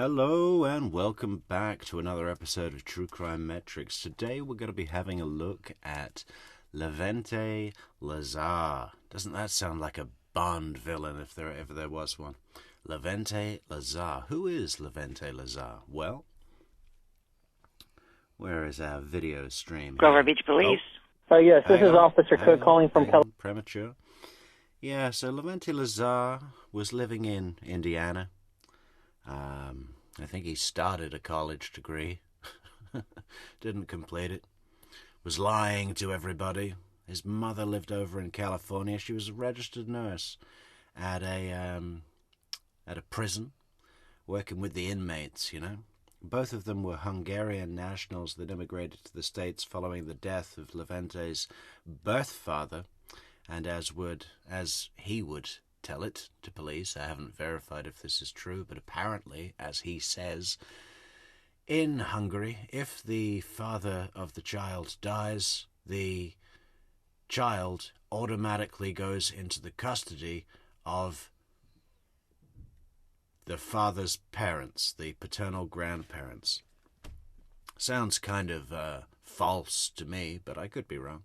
Hello and welcome back to another episode of True Crime Metrix. Today we're going to be having a look at Levente Lazar. Doesn't that sound like a Bond villain if there ever was one? Levente Lazar. Who is Levente Lazar? Well, where is our video stream? Grover Beach Police. Oh, yes, this is Officer Cook calling from California. Premature. Yeah, so Levente Lazar was living in Indiana. I think he started a college degree. Didn't complete it. Was lying to everybody. His mother lived over in California. She was a registered nurse at a prison, working with the inmates, you know. Both of them were Hungarian nationals that immigrated to the States following the death of Levente's birth father, and as he would tell it to police. I haven't verified if this is true, but apparently, as he says, in Hungary, if the father of the child dies, the child automatically goes into the custody of the father's parents, the paternal grandparents. Sounds kind of false to me, but I could be wrong.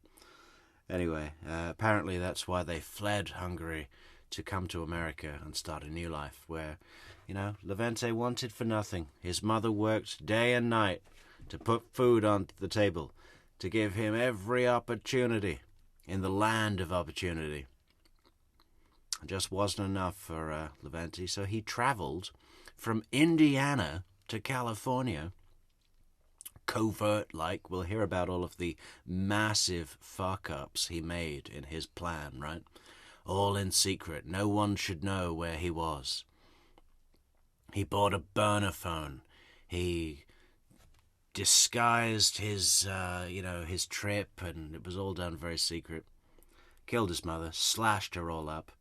Anyway, apparently that's why they fled Hungary to come to America and start a new life where, you know, Levente wanted for nothing. His mother worked day and night to put food on the table, to give him every opportunity in the land of opportunity. It just wasn't enough for Levente, so he traveled from Indiana to California, covert-like. We'll hear about all of the massive fuck-ups he made in his plan, right? All in secret. No one should know where he was. He bought a burner phone. He disguised his, his trip, and it was all done very secret. Killed his mother, slashed her all up.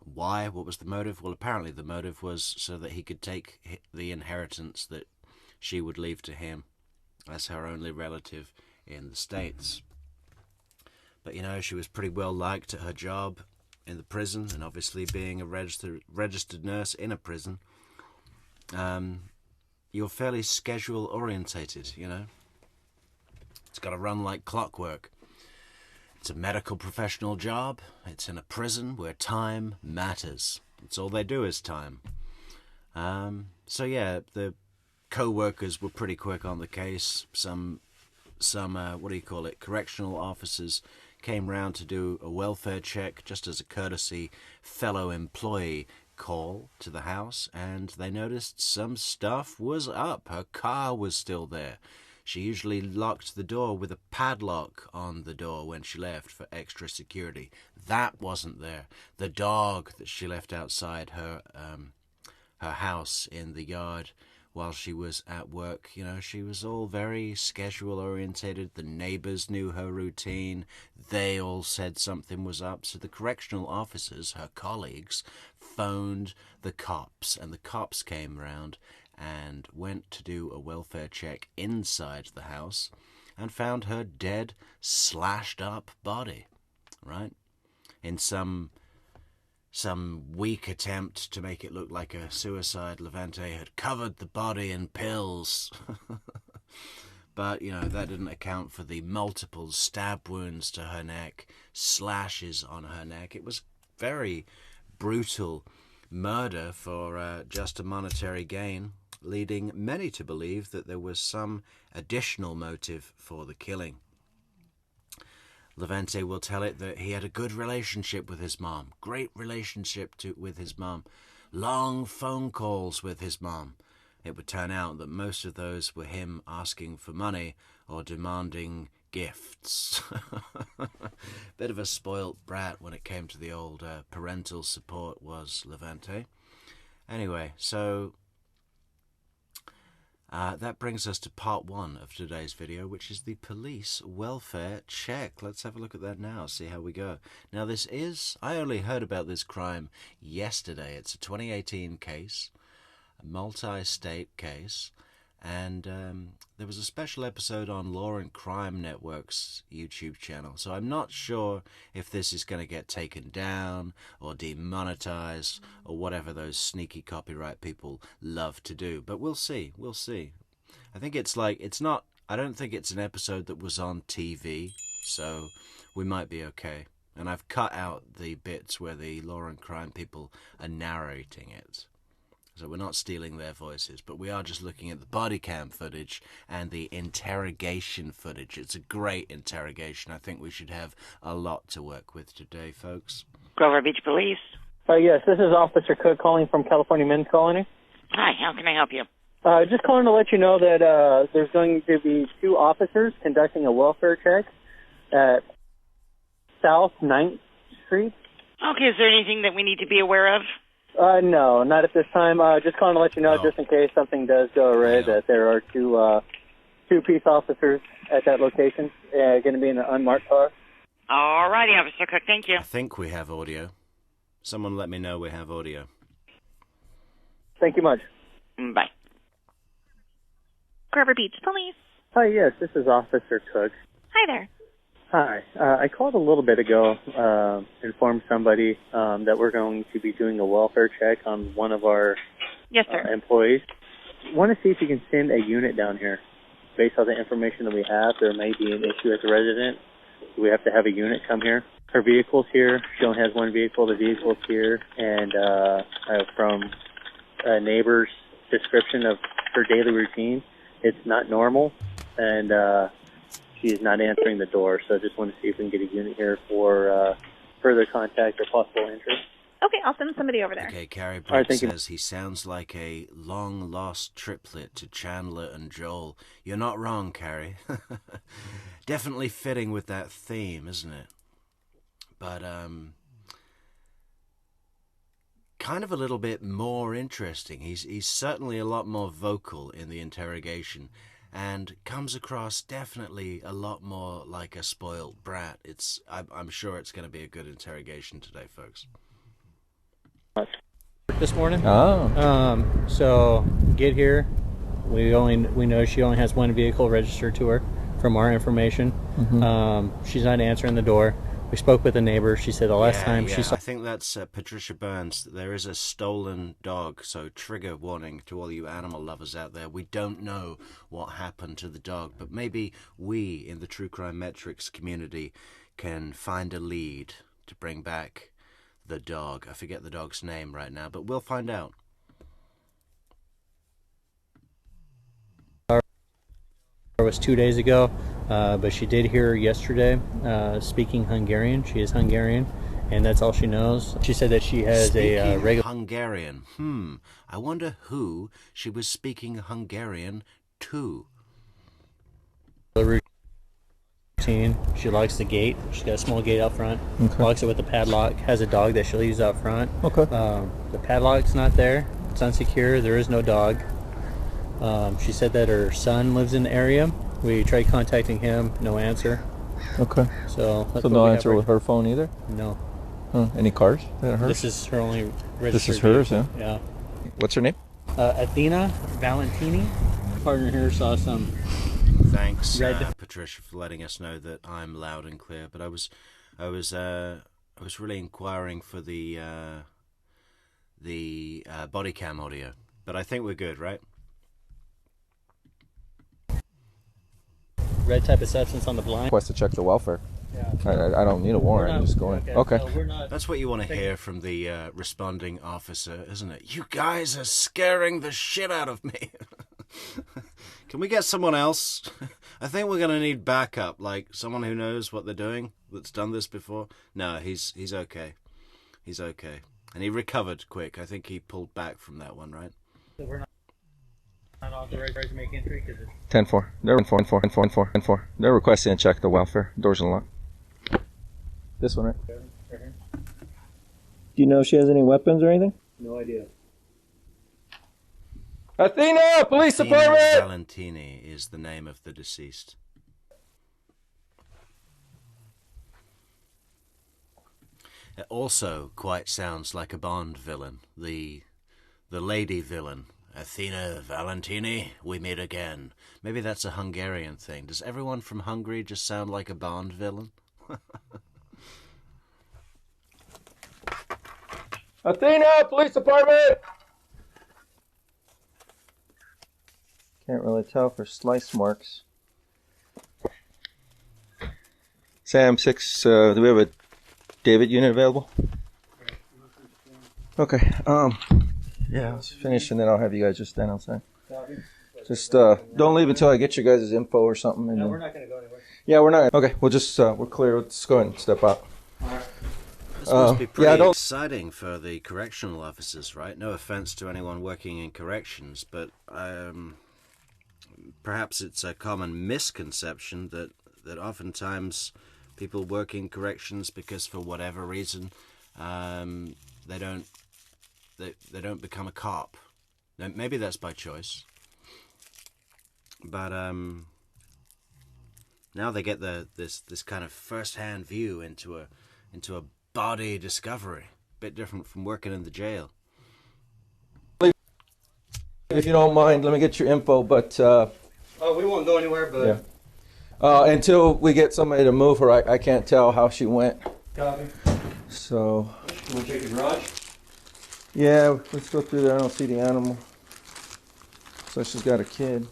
Why? What was the motive? Well, apparently the motive was so that he could take the inheritance that she would leave to him as her only relative in the States. But, you know, she was pretty well liked at her job in the prison, and obviously being a registered nurse in a prison, you're fairly schedule-orientated, you know. It's got to run like clockwork. It's a medical professional job. It's in a prison where time matters. It's all they do is time. So, yeah, the co-workers were pretty quick on the case. Some correctional officers came round to do a welfare check just as a courtesy fellow employee call to the house, and they noticed some stuff was up. Her car was still there. She usually locked the door with a padlock on the door when she left for extra security. That wasn't there. The dog that she left outside her house in the yard while she was at work, you know, she was all very schedule-orientated. The neighbors knew her routine. They all said something was up. So the correctional officers, her colleagues, phoned the cops, and the cops came round and went to do a welfare check inside the house and found her dead, slashed-up body, right? In some weak attempt to make it look like a suicide, Levente had covered the body in pills. But, you know, that didn't account for the multiple stab wounds to her neck, slashes on her neck. It was very brutal murder for just a monetary gain, leading many to believe that there was some additional motive for the killing. Levente will tell it that he had a good relationship with his mom, great relationship with his mom, long phone calls with his mom. It would turn out that most of those were him asking for money or demanding gifts. Bit of a spoilt brat when it came to the old parental support was Levente. Anyway, so that brings us to part one of today's video, which is the police welfare check. Let's have a look at that now, see how we go. Now I only heard about this crime yesterday. It's a 2018 case, a multi-state case, And there was a special episode on Law and Crime Network's YouTube channel. So I'm not sure if this is going to get taken down or demonetized or whatever those sneaky copyright people love to do. But we'll see. We'll see. I think I don't think it's an episode that was on TV, so we might be okay. And I've cut out the bits where the Law and Crime people are narrating it. So we're not stealing their voices, but we are just looking at the body cam footage and the interrogation footage. It's a great interrogation. I think we should have a lot to work with today, folks. Grover Beach Police. Yes, this is Officer Cook calling from California Men's Colony. Hi, how can I help you? Just calling to let you know that there's going to be 2 officers conducting a welfare check at South 9th Street. Okay, is there anything that we need to be aware of? No, not at this time. Just calling to let you know, just in case something does go awry, that there are 2 peace officers at that location, going to be in an unmarked car. All righty, Officer Cook, thank you. I think we have audio. Someone let me know we have audio. Thank you much. Bye. Grover Beach Police. Hi, yes, this is Officer Cook. Hi there. Hi. I called a little bit ago, informed somebody that we're going to be doing a welfare check on one of our Yes, sir. employees. Want to see if you can send a unit down here. Based on the information that we have, there may be an issue as a resident. We have to have a unit come here. Her vehicle's here. She only has one vehicle. The vehicle's here. And from a neighbor's description of her daily routine, it's not normal. And she is not answering the door. So I just want to see if we can get a unit here for further contact or possible entry. Okay, I'll send somebody over there. Okay, Carrie All right, Brooks thank you. says he sounds like a long-lost triplet to Chandler and Joel. You're not wrong, Carrie. Definitely fitting with that theme, isn't it? But, kind of a little bit more interesting. He's certainly a lot more vocal in the interrogation and comes across definitely a lot more like a spoiled brat. I'm sure it's going to be a good interrogation today, folks. This morning. Oh. So get here. We know she only has one vehicle registered to her from our information. Mm-hmm. She's not answering the door. We spoke with a neighbor. She said the last time she saw. I think that's Patricia Burns. There is a stolen dog, so trigger warning to all you animal lovers out there. We don't know what happened to the dog, but maybe we in the True Crime Metrix community can find a lead to bring back the dog. I forget the dog's name right now, but we'll find out. It was 2 days ago, but she did hear speaking Hungarian. She is Hungarian, and that's all she knows. She said that she has a regular Hungarian. I wonder who she was speaking Hungarian to. routine. She locks the gate. She's got a small gate out front. Okay. Locks it with a padlock. Has a dog that she'll use out front. Okay. The padlock's not there. It's unsecure. There is no dog. She said that her son lives in the area. We tried contacting him. No answer. Okay. So no answer with her phone either? No. Huh. Any cars? Hers? This is her only registered This is hers, vehicle. yeah? Yeah. What's her name? Athena Valentini. Partner here saw some. Thanks, Red. Patricia, for letting us know that I'm loud and clear. But I was really inquiring for the body cam audio. But I think we're good, right? Red type of substance on the blind. Request to check the welfare. Yeah. I don't need a warrant. I just go in. Okay. So we're not. That's what you want to hear from the responding officer, isn't it? You guys are scaring the shit out of me. Can we get someone else? I think we're going to need backup, like someone who knows what they're doing, that's done this before. No, he's okay. He's okay. And he recovered quick. I think he pulled back from that one, right? So we're not authorized to make entry because it's 10-4. They're They're requesting to check the welfare. Doors unlocked. This one, right? right here. Do you know if she has any weapons or anything? No idea. Athena! Police Athena Department! Valentini is the name of the deceased. It also quite sounds like a Bond villain, the lady villain, Athena Valentini, we meet again. Maybe that's a Hungarian thing. Does everyone from Hungary just sound like a Bond villain? Athena, police department! Can't really tell for slice marks. Sam 6, do we have a David unit available? Okay, yeah, let's finish and then I'll have you guys just stand outside. Just, don't leave until I get you guys' info or something. And No, then... we're not going to go anywhere. Yeah, we're not. Okay, we'll just, we're clear. Let's go ahead and step out. This must be pretty yeah, don't- exciting for the correctional officers, right? No offense to anyone working in corrections, but perhaps it's a common misconception that oftentimes people work in corrections because for whatever reason they don't become a cop. Now, maybe that's by choice, but now they get this kind of first-hand view into a body discovery. Bit different from working in the jail. If you don't mind, let me get your info, but... Oh, we won't go anywhere, but... Yeah. Until we get somebody to move her, I can't tell how she went. Copy. So... You want to check the garage? Yeah, let's go through there. I don't see the animal. So she's got a kid.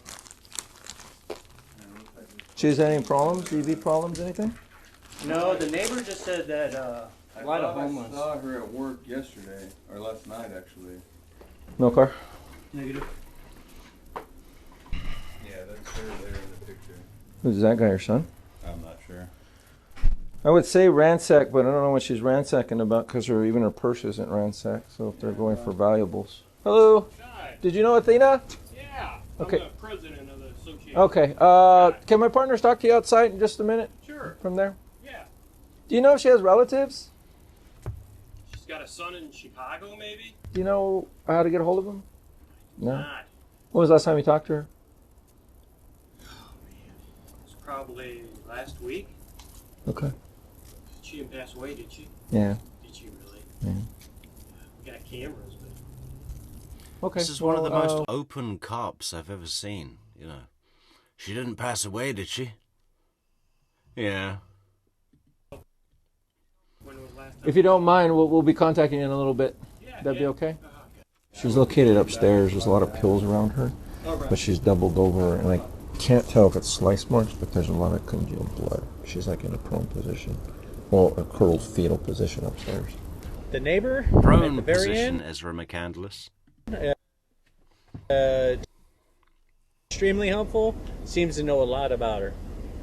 She has any problems? EV problems, anything? No, the neighbor just said that a lot of homeless. I saw her at work yesterday, or last night actually. No car? Negative. Yeah, that's her there in the picture. Who's that guy, your son? I'm not sure. I would say ransack, but I don't know what she's ransacking about because even her purse isn't ransacked. So if they're going for valuables. Hello? Hi. Did you know Athena? Yeah. Okay. I'm the president of the association. Okay. Can my partners talk to you outside in just a minute? Sure. From there? Yeah. Do you know if she has relatives? She's got a son in Chicago, maybe? Do you know how to get a hold of them? No. Not. When was the last time you talked to her? Oh, man. It's probably last week. Okay. She didn't pass away, did she? Yeah. Did she really? Yeah. We got cameras, but... Okay. This is one of the most open cops I've ever seen, you know. She didn't pass away, did she? Yeah. When was last time? If you don't mind, we'll be contacting you in a little bit. Yeah, That'd be yeah. okay? She's located upstairs. There's a lot of pills around her, but she's doubled over, and I can't tell if it's slice marks, but there's a lot of congealed blood. She's like in a prone position. Well, a curled fetal position upstairs. The neighbor at Prone the very position, end, Ezra McCandless. extremely helpful, seems to know a lot about her.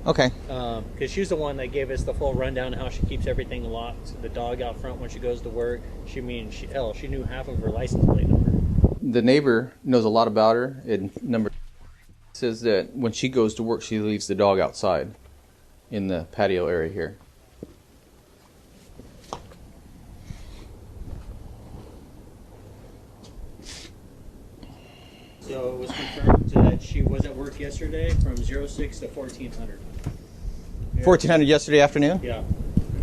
Okay. Because she's the one that gave us the full rundown of how she keeps everything locked. The dog out front when she goes to work. She knew half of her license plate number. The neighbor knows a lot about her. And number says that when she goes to work, she leaves the dog outside in the patio area here. So it was confirmed that she was at work yesterday from 06 to 1400. 1400 yesterday afternoon? Yeah.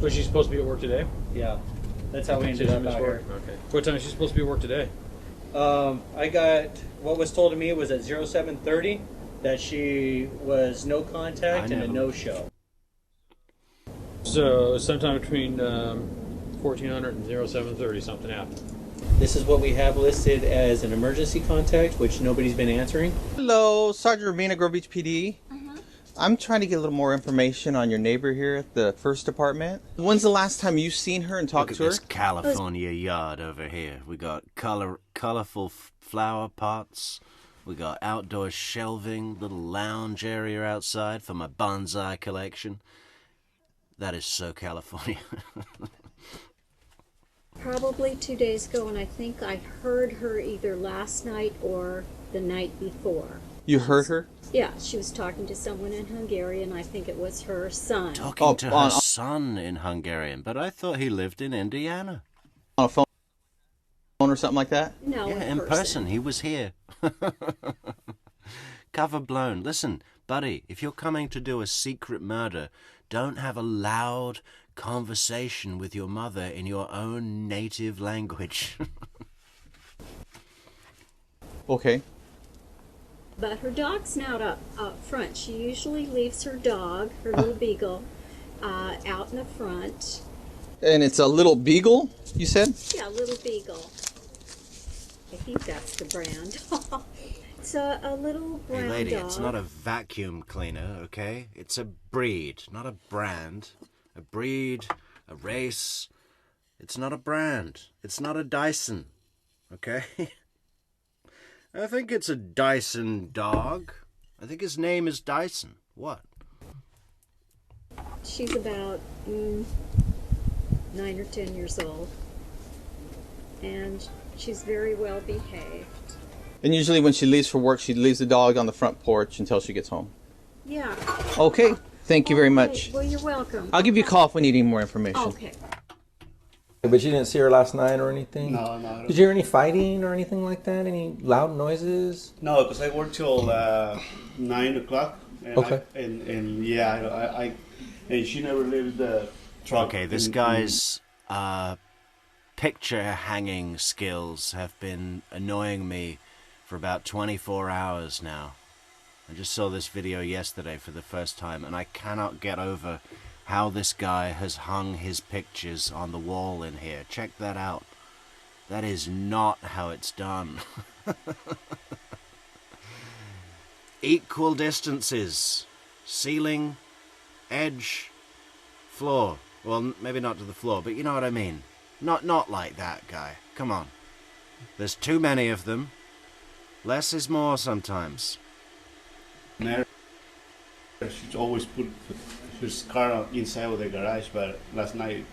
Was she supposed to be at work today? Yeah. That's how we ended up out here. Okay. What time is she supposed to be at work today? I got, what was told to me was at 0730 that she was no contact and a no-show. So sometime between 1400 and 0730 something happened. This is what we have listed as an emergency contact, which nobody's been answering. Hello, Sergeant Rabina, Grove Beach PD. I'm trying to get a little more information on your neighbor here at the first department. When's the last time you've seen her and Look talked at to her? this California yard over here. We got colorful flower pots. We got outdoor shelving, little lounge area outside for my bonsai collection. That is so California. Probably 2 days ago, and I think I heard her either last night or the night before. You heard her? Yeah, she was talking to someone in Hungarian. I think it was her son. Talking to her son in Hungarian, but I thought he lived in Indiana. On a phone or something like that? No, Yeah, in person. He was here. Cover blown. Listen, buddy, if you're coming to do a secret murder, don't have a loud conversation with your mother in your own native language. Okay. But her dog's not up front. She usually leaves her dog, her little beagle, out in the front. And it's a little beagle, you said? Yeah, little beagle. I think that's the brand. It's a little brown Hey lady, dog. it's not a vacuum cleaner, okay? It's a breed, not a brand. A breed, a race. It's not a brand. It's not a Dyson, okay? I think it's a Dyson dog. I think his name is Dyson. What? She's about 9 or 10 years old. And she's very well behaved. And usually when she leaves for work, she leaves the dog on the front porch until she gets home. Yeah. Okay. Thank you very much. Well, you're welcome. I'll give you a call if we need any more information. Okay. But you didn't see her last night or anything? No, no. Did you hear any fighting or anything like that? Any loud noises? No, because I work till 9 o'clock. And Okay. And she never left the truck. Okay, this guy's picture hanging skills have been annoying me for about 24 hours now. I just saw this video yesterday for the first time, and I cannot get over how this guy has hung his pictures on the wall in here. Check that out. That is not how it's done. Equal distances. Ceiling, edge, floor. Well, maybe not to the floor, but you know what I mean. Not like that, guy. Come on. There's too many of them. Less is more sometimes. She always put his car inside of the garage, but last night...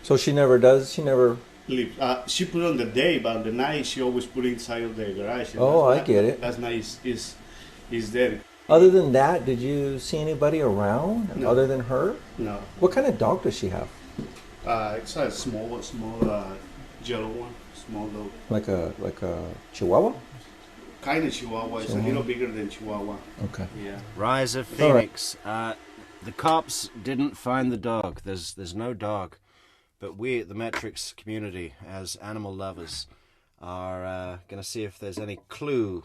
So she never does? She never... she put on the day, but the night she always put inside of the garage. Oh, I get it. Last night is there. Other than that, did you see anybody around No. other than her? No. What kind of dog does she have? It's a small yellow one, small dog. Like a Chihuahua? Kind of Chihuahua. It's a little bigger than Chihuahua. Okay. Yeah. Rise of All right. Phoenix. The cops didn't find the dog. There's no dog. But we at the Metrix community, as animal lovers, are going to see if there's any clue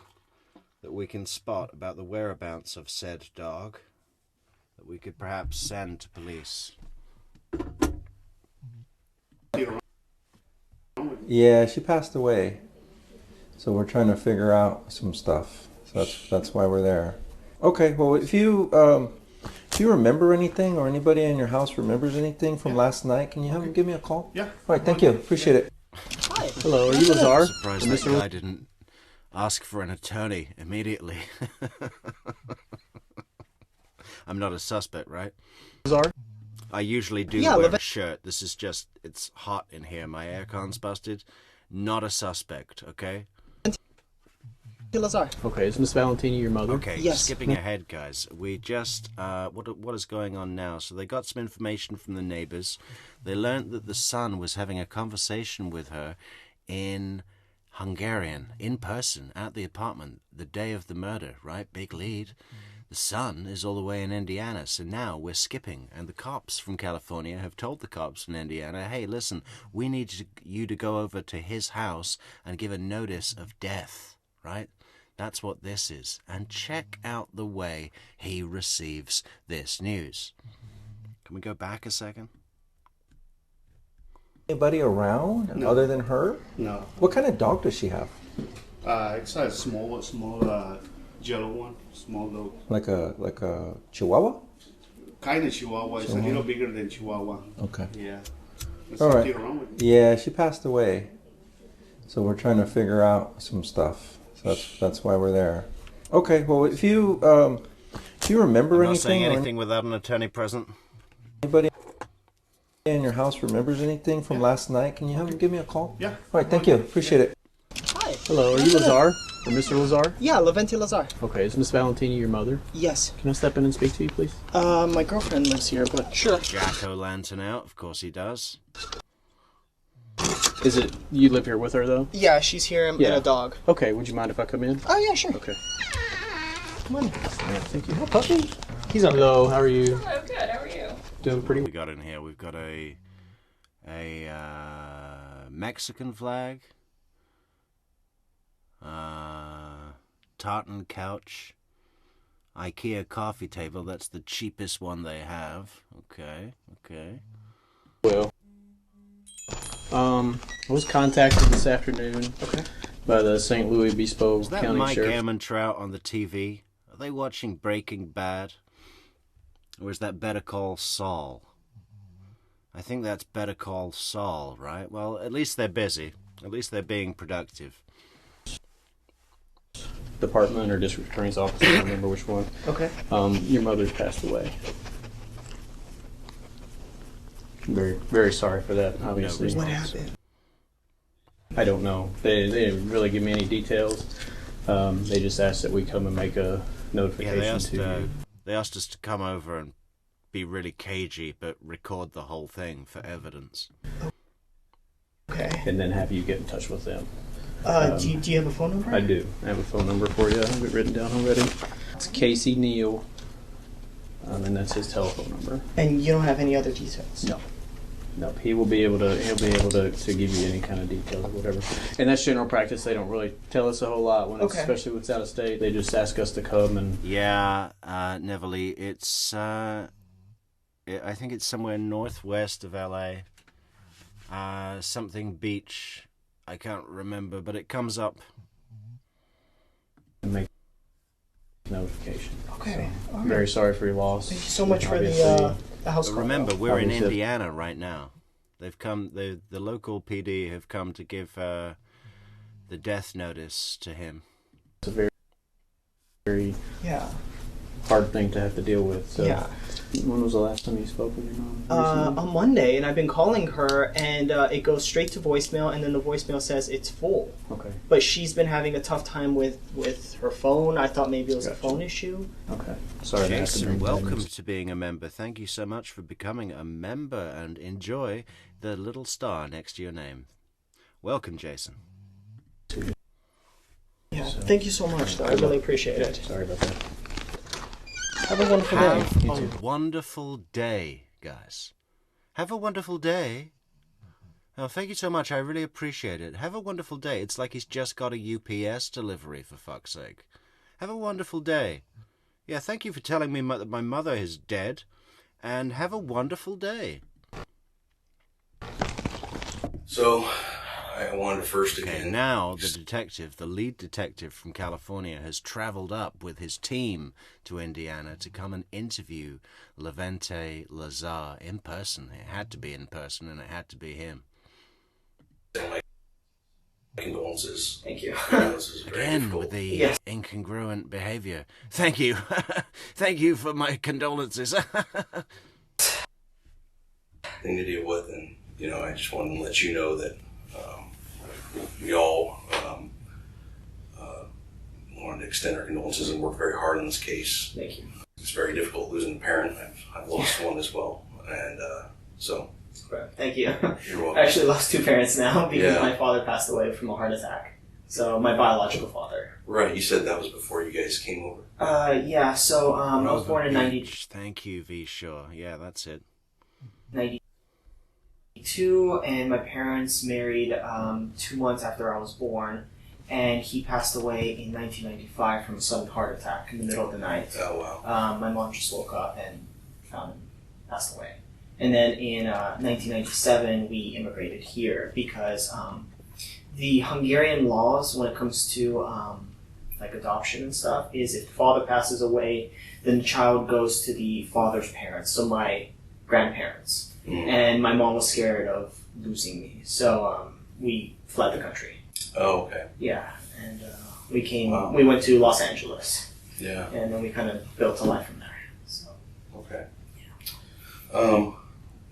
that we can spot about the whereabouts of said dog that we could perhaps send to police. Yeah, she passed away. So we're trying to figure out some stuff. So that's why we're there. Okay, well, if you remember anything or anybody in your house remembers anything from last night, can you have them give me a call? Yeah. All right, thank you. Appreciate it. Hi. Hello, are you Lazar? I'm surprised that guy didn't ask for an attorney immediately. I'm not a suspect, right? Lazar? I usually do Yeah, wear a shirt. This is just, it's hot in here. My aircon's busted. Not a suspect, okay? Lazar. Okay, is Miss Valentini your mother? Okay, skipping ahead, guys. We just, what is going on now? So they got some information from the neighbors. They learned that the son was having a conversation with her in Hungarian, in person, at the apartment, the day of the murder, right? Big lead. The son is all the way in Indiana, so now we're skipping. And the cops from California have told the cops from Indiana, hey, listen, we need you to go over to his house and give a notice of death, right? That's what this is. And check out the way he receives this news. Can we go back a second? Anybody around No. other than her? No. What kind of dog does she have? It's a small yellow one, small dog. Like a Chihuahua? Kind of Chihuahua. It's a little bigger than Chihuahua. Okay. Yeah. There's All something right. wrong with it. Yeah, she passed away. So we're trying to figure out some stuff. So that's why we're there. Okay, well, if you remember I'm not anything, saying or anything without an attorney present. anybody in your house remembers anything from last night, can you have them give me a call? Yeah. All right, thank you. Appreciate it. Hi. Hello, are you Lazar? Or Mr. Lazar? Yeah, Levente Lazar. Okay, is Miss Valentini your mother? Yes. Can I step in and speak to you, please? My girlfriend lives here, but sure. Jack-o'-lantern out, of course he does. Is it, you live here with her, though? Yeah, she's here and a dog. Okay, would you mind if I come in? Oh, yeah, sure. Okay. Come on. Yeah, thank you. Oh, puppy. He's on. Hello, how are you? Hello, good. How are you? Doing pretty We got in here. We've got a Mexican flag. tartan couch, IKEA coffee table. That's the cheapest one they have. Okay. Well, I was contacted this afternoon by the St. Louis Obispo Is that County Mike Sheriff. Ehrmantraut on the TV? Are they watching Breaking Bad? Or is that Better Call Saul? I think that's Better Call Saul, right? Well, at least they're busy. At least they're being productive. Department or District Attorney's Office, I don't remember which one. Okay. Your mother's passed away. Very, very sorry for that, obviously. What happened? I don't know. They didn't really give me any details. They just asked that we come and make a notification to you. They asked us to come over and be really cagey, but record the whole thing for evidence. Okay. And then have you get in touch with them. Do you have a phone number? I do. I have a phone number for you. I have it written down already. It's Casey Neal, and that's his telephone number. And you don't have any other details? No. No, he'll be able to give you any kind of details or whatever. And that's general practice. They don't really tell us a whole lot when it's, especially when it's out of state. They just ask us to come and. Yeah, Neverly, it's I think it's somewhere northwest of LA. Something beach. I can't remember, but it comes up. Make notification. Okay. So, very sorry for your loss. Thank you so much for the house call. Remember, we're in Indiana right now. They've come. The local PD have come to give the death notice to him. It's a very hard thing to have to deal with. So. Yeah. When was the last time you spoke with your mom? On Monday, and I've been calling her, and it goes straight to voicemail, and then the voicemail says it's full. Okay. But she's been having a tough time with her phone. I thought maybe it was a phone issue. Okay. Sorry. Jason, welcome to being a member. Thank you so much for becoming a member, and enjoy the little star next to your name. Welcome, Jason. Yeah. Thank you so much, though. I really appreciate it. Sorry about that. Have a wonderful day. Have a wonderful day, guys. Have a wonderful day. Oh, thank you so much. I really appreciate it. Have a wonderful day. It's like he's just got a UPS delivery, for fuck's sake. Have a wonderful day. Yeah, thank you for telling me that my mother is dead. And have a wonderful day. So, I wanted to first again... Okay, now the lead detective from California has traveled up with his team to Indiana to come and interview Levente Lazar in person. It had to be in person, and it had to be him. My condolences. Thank you. Again, with the incongruent behavior. Thank you. Thank you for my condolences. Thing to deal with, and, I just wanted to let you know that we all wanted to extend our condolences and work very hard on this case. Thank you. It's very difficult losing a parent. I've lost one as well, and so. Thank you. You're welcome. I actually lost two parents now because my father passed away from a heart attack. So my biological father. Right, you said that was before you guys came over. Yeah. So I was born in 90. Thank you, V. Shaw. Yeah, that's it. 92, and my parents married 2 months after I was born, and he passed away in 1995 from a sudden heart attack in the middle of the night. Oh, wow. My mom just woke up and found him passed away. And then in 1997, we immigrated here because the Hungarian laws when it comes to like adoption and stuff is if the father passes away, then the child goes to the father's parents, so my grandparents. And my mom was scared of losing me, so we fled the country. Oh, okay. Yeah, and we came. Wow. We went to Los Angeles. Yeah. And then we kind of built a life from there. So. Okay. Yeah.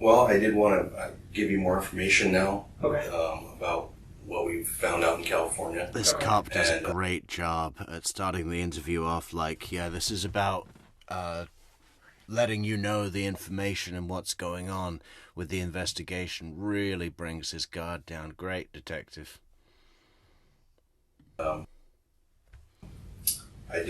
Well, I did want to give you more information now. Okay. About what we found out in California. This cop does a great job at starting the interview off like, yeah, this is about letting you know the information and what's going on with the investigation. Really brings his guard down. Great detective. I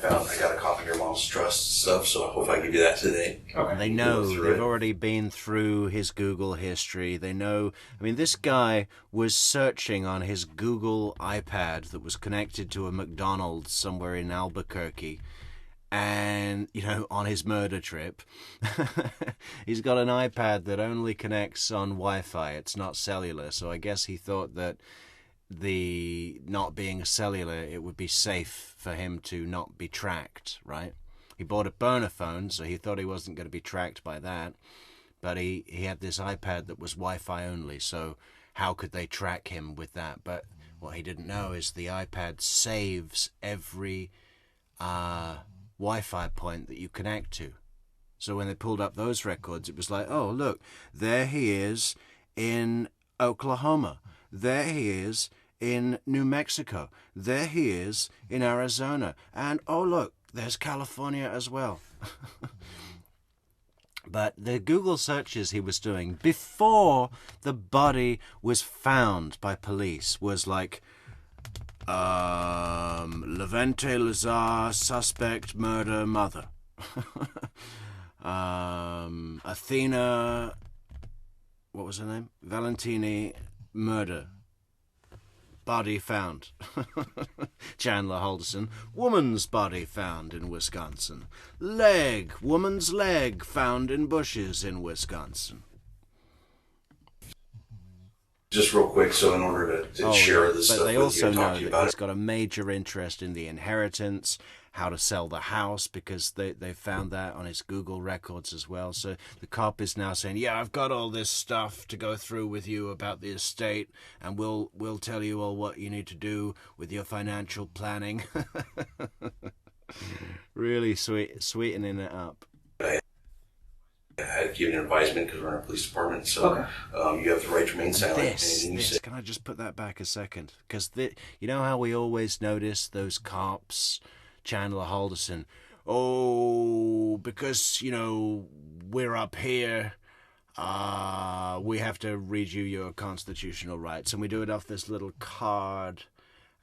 got a copy of your mom's trust stuff, so I hope I give you that today. Okay. They know, they've already been through his Google history. They know, I mean, this guy was searching on his Google iPad that was connected to a McDonald's somewhere in Albuquerque. And, you know, on his murder trip, he's got an iPad that only connects on Wi-Fi. It's not cellular. So I guess he thought that the not being cellular, it would be safe for him to not be tracked, right? He bought a burner phone, so he thought he wasn't going to be tracked by that. But he had this iPad that was Wi-Fi only, so how could they track him with that? But what he didn't know is the iPad saves every Wi-Fi point that you connect to. So when they pulled up those records, it was like, oh, look, there he is in Oklahoma. There he is in New Mexico. There he is in Arizona. And, oh, look, there's California as well. But the Google searches he was doing before the body was found by police was like, Levente Lazar, suspect, murder, mother. Athena, what was her name? Valentini, murder. Body found. Chandler Halderson, woman's body found in Wisconsin. Leg, woman's leg found in bushes in Wisconsin. Just real quick, so in order to share this stuff with you and talk to you about it. But they also know that he's got a major interest in the inheritance, how to sell the house, because they found that on his Google records as well. So the cop is now saying, yeah, I've got all this stuff to go through with you about the estate, and we'll tell you all what you need to do with your financial planning. Really sweetening it up. I had to give you an advisement because we're in a police department, so you have the right to remain silent. Can I just put that back a second? Because you know how we always notice those cops, Chandler Halderson, oh, because, you know, we're up here, we have to read you your constitutional rights, and we do it off this little card,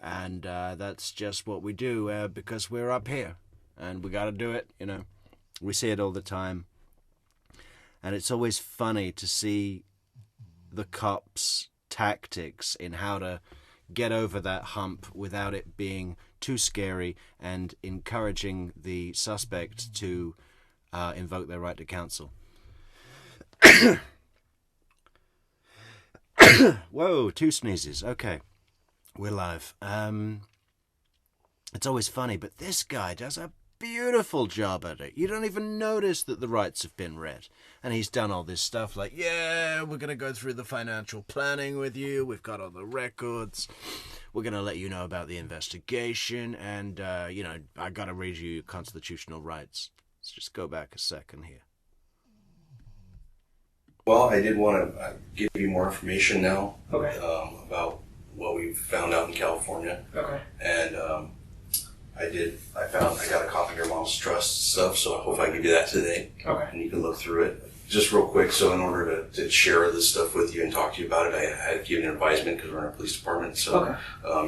and that's just what we do because we're up here, and we got to do it, you know. We see it all the time. And it's always funny to see the cops' tactics in how to get over that hump without it being too scary and encouraging the suspect to invoke their right to counsel. Whoa, 2 sneezes. Okay, we're live. It's always funny, but this guy does a beautiful job at it. You don't even notice that the rights have been read. And he's done all this stuff like, yeah, we're going to go through the financial planning with you. We've got all the records. We're going to let you know about the investigation. And, you know, I got to read you your constitutional rights. Let's just go back a second here. Well, I did want to give you more information now about what we've found out in California. Okay. And I got a copy of your mom's trust stuff, so I hope I give you that today. Okay. And you can look through it. Just real quick, so in order to share this stuff with you and talk to you about it, I had to give you an advisement because we're in a police department. So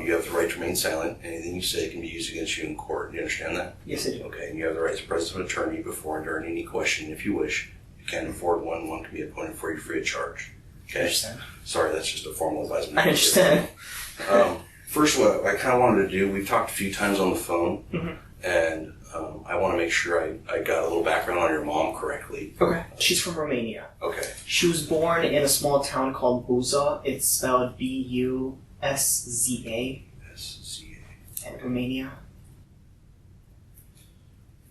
you have the right to remain silent. Anything you say can be used against you in court. Do you understand that? Yes, I do. Okay, and you have the right to present an attorney before and during any question if you wish. You can afford one. One can be appointed for you free of charge. Okay? I understand. Sorry, that's just a formal advisement. I understand. First, what I kind of wanted to do, we've talked a few times on the phone, and I want to make sure I got a little background on your mom correctly. Okay. She's from Romania. Okay. She was born in a small town called Buza. It's spelled Busza. S-Z-A. In Romania.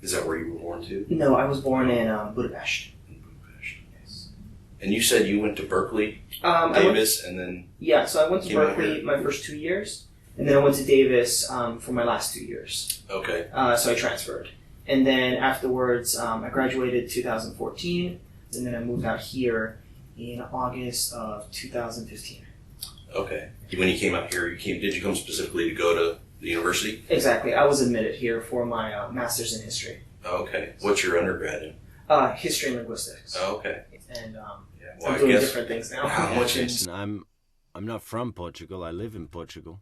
Is that where you were born too? No, I was born in Budapest. In Budapest. Yes. And you said you went to Berkeley, Davis, and then... Yeah, so I went to Berkeley my first 2 years. And then I went to Davis for my last 2 years. Okay. So I transferred. And then afterwards, I graduated 2014. And then I moved out here in August of 2015. Okay. When you came out here, did you come specifically to go to the university? Exactly. I was admitted here for my master's in history. Okay. What's your undergrad in? History and linguistics. Okay. And I'm doing different things now. I'm not from Portugal. I live in Portugal.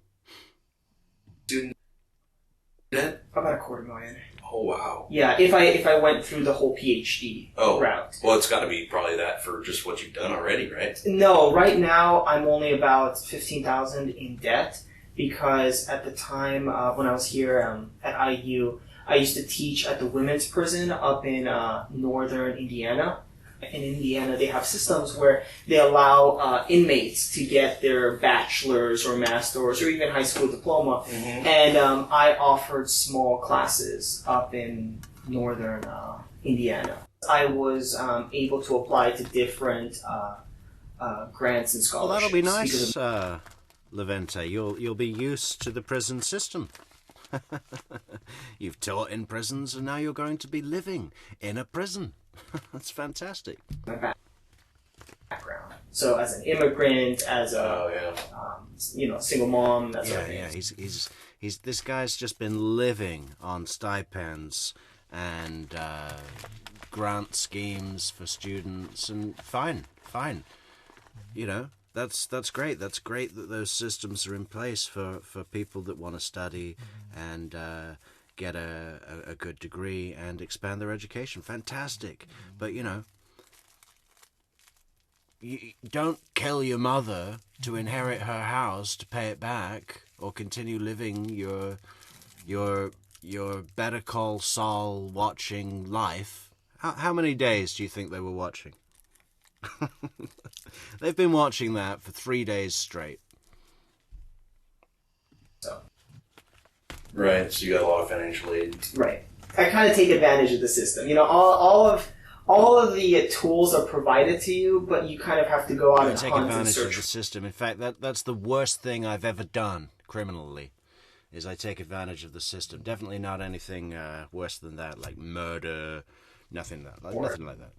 Net? About $250,000. Oh wow. Yeah, if I went through the whole PhD route. Well, it's got to be probably that for just what you've done already, right? No, right now I'm only about $15,000 in debt because at the time when I was here at IU, I used to teach at the women's prison up in northern Indiana. In Indiana, they have systems where they allow inmates to get their bachelor's or master's or even high school diploma. Mm-hmm. And I offered small classes up in northern Indiana. I was able to apply to different grants and scholarships. Well, that'll be nice, Levente. You'll be used to the prison system. You've taught in prisons, and now you're going to be living in a prison. That's fantastic. My background. So, as an immigrant, as a single mom, that sort of thing. Yeah. He's this guy's just been living on stipends and grant schemes for students, and fine. You know, that's great. That's great that those systems are in place for people that want to study and get a good degree and expand their education. Fantastic. But, you know, you don't kill your mother to inherit her house to pay it back or continue living your Better Call Saul watching life. How many days do you think they were watching? They've been watching that for 3 days straight. Right, so you got a lot of financial aid. Right. I kind of take advantage of the system. You know, all of the tools are provided to you, but you kind of have to go out and take hunt and advantage of search. the system. In fact, that's the worst thing I've ever done criminally, is I take advantage of the system. Definitely not anything worse than that, like murder, nothing like that.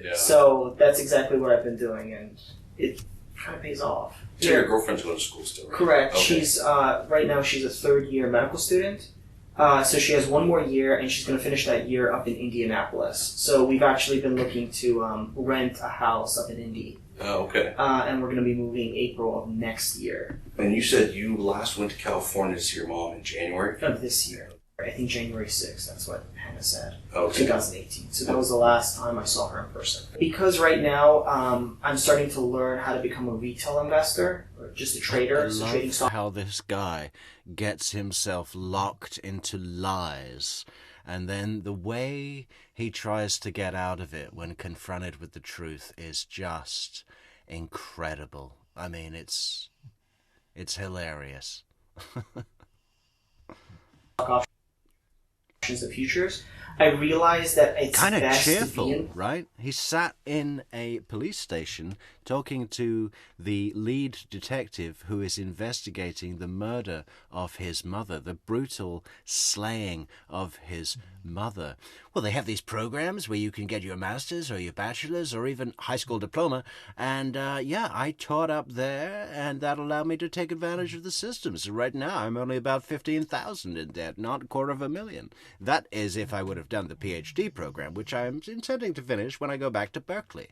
Yeah. So that's exactly what I've been doing, and it kind of pays off. So your girlfriend's going to school still, right? Correct. Okay. She's right now she's a third-year medical student. So she has one more year, and she's going to finish that year up in Indianapolis. So we've actually been looking to rent a house up in Indy. Oh, okay. And we're going to be moving April of next year. And you said you last went to California to see your mom in January? Of this year. I think January 6th, that's what Hannah said. Okay. 2018. So that was the last time I saw her in person. Because right now, I'm starting to learn how to become a retail investor, or just a trader. I So trading love stock. how this guy gets himself locked into lies, and then the way he tries to get out of it when confronted with the truth is just incredible. I mean, it's hilarious. Of futures, I realized that it's Kind of best cheerful, to be in. right? He sat in a police station talking to the lead detective who is investigating the murder of his mother, the brutal slaying of his mother. Well, they have these programs where you can get your master's or your bachelor's or even high school diploma, and I taught up there, and that allowed me to take advantage of the system. So right now I'm only about 15,000 in debt, not $250,000. That is if I would have done the PhD program, which I'm intending to finish when I go back to Berkeley.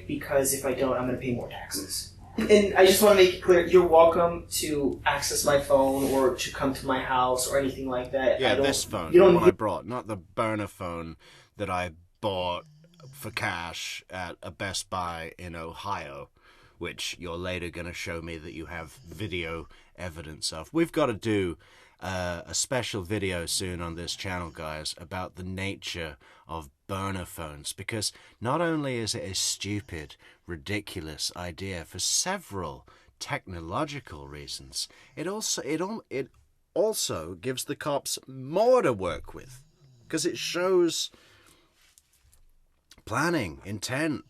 Because if I don't, I'm going to pay more taxes. And I just want to make it clear, you're welcome to access my phone or to come to my house or anything like that. Yeah, this phone, you the don't one I brought, not the burner phone that I bought for cash at a Best Buy in Ohio, which you're later going to show me that you have video evidence of. We've got to do a special video soon on this channel, guys, about the nature of burner phones, because not only is it a stupid, ridiculous idea for several technological reasons, it also gives the cops more to work with, because it shows planning, intent,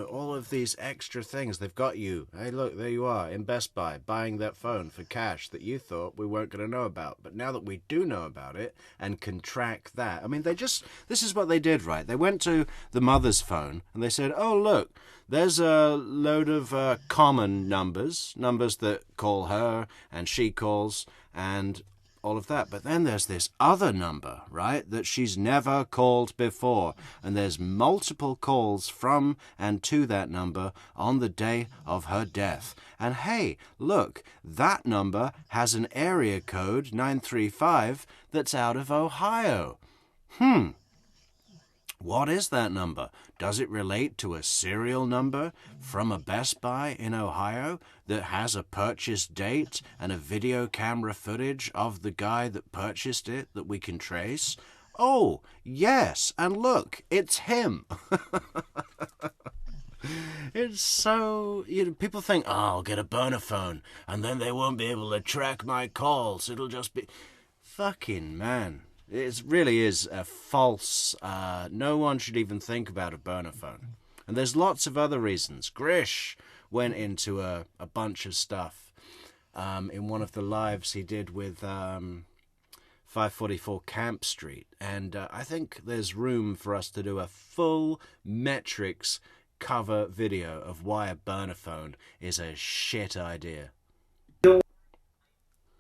all of these extra things. They've got you. Hey, look, there you are in Best Buy buying that phone for cash that you thought we weren't going to know about. But now that we do know about it and can track that, I mean, this is what they did, right? They went to the mother's phone and they said, oh, look, there's a load of common numbers that call her and she calls, and all of that. But then there's this other number, right, that she's never called before. And there's multiple calls from and to that number on the day of her death. And hey, look, that number has an area code 935 that's out of Ohio. What is that number? Does it relate to a serial number from a Best Buy in Ohio that has a purchase date and a video camera footage of the guy that purchased it that we can trace? Oh, yes, and look, it's him. It's so, people think, oh, I'll get a burner phone and then they won't be able to track my calls. It'll just be... Fucking man. It really is a false... no one should even think about a burner phone. And there's lots of other reasons. Grish went into a bunch of stuff in one of the lives he did with 544 Camp Street. And I think there's room for us to do a full Metrix cover video of why a burner phone is a shit idea.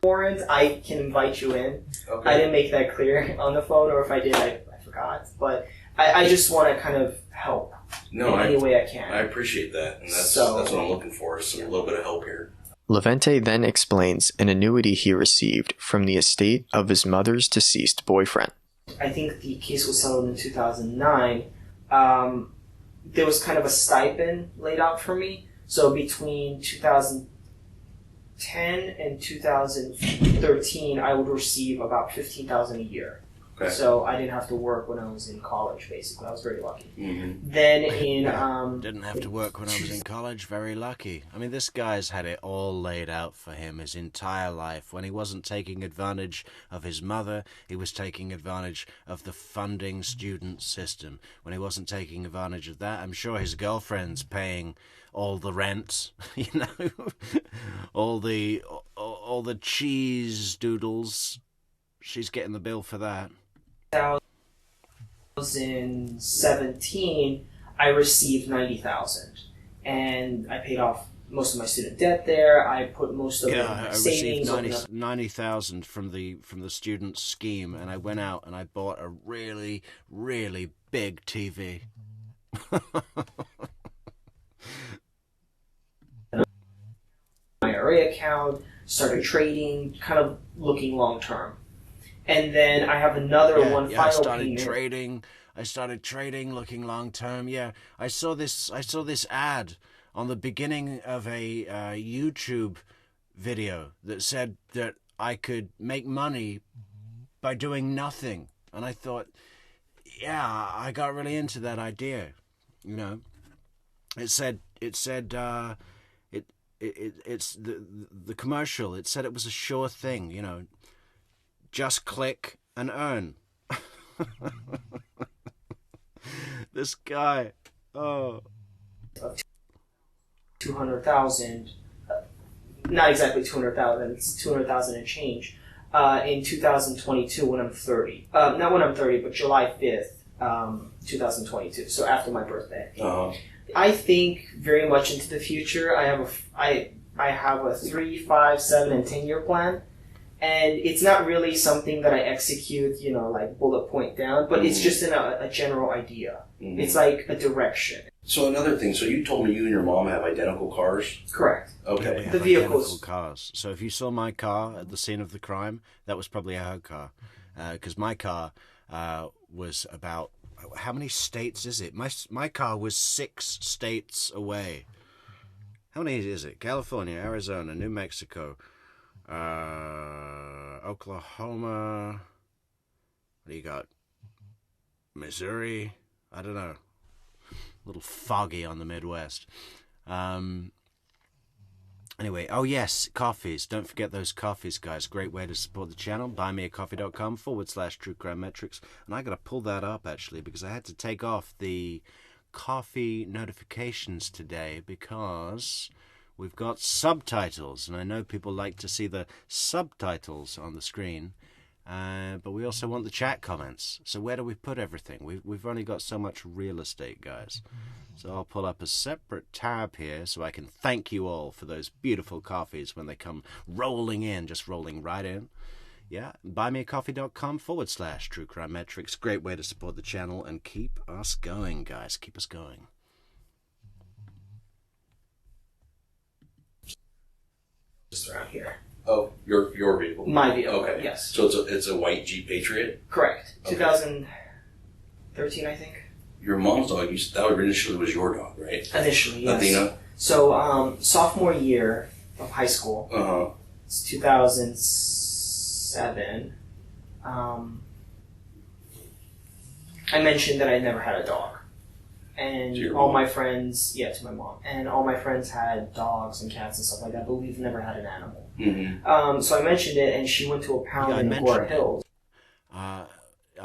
Warrant, I can invite you in. Okay. I didn't make that clear on the phone, or if I did, I forgot. But I just want to kind of help in any way I can. I appreciate that, and that's what I'm looking for, is a little bit of help here. Levente then explains an annuity he received from the estate of his mother's deceased boyfriend. I think the case was settled in 2009. There was kind of a stipend laid out for me. So between 2010 and 2013, I would receive about $15,000 a year. Okay. So I didn't have to work when I was in college, basically. I was very lucky. Mm-hmm. Then in... didn't have to work when I was in college. Very lucky. I mean, this guy's had it all laid out for him his entire life. When he wasn't taking advantage of his mother, he was taking advantage of the funding student system. When he wasn't taking advantage of that, I'm sure his girlfriend's paying all the rent, all the cheese doodles. She's getting the bill for that. 2017, I received $90,000, and I paid off most of my student debt there. I put most of my savings. I received $90,000 from the student scheme, and I went out and I bought a really, really big TV. IRA account, started trading, kind of looking long term. And then I have another one final I started payment. I started trading, looking long term. Yeah, I saw this ad on the beginning of a YouTube video that said that I could make money by doing nothing, and I thought, yeah, I got really into that idea. It said it's the commercial. It said it was a sure thing. Just click and earn. This guy, 200,000, not exactly 200,000. It's 200,000 and change. In 2022, when I'm 30, not when I'm 30, but July 5th, 2022. So after my birthday. I think very much into the future. I have a 3, 5, 7, and 10-year plan. And it's not really something that I execute, like bullet point down, but it's just a general idea. Mm-hmm. It's like a direction. So another thing, so you told me you and your mom have identical cars? Correct. Okay. Yeah, the vehicles. Cars. So if you saw my car at the scene of the crime, that was probably her car. Because my car was about, how many states is it? My car was 6 states away. How many is it? California, Arizona, New Mexico, Oklahoma, what do you got? Missouri? I don't know. A little foggy on the Midwest. Anyway, oh yes, coffees. Don't forget those coffees, guys. Great way to support the channel. buymeacoffee.com/truecrimemetrics. And I got to pull that up, actually, because I had to take off the coffee notifications today because we've got subtitles, and I know people like to see the subtitles on the screen, but we also want the chat comments. So where do we put everything? We've only got so much real estate, guys. So I'll pull up a separate tab here so I can thank you all for those beautiful coffees when they come rolling in, just rolling right in. Yeah, buymeacoffee.com/True Crime Metrix. Great way to support the channel and keep us going, guys. Keep us going. Just around here. Oh, your vehicle? My vehicle, okay. Yes. So it's a white Jeep Patriot? Correct. Okay. 2013, I think. Your mom's dog, that initially was your dog, right? Initially, yes. Athena? So, sophomore year of high school. Uh-huh. It's 2007. I mentioned that I never had a dog. And all my friends, to my mom. And all my friends had dogs and cats and stuff like that, but we've never had an animal. Mm-hmm. So I mentioned it, and she went to a pound in Agora Hills. I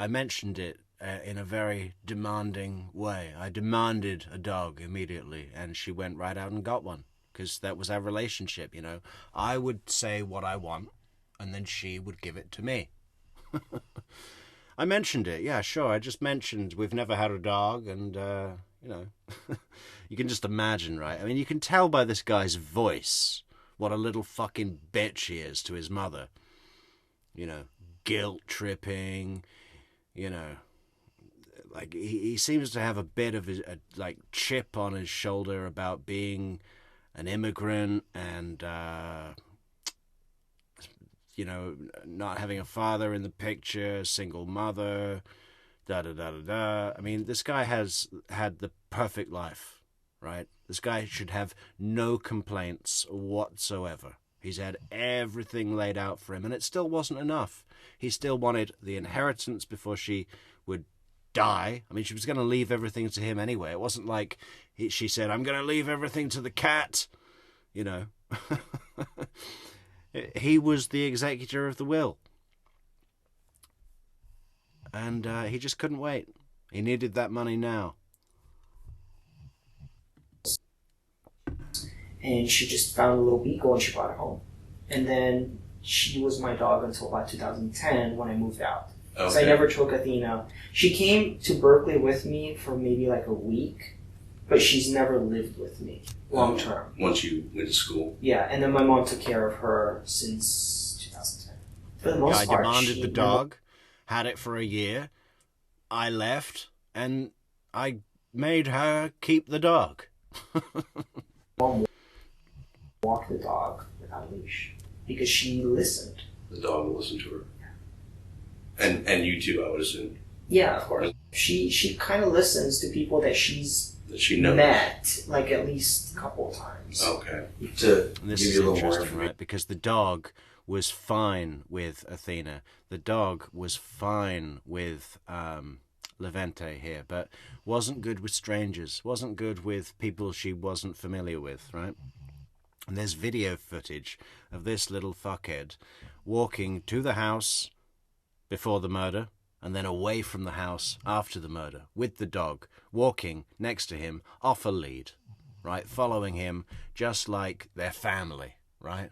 mentioned it in a very demanding way. I demanded a dog immediately, and she went right out and got one, because that was our relationship, you know. I would say what I want, and then she would give it to me. I mentioned it, yeah, sure. I just mentioned we've never had a dog, and, you know, you can just imagine, right? I mean, you can tell by this guy's voice what a little fucking bitch he is to his mother. You know, guilt-tripping, you know. Like, he seems to have a bit of a chip on his shoulder about being an immigrant and, you know, not having a father in the picture, single mother, da-da-da-da-da. I mean, this guy has had the perfect life, right? This guy should have no complaints whatsoever. He's had everything laid out for him, and it still wasn't enough. He still wanted the inheritance before she would die. I mean, she was going to leave everything to him anyway. It wasn't like she said, I'm going to leave everything to the cat, you know. He was the executor of the will. And he just couldn't wait. He needed that money now. And she just found a little beagle and she brought it home. And then she was my dog until about 2010 when I moved out. Okay. So I never took Athena. She came to Berkeley with me for maybe like a week, but she's never lived with me long term. Once you went to school? Yeah, and then my mom took care of her since 2010. For the most part, I demanded the dog, had it for a year, I left, and I made her keep the dog. Mom walked the dog without a leash because she listened. The dog will listen to her. And you too, I would assume. Yeah, of course. She kind of listens to people that she knows. Met like at least a couple of times. Okay. This is interesting, right? Because the dog was fine with Athena. The dog was fine with Levente here, but wasn't good with strangers. Wasn't good with people she wasn't familiar with, right? And there's video footage of this little fuckhead walking to the house before the murder, and then away from the house after the murder, with the dog, walking next to him, off a lead, right? Following him, just like their family, right?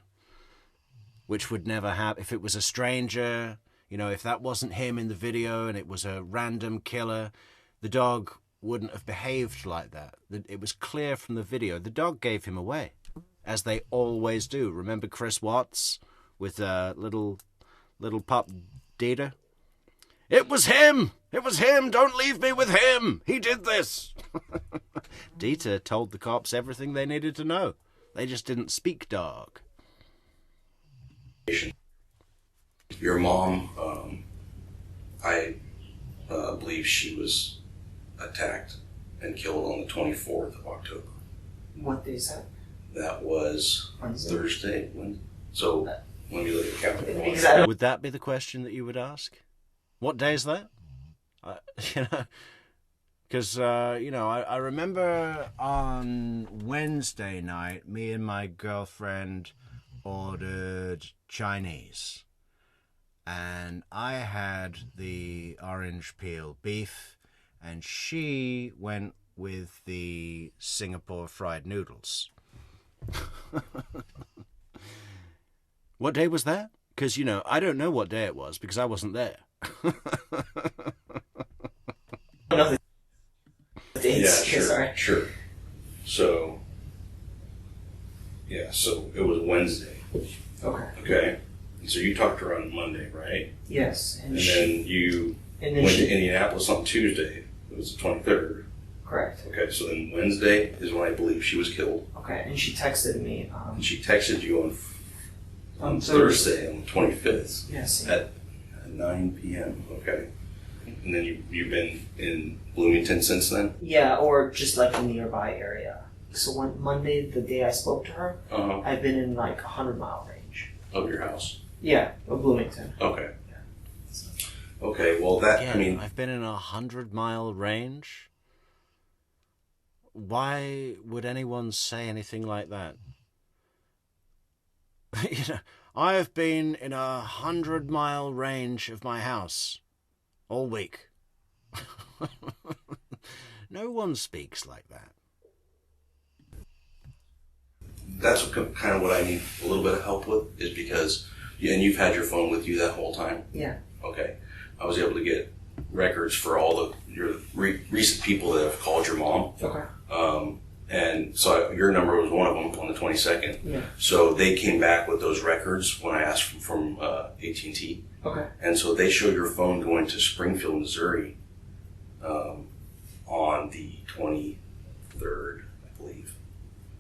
Which would never happen if it was a stranger, you know, if that wasn't him in the video and it was a random killer, the dog wouldn't have behaved like that. It was clear from the video. The dog gave him away, as they always do. Remember Chris Watts with little pup Dita? It was him! It was him! Don't leave me with him! He did this! Dita told the cops everything they needed to know. They just didn't speak dog. Your mom, I believe she was attacked and killed on the 24th of October. What day is that? That was Wednesday. Thursday. So, let me look at the calendar. Exactly. Would that be the question that you would ask? What day is that? You know, because, you know, I remember on Wednesday night, me and my girlfriend ordered Chinese. And I had the orange peel beef, and she went with the Singapore fried noodles. What day was that? Because, you know, I don't know what day it was because I wasn't there. Yeah, sure. So, yeah, so it was Wednesday. Okay. Okay. So you talked to her on Monday, right? Yes. And then you went to Indianapolis on Tuesday. It was the 23rd. Correct. Okay, so then Wednesday is when I believe she was killed. Okay, and she texted me. And she texted you on Thursday, on the 25th. Yes. At 9 p.m. Okay. And then you've been in Bloomington since then? Yeah, or just like a nearby area. So when Monday, the day I spoke to her, I've been in like 100-mile range. Of your house? Yeah, of Bloomington. Okay. Okay, well that, Again, I mean... I've been in a 100-mile range? Why would anyone say anything like that? You know, I have been in a 100-mile range of my house all week. No one speaks like that. That's kind of what I need a little bit of help with, is because, and you've had your phone with you that whole time? Yeah. Okay. I was able to get records for all your recent people that have called your mom. Okay. And so your number was one of them on the 22nd. Yeah. So they came back with those records when I asked from AT&T. Okay. And so they showed your phone going to Springfield, Missouri on the 23rd, I believe.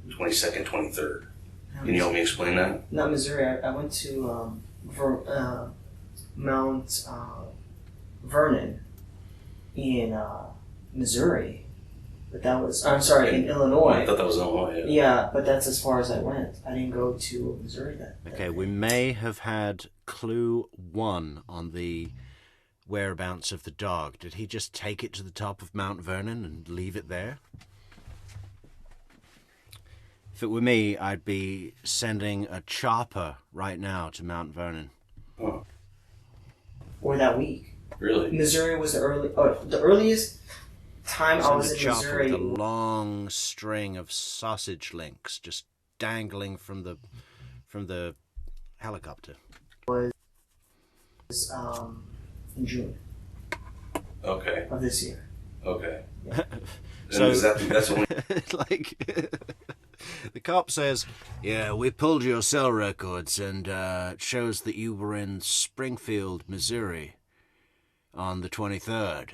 22nd, 23rd. Can you help me explain that? Not Missouri. I went to Mount Vernon in Missouri. But that was, I'm sorry, in Illinois. I thought that was Illinois, yeah. Yeah, but that's as far as I went. I didn't go to Missouri then. Okay, we may have had clue 1 on the whereabouts of the dog. Did he just take it to the top of Mount Vernon and leave it there? If it were me, I'd be sending a chopper right now to Mount Vernon. Oh. Or that week. Really? Missouri was the earliest time I was in chopper Missouri. with a long string of sausage links just dangling from the helicopter. Was in June. Okay. Of this year. Okay. Yeah. So that's only... like the cop says, "Yeah, we pulled your cell records and it shows that you were in Springfield, Missouri, on the 23rd."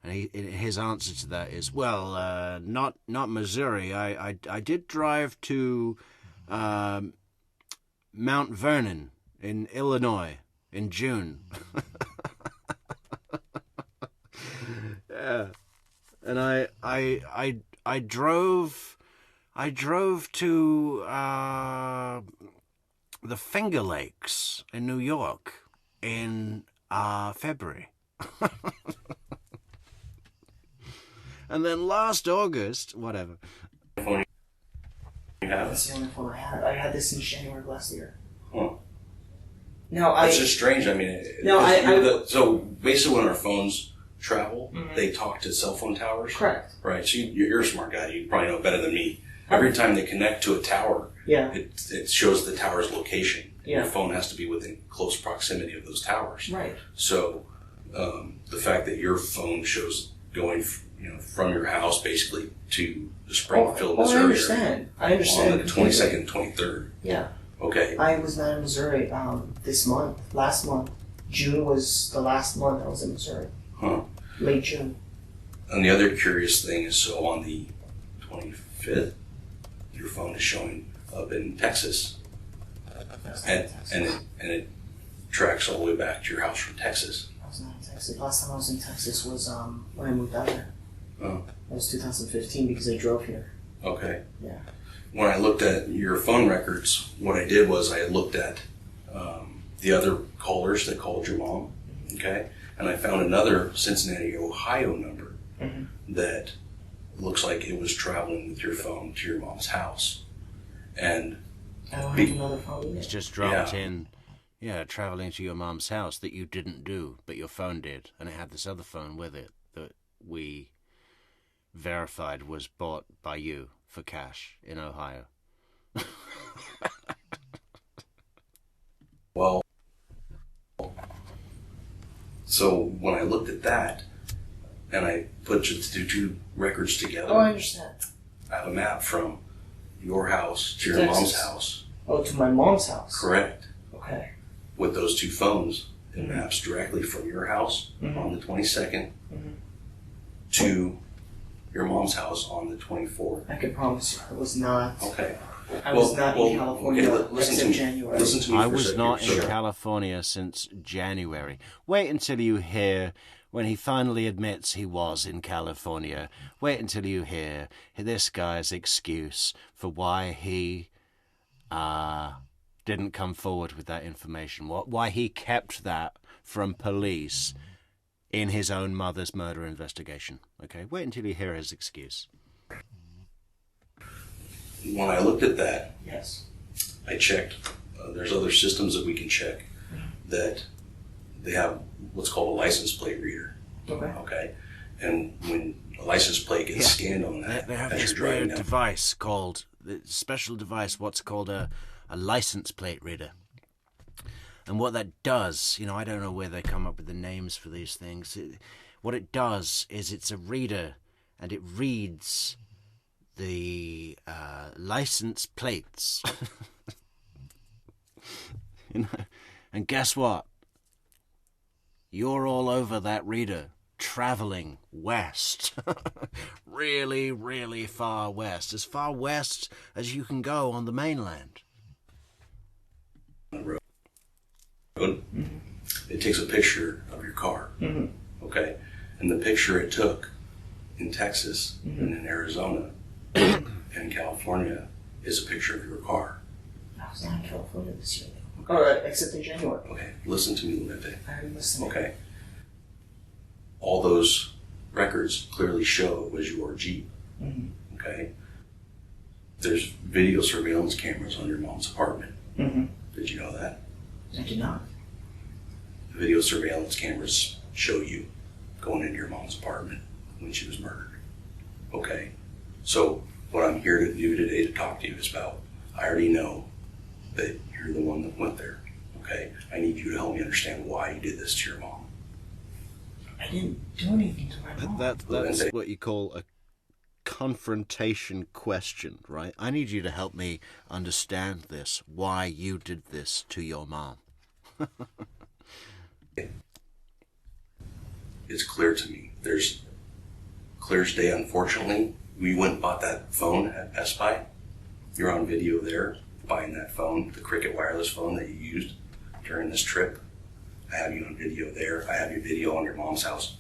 And his answer to that is, "Well, not Missouri. I did drive to Mount Vernon in Illinois in June." Yeah, and I drove to the Finger Lakes in New York in February. And then last August, whatever. That's the only phone I had. I had this since January of last year. Huh. No, It's just strange. I mean, so basically when our phones travel, they talk to cell phone towers. Correct. Right. So you're a smart guy. You probably know better than me. Every time they connect to a tower, it shows the tower's location. Yeah. Your phone has to be within close proximity of those towers. Right. So the fact that your phone shows going from your house basically to the Springfield, Missouri. I understand. On the 22nd, 23rd. Yeah. Okay. I was not in Missouri last month. June was the last month I was in Missouri. Huh. Late June. And the other curious thing is, so on the 25th, your phone is showing up in Texas. And it tracks all the way back to your house from Texas. I was not in Texas. Last time I was in Texas was when I moved out here. Oh. That was 2015 because I drove here. Okay. Yeah. When I looked at your phone records, what I did was I looked at the other callers that called your mom, okay? And I found another Cincinnati, Ohio number that looks like it was traveling with your phone to your mom's house. And I don't have another phone either. It's just dropped in, traveling to your mom's house that you didn't do, but your phone did. And it had this other phone with it that we verified was bought by you for cash in Ohio. Well, so when I looked at that and I put the two records together, I understand. I have a map from your house to your Texas. mom's house. Oh, to my mom's house. Correct. Okay. Okay. With those two phones, it maps directly from your house on the 22nd to your mom's house on the 24th. I can promise you, I was not. Okay. I was not in California listen except January. Listen to me. I was not in California since January. Wait until you hear when he finally admits he was in California. Wait until you hear this guy's excuse for why he didn't come forward with that information. Why he kept that from police in his own mother's murder investigation. Okay, wait until you hear his excuse. When I looked at that, yes, I checked. There's other systems that we can check that they have what's called a license plate reader. Okay. And when a license plate gets scanned on that, they have as this you're driving weird down, device called the special device, what's called a license plate reader. And what that does, I don't know where they come up with the names for these things. What it does is it's a reader, and it reads the license plates. And guess what? You're all over that reader, traveling west. Really, really far west as you can go on the mainland. it takes a picture of your car. Okay? And the picture it took in Texas and in Arizona and in California is a picture of your car. I was not in California this year. Alright, except in January. Okay, listen to me, Levente. I'm listening. Okay. All those records clearly show it was your Jeep. Okay? There's video surveillance cameras on your mom's apartment. Did you know that? I did not. The video surveillance cameras show you going into your mom's apartment when she was murdered. Okay? So, what I'm here to do today to talk to you is about, I already know that you're the one that went there. Okay? I need you to help me understand why you did this to your mom. I didn't do anything to my mom. That's what you call a confrontation question, right? I need you to help me understand this, why you did this to your mom. It's clear to me. There's clear as day, unfortunately. We went and bought that phone at Best Buy. You're on video there, buying that phone, the Cricket wireless phone that you used during this trip. I have you on video there. I have your video on your mom's house.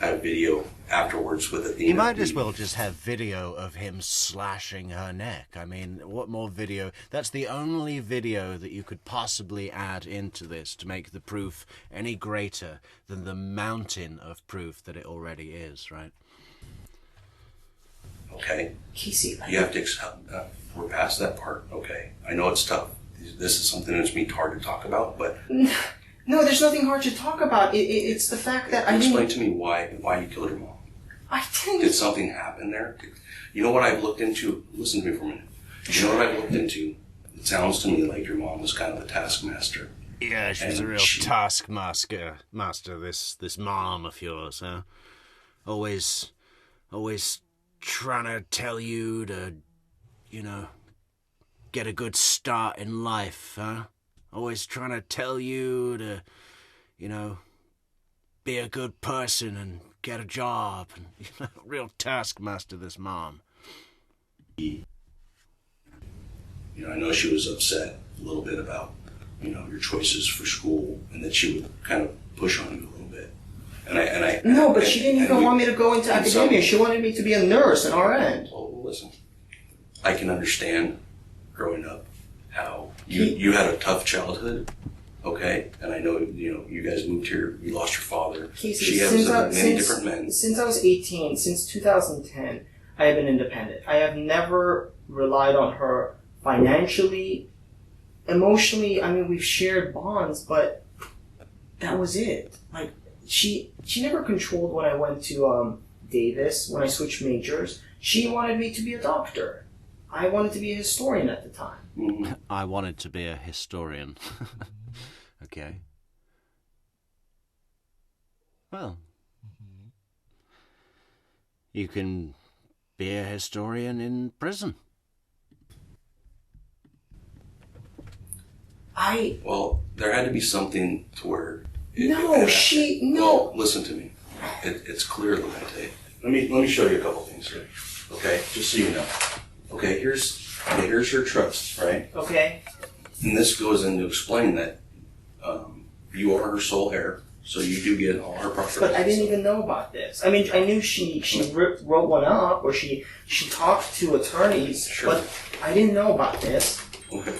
I have video afterwards with Athena. You might as well just have video of him slashing her neck. I mean, what more video? That's the only video that you could possibly add into this to make the proof any greater than the mountain of proof that it already is, right? Okay? Casey, you have to accept, we're past that part, okay? I know it's tough. This is something that's me hard to talk about, but... No, there's nothing hard to talk about. It's the fact that I didn't... Explain to me why you killed your mom. I didn't... Did something happen there? You know what I've looked into? Listen to me for a minute. You know what I've looked into? It sounds to me like your mom was kind of a taskmaster. Yeah, she's a real taskmaster, this mom of yours, huh? Always trying to tell you to, get a good start in life, huh? Always trying to tell you to, be a good person and get a job. And, real taskmaster, this mom. I know she was upset a little bit about, your choices for school, and that she would kind of push on you a little bit. No, but she didn't even want me to go into academia. She wanted me to be a nurse, an RN. Well, listen. I can understand growing up how you had a tough childhood, okay? And I know, you guys moved here, you lost your father. Casey, she has many different men. Since I was 18, since 2010, I have been independent. I have never relied on her financially, emotionally. I mean, we've shared bonds, but that was it. Like, she never controlled when I went to Davis, when I switched majors. She wanted me to be a doctor. I wanted to be a historian at the time. I wanted to be a historian. Okay. Well, you can be a historian in prison. Well, there had to be something to where. No. Well, listen to me. It's clear, Levente. Let me show you a couple things here. Okay, just so you know. Okay, here's her trust, right? Okay. And this goes in to explain that you are her sole heir, so you do get all her property. But I didn't even know about this. I mean, I knew she wrote one up, or she talked to attorneys, sure. But I didn't know about this. Okay.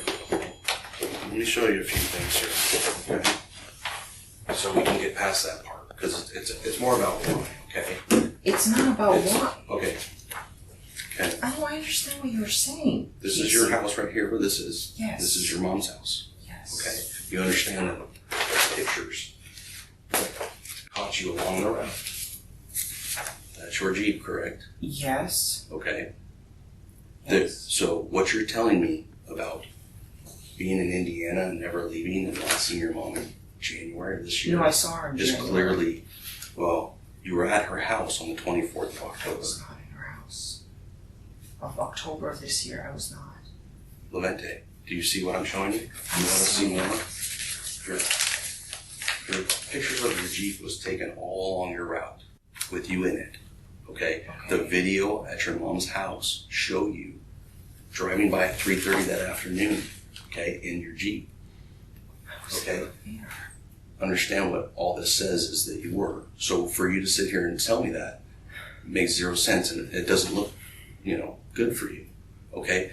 Let me show you a few things here. Okay. So we can get past that part, because it's more about why, okay? It's not about what. Okay. Okay. I don't understand what you're saying. This is your house right here where this is. Yes. This is your mom's house. Yes. Okay. You understand that pictures caught you along the route. That's your Jeep, correct? Yes. Okay. Yes. So what you're telling me about being in Indiana and never leaving and not seeing your mom in January of this year. No, I saw her in is January. Clearly, well, you were at her house on the 24th of October. I was not in her house. Of October of this year, I was not. Levente, do you see what I'm showing you? You want to see more? Your pictures of your Jeep was taken all along your route with you in it. Okay? The video at your mom's house show you driving by at 3:30 that afternoon, okay, in your Jeep. Okay? Understand what all this says is that you were. So for you to sit here and tell me that makes zero sense, and it doesn't look, good for you. Okay?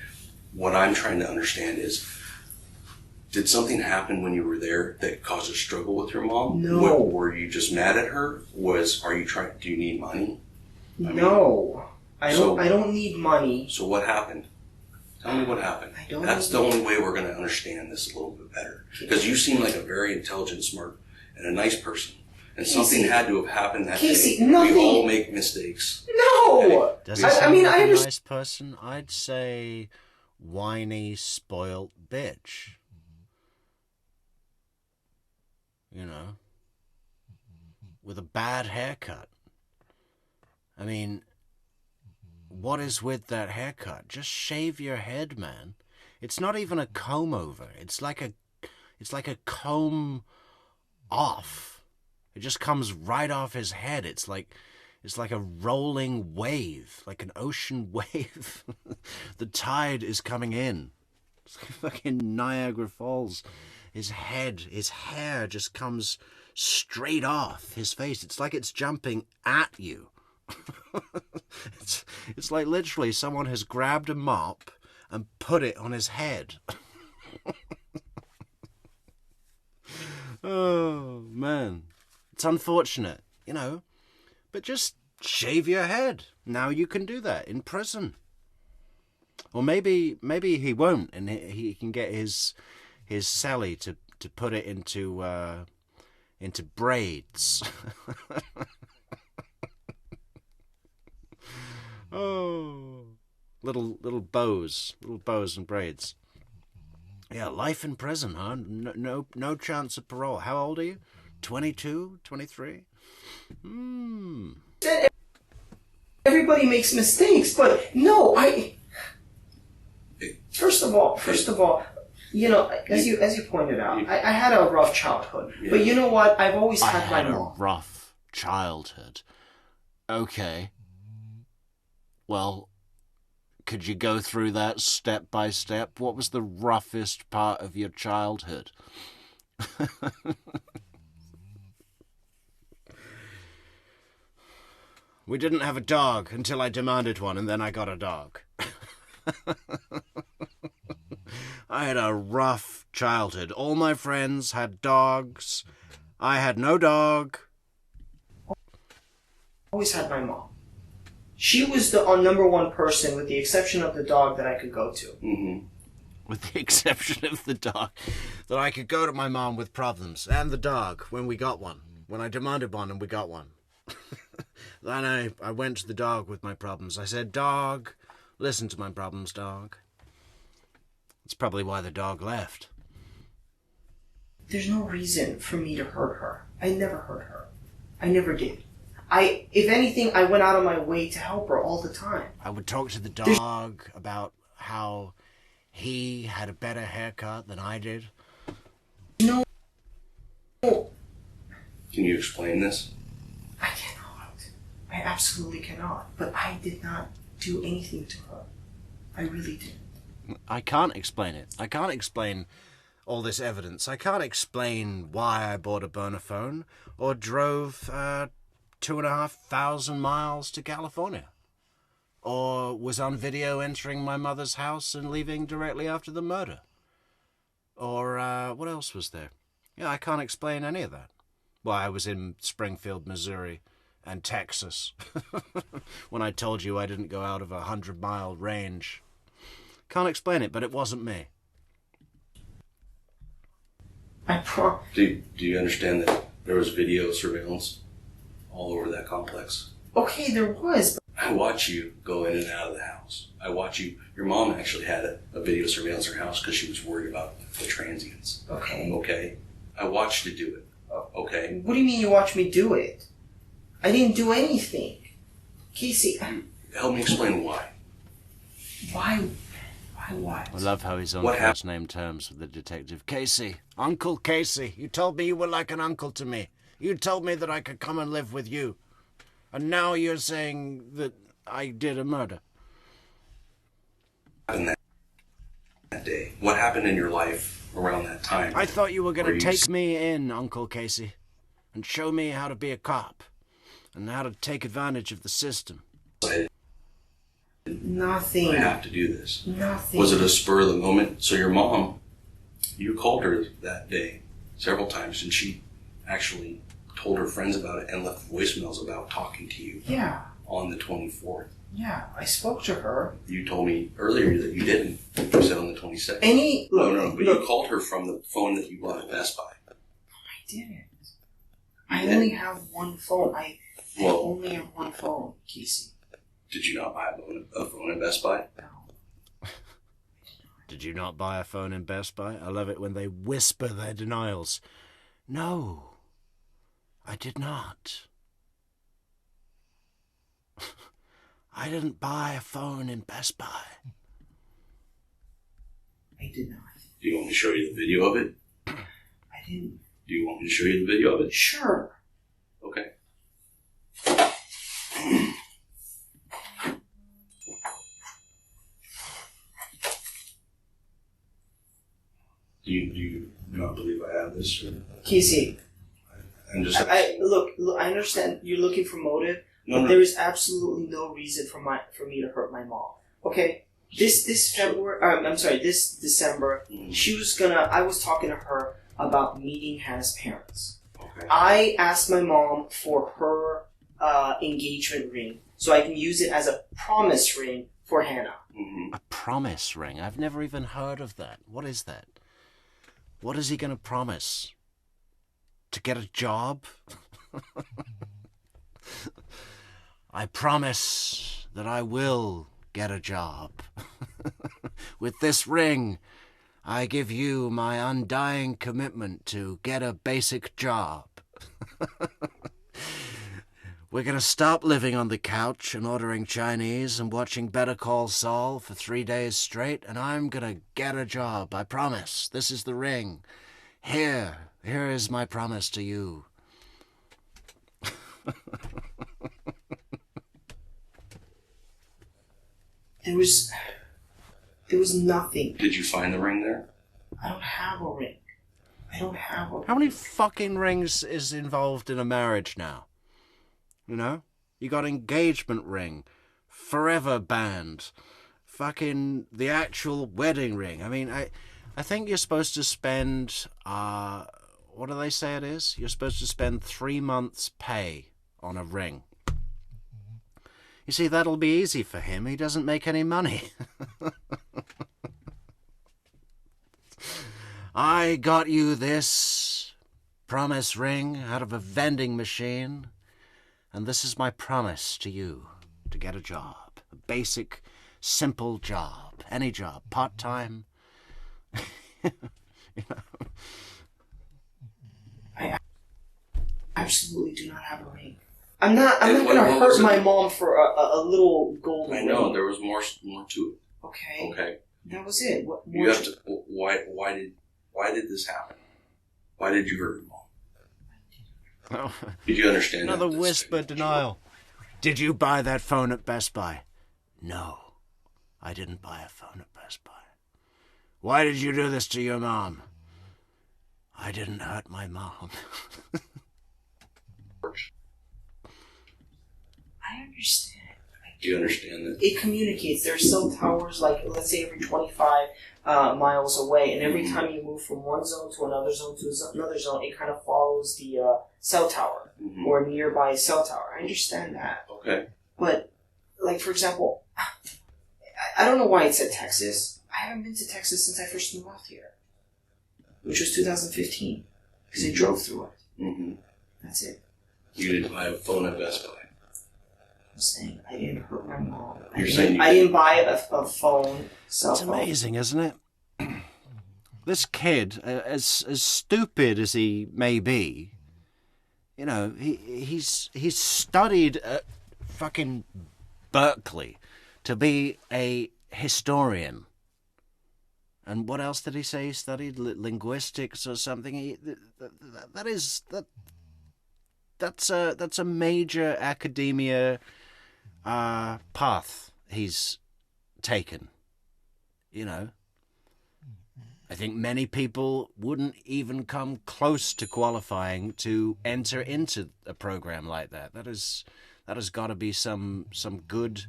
What I'm trying to understand is, did something happen when you were there that caused a struggle with your mom? No. Were you just mad at her? Do you need money? No. I don't need money. So what happened? Tell me what happened. That's the only way we're going to understand this a little bit better. Because you seem like a very intelligent, smart, and a nice person. And something had to have happened that day. Nothing. We all make mistakes. No! Does he sound like a nice person? I'd say whiny, spoilt bitch. With a bad haircut. I mean, what is with that haircut? Just shave your head, man. It's not even a comb over. It's like a comb off. It just comes right off his head. It's like a rolling wave, like an ocean wave. The tide is coming in. It's like fucking Niagara Falls. His hair just comes straight off his face. It's like it's jumping at you. It's like literally someone has grabbed a mop and put it on his head. Oh, man. It's unfortunate, but just shave your head. Now you can do that in prison. Or maybe he won't, and he can get his Sally to put it into braids. Oh, little bows and braids. Yeah, life in prison, huh? No chance of parole. How old are you? 22, 23? Everybody makes mistakes, but no, First of all, as you pointed out, I had a rough childhood. Yeah. But you know what? I've always had my mom. A rough childhood. Okay. Well, could you go through that step by step? What was the roughest part of your childhood? We didn't have a dog until I demanded one, and then I got a dog. I had a rough childhood. All my friends had dogs. I had no dog. Always had my mom. She was the number one person, with the exception of the dog, that I could go to. Mm-hmm. With the exception of the dog, that I could go to my mom with problems, and the dog when we got one, when I demanded one and we got one. Then I went to the dog with my problems. I said, "Dog, listen to my problems, dog." That's probably why the dog left. There's no reason for me to hurt her. I never hurt her. I never did. If anything, I went out of my way to help her all the time. I would talk to the dog about how he had a better haircut than I did. No Can you explain this? I cannot. I absolutely cannot. But I did not do anything to her. I really didn't. I can't explain it. I can't explain all this evidence. I can't explain why I bought a burner phone or drove 2,500 miles to California, or was on video entering my mother's house and leaving directly after the murder, or what else was there? Yeah, I can't explain any of that. Well, I was in Springfield, Missouri, and Texas when I told you I didn't go out of a 100-mile range. Can't explain it, but it wasn't me. Do you understand that there was video surveillance all over that complex? Okay, there was. I watch you go in and out of the house. I watch you. Your mom actually had a video surveillance in her house because she was worried about the transients. Okay. Okay. I watched you do it. Okay. What do you mean you watched me do it? I didn't do anything. Casey. Help me explain why. Why what? I love how he's on first name terms with the detective. Casey. Uncle Casey. You told me you were like an uncle to me. You told me that I could come and live with you. And now you're saying that I did a murder. That day. What happened in your life around that time? I thought you were going to take me in, Uncle Casey, and show me how to be a cop and how to take advantage of the system. Nothing. I have to do this. Nothing. Was it a spur of the moment? So your mom, you called her that day several times, and she actually told her friends about it and left voicemails about talking to you. Yeah. On the 24th. Yeah, I spoke to her. You told me earlier that you didn't. You said on the 22nd. But you called her from the phone that you bought at Best Buy. I didn't. I only have one phone. I only have one phone, Casey. Did you not buy a phone at Best Buy? No. Did you not buy a phone in Best Buy? I love it when they whisper their denials. No, I did not. I didn't buy a phone in Best Buy. I did not. Do you want me to show you the video of it? I didn't. Do you want me to show you the video of it? Sure. Okay. Do you not believe I have this? Or? Casey, look, I understand you're looking for motive, but there is absolutely no reason for me to hurt my mom. Okay, this December, I was talking to her about meeting Hannah's parents. Okay. I asked my mom for her engagement ring so I can use it as a promise ring for Hannah. A promise ring? I've never even heard of that. What is that? What is he going to promise? To get a job? I promise that I will get a job. With this ring, I give you my undying commitment to get a basic job. We're going to stop living on the couch and ordering Chinese and watching Better Call Saul for 3 days straight, and I'm going to get a job. I promise. This is the ring. Here is my promise to you. There was nothing. Did you find the ring there? I don't have a ring. How many fucking rings is involved in a marriage now? You know? You got engagement ring, forever band, fucking the actual wedding ring. I mean, I think you're supposed to spend, what do they say it is? You're supposed to spend 3 months' pay on a ring. You see, that'll be easy for him. He doesn't make any money. I got you this promise ring out of a vending machine, and this is my promise to you, to get a job. A basic, simple job. Any job. Part-time. You know? I absolutely do not have a ring. I'm not going to hurt my mom for a little gold ring. I know, there was more to it. Okay. Okay. That was it. You have to. Why did this happen? Why did you hurt your mom? Did you understand Another that? whisper denial. Did you buy that phone at Best Buy? No, I didn't buy a phone at Best Buy. Why did you do this to your mom? I didn't hurt my mom. I understand. Do you understand that? It communicates. There's cell towers, like, let's say every 25 miles away, and every time you move from one zone to another zone to another zone, it kind of follows the cell tower or nearby cell tower. I understand that. Okay. But, like, for example, I don't know why it said Texas. I haven't been to Texas since I first moved out here, which was 2015, because I drove through it. Mm-hmm. That's it. You didn't buy a phone at Best Buy. I'm saying I didn't hurt my mom. You're saying I didn't buy a phone. It's amazing, isn't it? This kid, as stupid as he may be, you know, he's studied at fucking Berkeley to be a historian. And what else did he say he studied? Linguistics or something? That's a major academia path he's taken. You know, I think many people wouldn't even come close to qualifying to enter into a program like that. That has got to be some good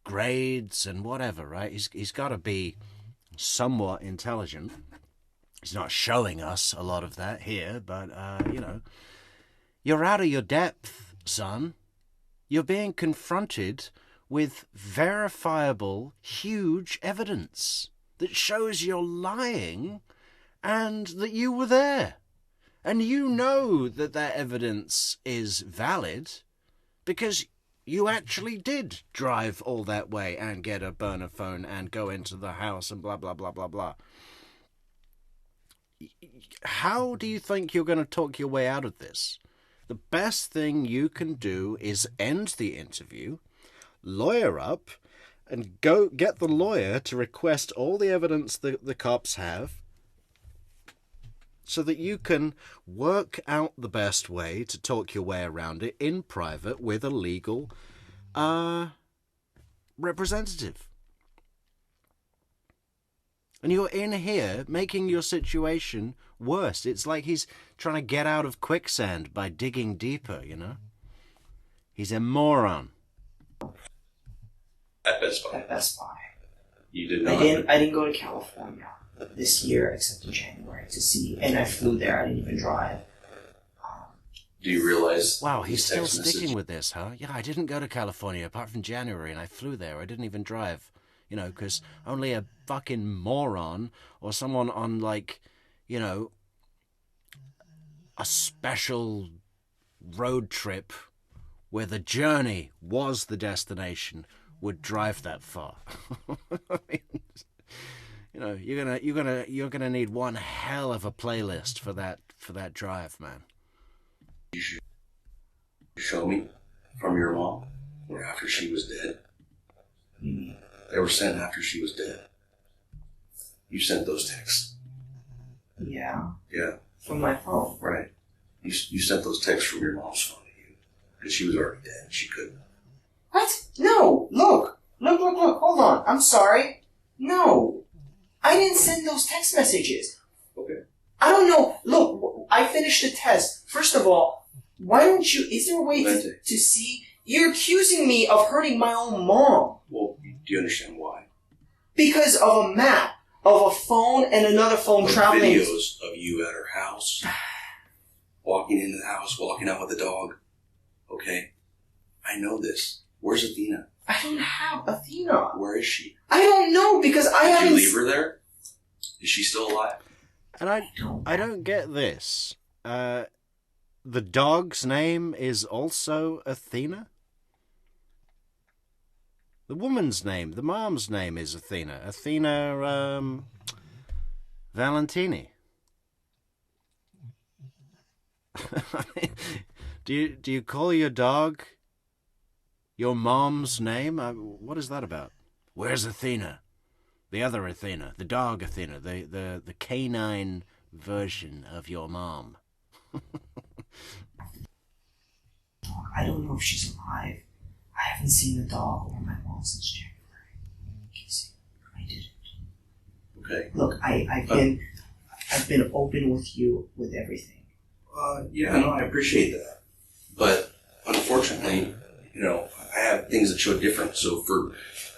grades and whatever, right? He's got to be somewhat intelligent. He's not showing us a lot of that here, but you know, you're out of your depth, son. You're being confronted with verifiable, huge evidence that shows you're lying and that you were there. And you know that evidence is valid because you actually did drive all that way and get a burner phone and go into the house and blah, blah, blah, blah, blah. How do you think you're going to talk your way out of this? The best thing you can do is end the interview, lawyer up, and go get the lawyer to request all the evidence that the cops have so that you can work out the best way to talk your way around it in private with a legal representative. And you're in here making your situation worse. It's like he's trying to get out of quicksand by digging deeper, you know? He's a moron. At Best Buy. At Best Buy. You did not. I didn't go to California this year except in January to see, and I flew there. I didn't even drive. Do you realize? Wow, he's still sticking with this, huh? Yeah, I didn't go to California apart from January, and I flew there. I didn't even drive. You know, because only a fucking moron or someone on, like, you know, a special road trip where the journey was the destination would drive that far. I mean, you know, you're gonna need one hell of a playlist for that drive, man. You should show me from your mom or after she was dead. They were sent after she was dead. You sent those texts. Yeah. Yeah. From my phone. Right. You sent those texts from your mom's phone to you because she was already dead. She couldn't. What? No. Look. Hold on. I'm sorry. No. I didn't send those text messages. Okay. I don't know. Look, I finished the test. First of all, why don't you... Is there a way to see... You're accusing me of hurting my own mom. Well, do you understand why? Because of a map, of a phone and another phone traveling. Videos of you at her house, walking into the house, walking out with the dog. Okay? I know this. Where's Athena? I don't have Athena. Where is she? I don't know because I haven't... Did you leave her there? Is she still alive? And I don't get this. The dog's name is also Athena? The woman's name, the mom's name is Athena. Athena, Valentini. Do you call your dog your mom's name? What is that about? Where's Athena? The other Athena, the dog Athena, the canine version of your mom. I don't know if she's alive. I haven't seen the dog or my mom since January. Casey, I didn't. Okay. Look, I've been open with you with everything. Yeah, no, I appreciate that. But unfortunately, I have things that show different. So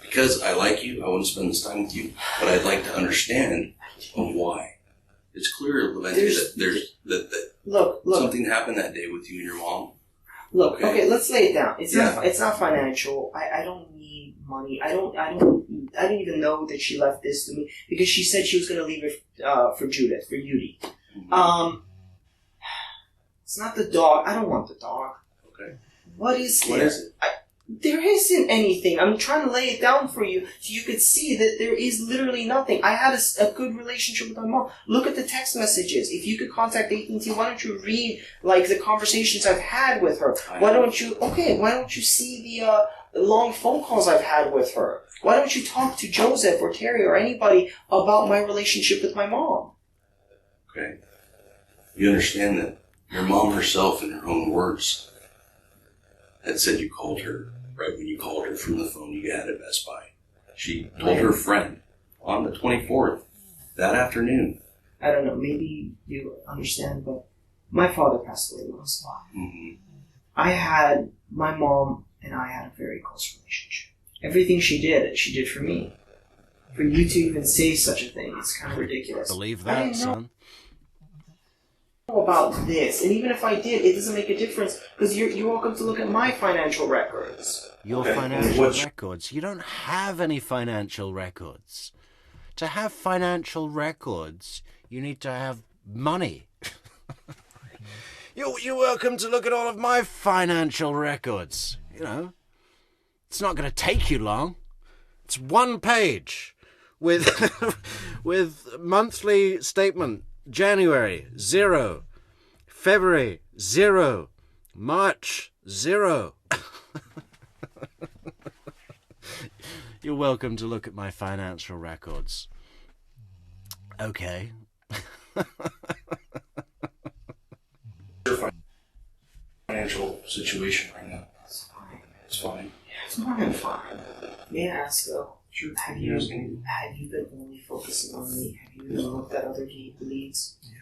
because I like you, I want to spend this time with you. But I'd like to understand why. It's clear, Levente, that something happened that day with you and your mom. Look, okay, let's lay it down. It's not financial. I don't need money. I didn't even know that she left this to me because she said she was going to leave it for Judith, for Yudi. It's not the dog. I don't want the dog. Okay. What is there? What is it? There isn't anything. I'm trying to lay it down for you so you could see that there is literally nothing. I had a good relationship with my mom. Look at the text messages. If you could contact AT&T, why don't you read the conversations I've had with her? Why don't you see the long phone calls I've had with her? Why don't you talk to Joseph or Terry or anybody about my relationship with my mom? Okay. You understand that your mom herself, in her own words, had said you called her right when you called her from the phone you had at Best Buy. She told her friend on the 24th, that afternoon. I don't know, maybe you understand, but my father passed away last fall. My mom and I had a very close relationship. Everything she did for me. For you to even say such a thing, it's kind of ridiculous. Believe that, son. About this, and even if I did, it doesn't make a difference because you're welcome to look at my financial records. Your financial records? You don't have any financial records. To have financial records, you need to have money. You're welcome to look at all of my financial records. It's not going to take you long. It's one page with with monthly statement. January, 0. February, 0. March, 0. You're welcome to look at my financial records. Okay. Your financial situation right now. It's fine. It's fine. Yeah, it's more than fine. May I ask though? Sure. Have you been only focusing on me? Have you looked at other leads? Yeah.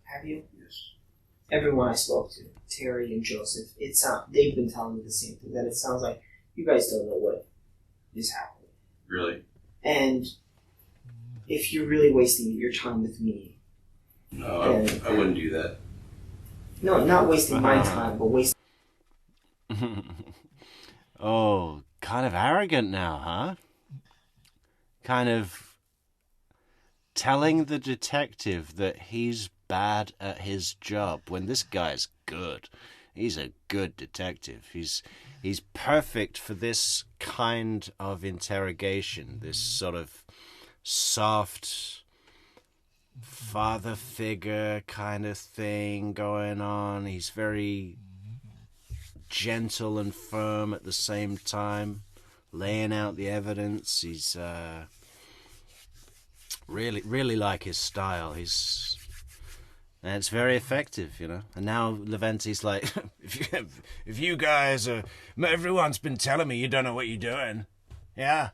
Have you? Yes. Everyone I spoke to, Terry and Joseph, they've been telling me the same thing. That it sounds like you guys don't know what is happening. Really? And if you're really wasting your time with me, no, I wouldn't do that. No, not wasting my time, but wasting. Oh, kind of arrogant now, huh? Kind of telling the detective that he's bad at his job when this guy's good. He's a good detective. He's perfect for this kind of interrogation, this sort of soft father figure kind of thing going on. He's very gentle and firm at the same time, laying out the evidence. He's really like his style. And it's very effective, And now Levente's like, if you guys everyone's been telling me you don't know what you're doing. Yeah.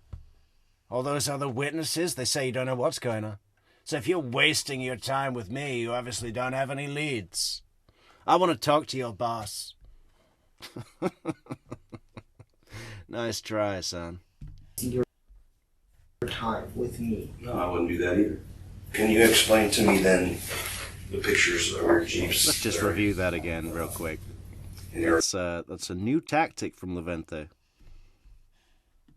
All those other witnesses, they say you don't know what's going on. So if you're wasting your time with me, you obviously don't have any leads. I want to talk to your boss. Nice try, son. Your time with me. No, I wouldn't do that either. Can you explain to me then the pictures of your Jeeps? Let's just review that again real quick. That's a new tactic from Levente.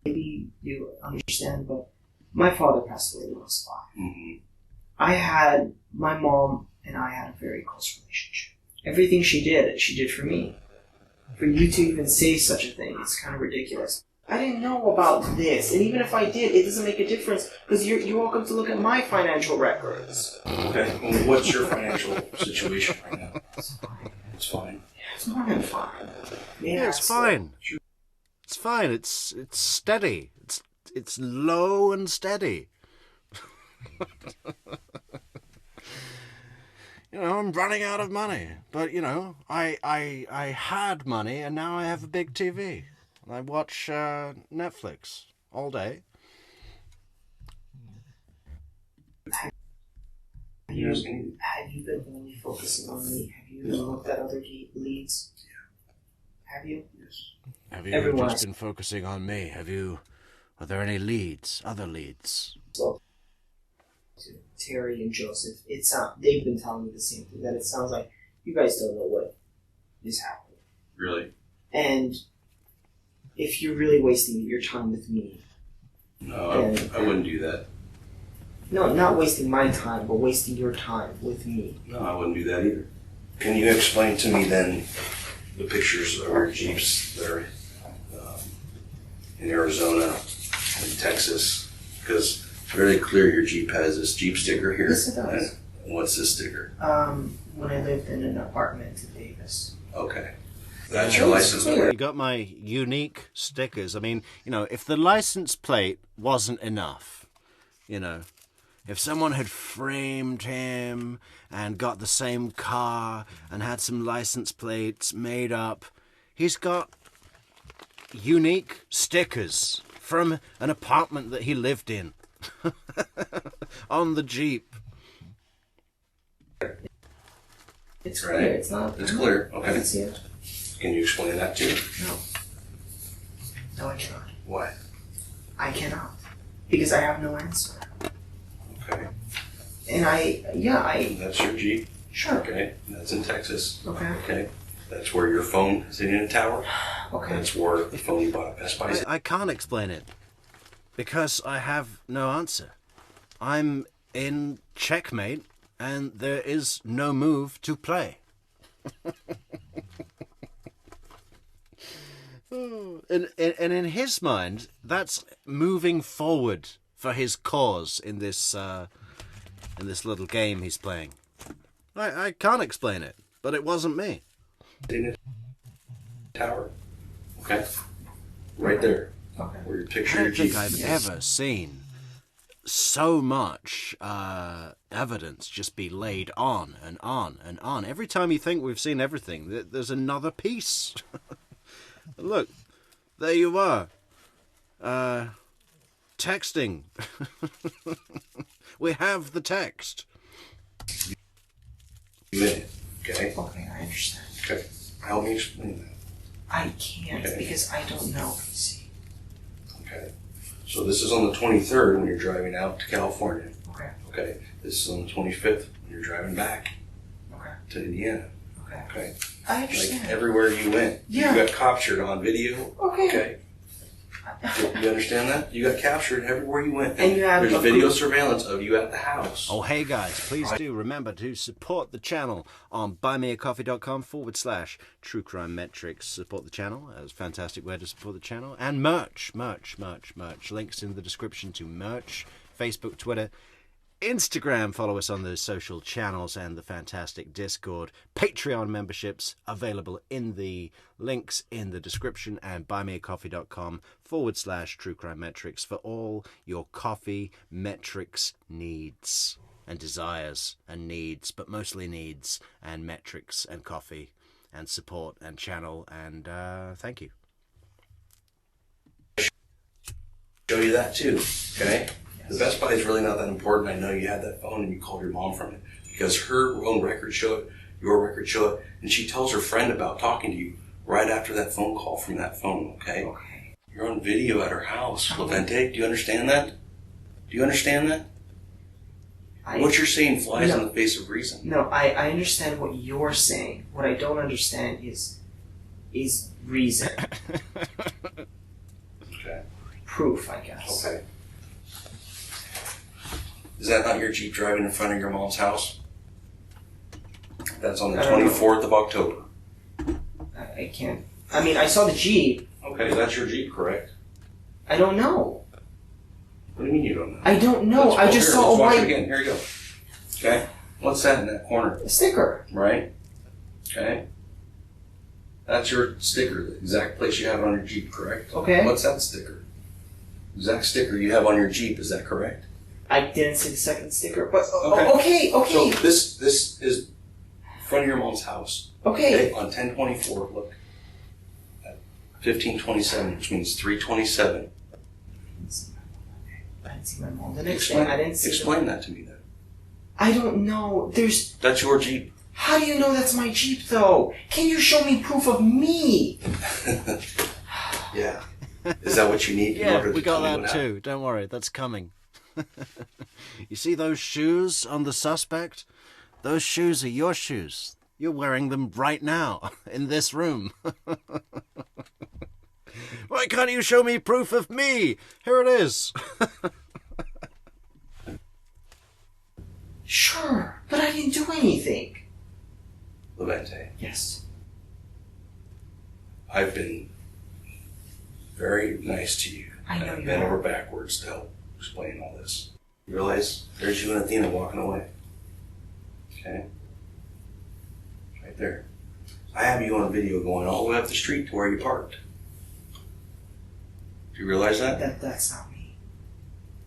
Maybe you understand, but my father passed away last fall. My mom and I had a very close relationship. Everything she did for me. For you to even say such a thing, it's kind of ridiculous. I didn't know about this, and even if I did, it doesn't make a difference because you're welcome to look at my financial records. Okay, well, what's your financial situation right now? It's fine. It's fine. Yeah, it's more than fine. Yeah, it's fine. It's fine. It's steady. It's low and steady. I'm running out of money. But, I had money and now I have a big TV. I watch Netflix all day. Have you been only focusing on me? Have you looked at other leads? Yeah. Have you? Yes. Have you just been focusing on me? Are there any leads? Other leads? So, Terry and Joseph, they've been telling me the same thing, that it sounds like you guys don't know what is happening. Really? And if you're really wasting your time with me... No, I wouldn't do that. No, not wasting my time, but wasting your time with me. No, I wouldn't do that either. Can you explain to me then the pictures of your Jeeps that are in Arizona and Texas? Because it's very clear your Jeep has this Jeep sticker here. Yes, it does. And what's this sticker? When I lived in an apartment in Davis. Okay. That's your license plate. You got my unique stickers. I mean, if the license plate wasn't enough, if someone had framed him and got the same car and had some license plates made up, he's got unique stickers from an apartment that he lived in on the Jeep. It's clear. It's not. It's clear. Okay. I can see it. Can you explain that too? No. No, I cannot. Why? I cannot. Because I have no answer. Okay. And That's your Jeep? Sure. Okay. That's in Texas. Okay. Okay. That's where your phone is in a tower? Okay. That's where the phone you bought at Best Buy is. I can't explain it because I have no answer. I'm in checkmate and there is no move to play. And in his mind, that's moving forward for his cause in this little game he's playing. I can't explain it, but it wasn't me. In a tower. Okay. Right there. Okay. Where your picture I of don't your think Jeep. I've ever seen so much evidence just be laid on and on and on. Every time you think we've seen everything, there's another piece. Look, there you are. Texting. We have the text. Minute. Okay. Okay, I understand. Okay. Help me explain that. I can't because I don't know, PC. Okay. So this is on the 23rd when you're driving out to California. Okay. Okay. This is on the 25th when you're driving back Okay. to Indiana. Okay. Okay. I understand. Like everywhere you went, Yeah. you got captured on video. Okay. Okay. You understand that? You got captured everywhere you went. And you have There's video surveillance of you at the house. Oh, hey guys, please do remember to support the channel on buymeacoffee.com/True Crime Metrics. Support the channel. That's a fantastic way to support the channel. And merch. Links in the description to merch. Facebook, Twitter, Instagram. Follow us on those social channels and the fantastic Discord. Patreon memberships available in the links in the description, and buymeacoffee.com/True Crime Metrics for all your coffee metrics needs and desires and needs, but mostly needs and metrics and coffee and support and channel. And thank you. Show you that too. Okay. The Best Buy is really not that important. I know you had that phone and you called your mom from it because her own records show it, your records show it, and she tells her friend about talking to you right after that phone call from that phone, okay? Okay. You're on video at her house, Levente. Do you understand that? Do you understand that? What you're saying flies in the face of reason. No, I understand what you're saying. What I don't understand is reason. Okay. Proof, I guess. Okay. Is that not your Jeep driving in front of your mom's house? That's on the 24th of October. I can't. I mean, I saw the Jeep. Okay, that's your Jeep, correct? I don't know. What do you mean you don't know? I don't know. I just saw a let's watch white... it again. Here you go. Okay? What's that in that corner? A sticker. Right? Okay? That's your sticker, the exact place you have it on your Jeep, correct? Okay. What's that sticker? Exact sticker you have on your Jeep, is that correct? I didn't see the second sticker, but Okay. okay. So this is front of your mom's house. Okay. On 1024, look. At 1527, which means 327. I didn't see my mom. The next day, I didn't see Explain that to me then. I don't know. That's your Jeep. How do you know that's my Jeep, though? Can you show me proof of me? Yeah. Is that what you need in order to we got tell me that what too. happened? Don't worry, that's coming. You see those shoes on the suspect? Those shoes are your shoes. You're wearing them right now, in this room. Why can't you show me proof of me? Here it is. Sure, but I didn't do anything. Levente. Yes. I've been very nice to you. I know and I've you bent have. over backwards to help explain all this. You realize there's you and Athena walking away. Okay? Right there. I have you on video going all the way up the street to where you parked. Do you realize that? That's not me.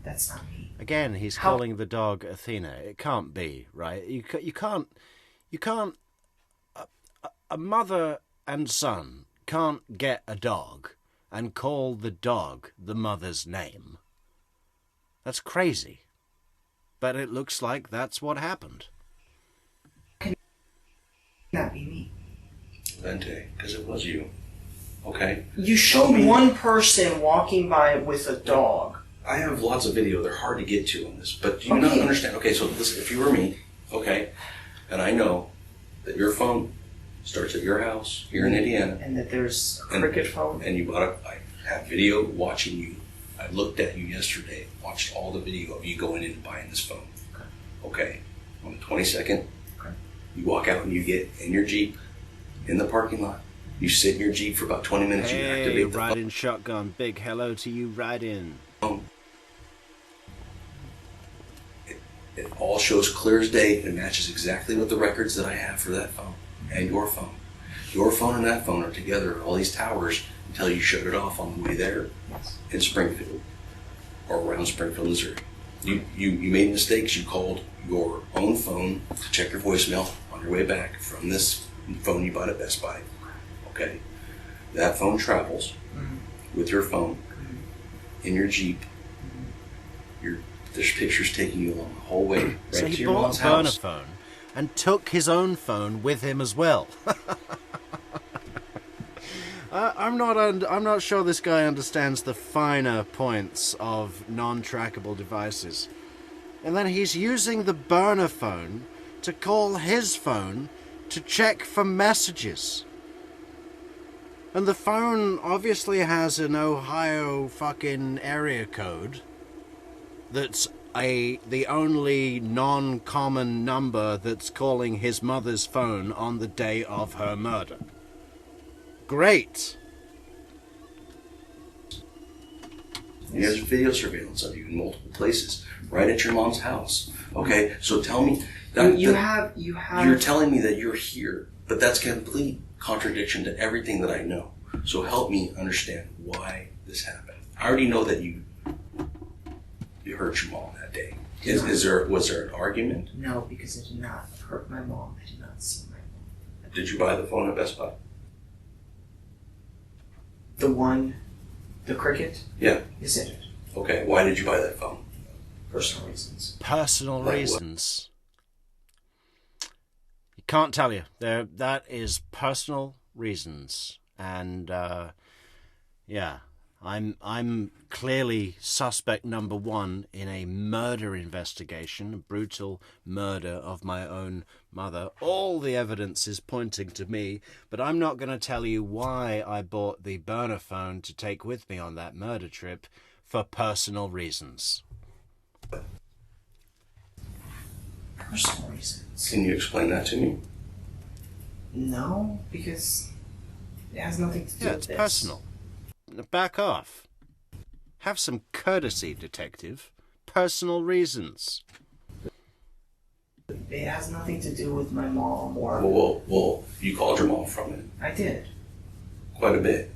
That's not me. Again, he's calling the dog Athena. It can't be, right? You can't. A mother and son can't get a dog and call the dog the mother's name. That's crazy. But it looks like that's what happened. Can that be me? Levente, because it was you. Okay? You showed one person walking by with a dog. I have lots of video. They're hard to get to on this. But do you not understand? Okay, so listen, if you were me, okay, and I know that your phone starts at your house here in Indiana. And that there's a cricket phone. And you bought I have video watching you. I looked at you yesterday, watched all the video of you going in and buying this phone. Okay. On the 22nd, you walk out and you get in your Jeep in the parking lot. You sit in your Jeep for about 20 minutes. You activate the Ride-in shotgun. Big hello to you, Ride-in. phone. It all shows clear as day. It matches exactly with the records that I have for that phone and your phone. Your phone and that phone are together at all these towers until you shut it off on the way there in Springfield or around Springfield, Missouri. You made mistakes. You called your own phone to check your voicemail on your way back from this phone you bought at Best Buy. Okay? That phone travels with your phone in your Jeep. There's pictures taking you along the whole way right So to he your bought mom's a burner house. phone and took his own phone with him as well. I'm not sure this guy understands the finer points of non-trackable devices. And then he's using the burner phone to call his phone to check for messages. And the phone obviously has an Ohio fucking area code that's the only non-common number that's calling his mother's phone on the day of her murder. Great. He has video surveillance of you in multiple places, right at your mom's house. Okay, so tell me you're telling me that you're here, but that's complete contradiction to everything that I know. So help me understand why this happened. I already know that you hurt your mom that day. Was there an argument? No, because I did not hurt my mom. I did not see my mom. Did you buy the phone at Best Buy? The cricket? Yeah. Yes, I did. Okay, why did you buy that phone? Personal reasons. Personal reasons. He can't tell you. That is personal reasons. And, yeah. I'm clearly suspect number one in a murder investigation, a brutal murder of my own mother. All the evidence is pointing to me, but I'm not going to tell you why I bought the burner phone to take with me on that murder trip for personal reasons. Personal reasons? Can you explain that to me? No, because it has nothing to do with it's this. Personal. Back off. Have some courtesy, detective. Personal reasons. It has nothing to do with my mom or... Well, you called your mom from it. I did. Quite a bit.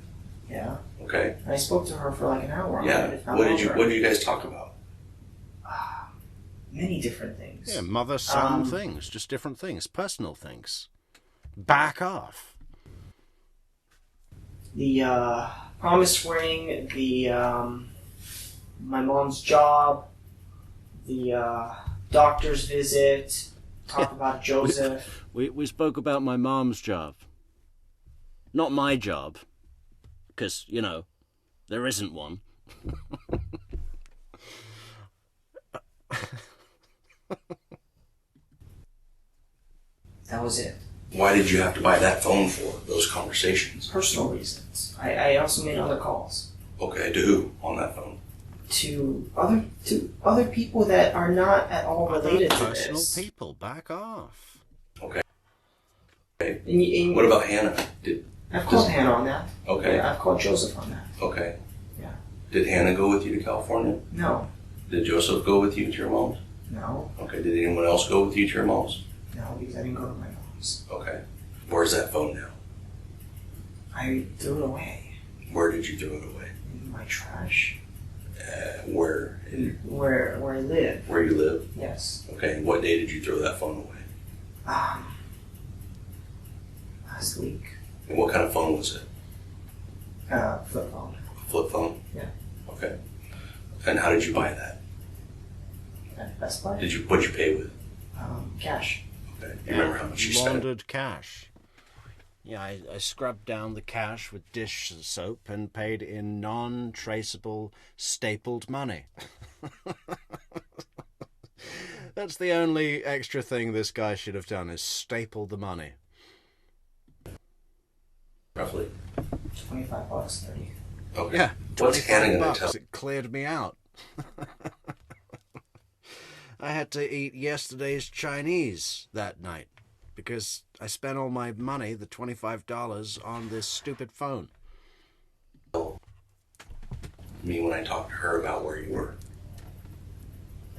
Yeah. Okay. And I spoke to her for like an hour. Yeah. What did you guys talk about? Many different things. Yeah, mother-son things. Just different things. Personal things. Back off. The promise ring, the my mom's job, the doctor's visit, talk about Joseph. We spoke about my mom's job. Not my job. Because, you know, there isn't one. That was it. Why did you have to buy that phone for, those conversations? Personal reasons. I also made other calls. Okay, to who on that phone? To other people that are not at all related to Personal this. people, back off. Okay. Okay. And What about Hannah? I've called Hannah on that. Okay. Yeah, I've called Joseph on that. Okay. Yeah. Did Hannah go with you to California? No. Did Joseph go with you to your mom's? No. Okay. Did anyone else go with you to your mom's? No, because I didn't go to my mom's. Okay. Where's that phone now? I threw it away. Where did you throw it away? In my trash. Where? Where I live. Where you live? Yes. Okay. And what day did you throw that phone away? Last week. And what kind of phone was it? Flip phone. Flip phone? Yeah. Okay. And how did you buy that? At Best Buy. What'd you pay with? Cash. Okay. You remember how much you spent? Laundered cash. Yeah, I scrubbed down the cash with dish soap and paid in non-traceable stapled money. That's the only extra thing this guy should have done, is staple the money. Roughly. $25, 30. Okay. Yeah, What's Hannah gonna $25. tell? It cleared me out. I had to eat yesterday's Chinese that night because I spent all my money, the $25, on this stupid phone. Me when I talked to her about where you were.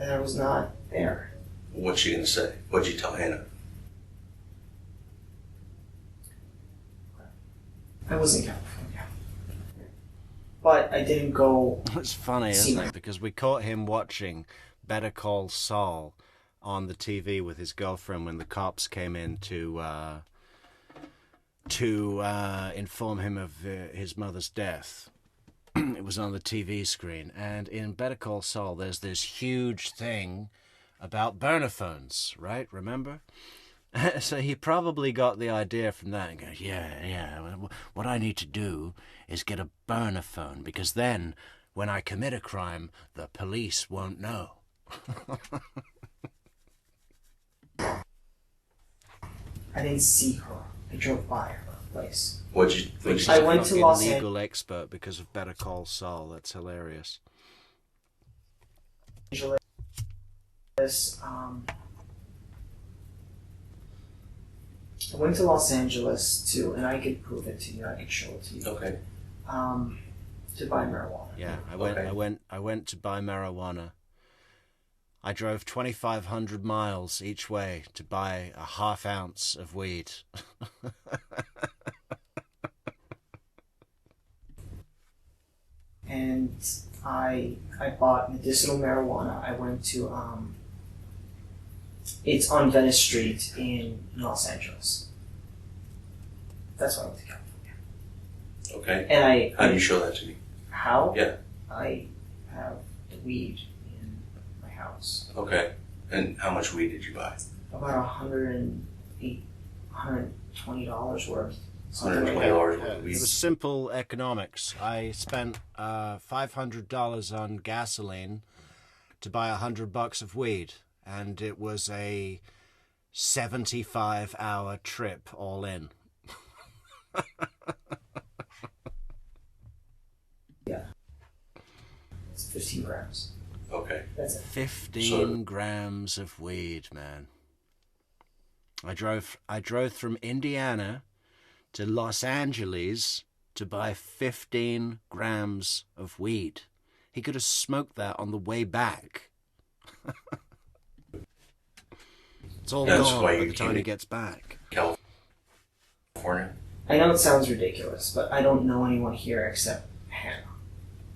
And I was not there. What's she gonna say? What'd you tell Hannah? I was in California. But I didn't go. It's funny, isn't it? Because we caught him watching Better Call Saul on the TV with his girlfriend when the cops came in to inform him of his mother's death. It was on the TV screen. And in Better Call Saul, there's this huge thing about burner phones, right? Remember? So he probably got the idea from that and goes, yeah, what I need to do is get a burner phone, because then when I commit a crime, the police won't know. I didn't see her. I drove by her place. I went to Los Angeles. Legal expert because of Better Call Saul. That's hilarious. I went to Los Angeles and I could prove it to you. I could show it to you. Okay. To buy marijuana. Yeah, I went to buy marijuana. I drove 2,500 miles each way to buy a half ounce of weed. And I bought medicinal marijuana. I went to it's on Venice Street in Los Angeles. That's why I went to California. Okay. And how do you show that to me? How? Yeah. I have the weed in my house. Okay. And how much weed did you buy? About $120 worth. $120 worth of weed. It was simple economics. I spent $500 on gasoline to buy $100 of weed, and it was a 75-hour trip all in. Yeah. It's 15 grams. Okay. That's it. 15 grams of weed, man. I drove from Indiana to Los Angeles to buy 15 grams of weed. He could have smoked that on the way back. It's all gone by the time he gets back. California? I know it sounds ridiculous, but I don't know anyone here except Hannah.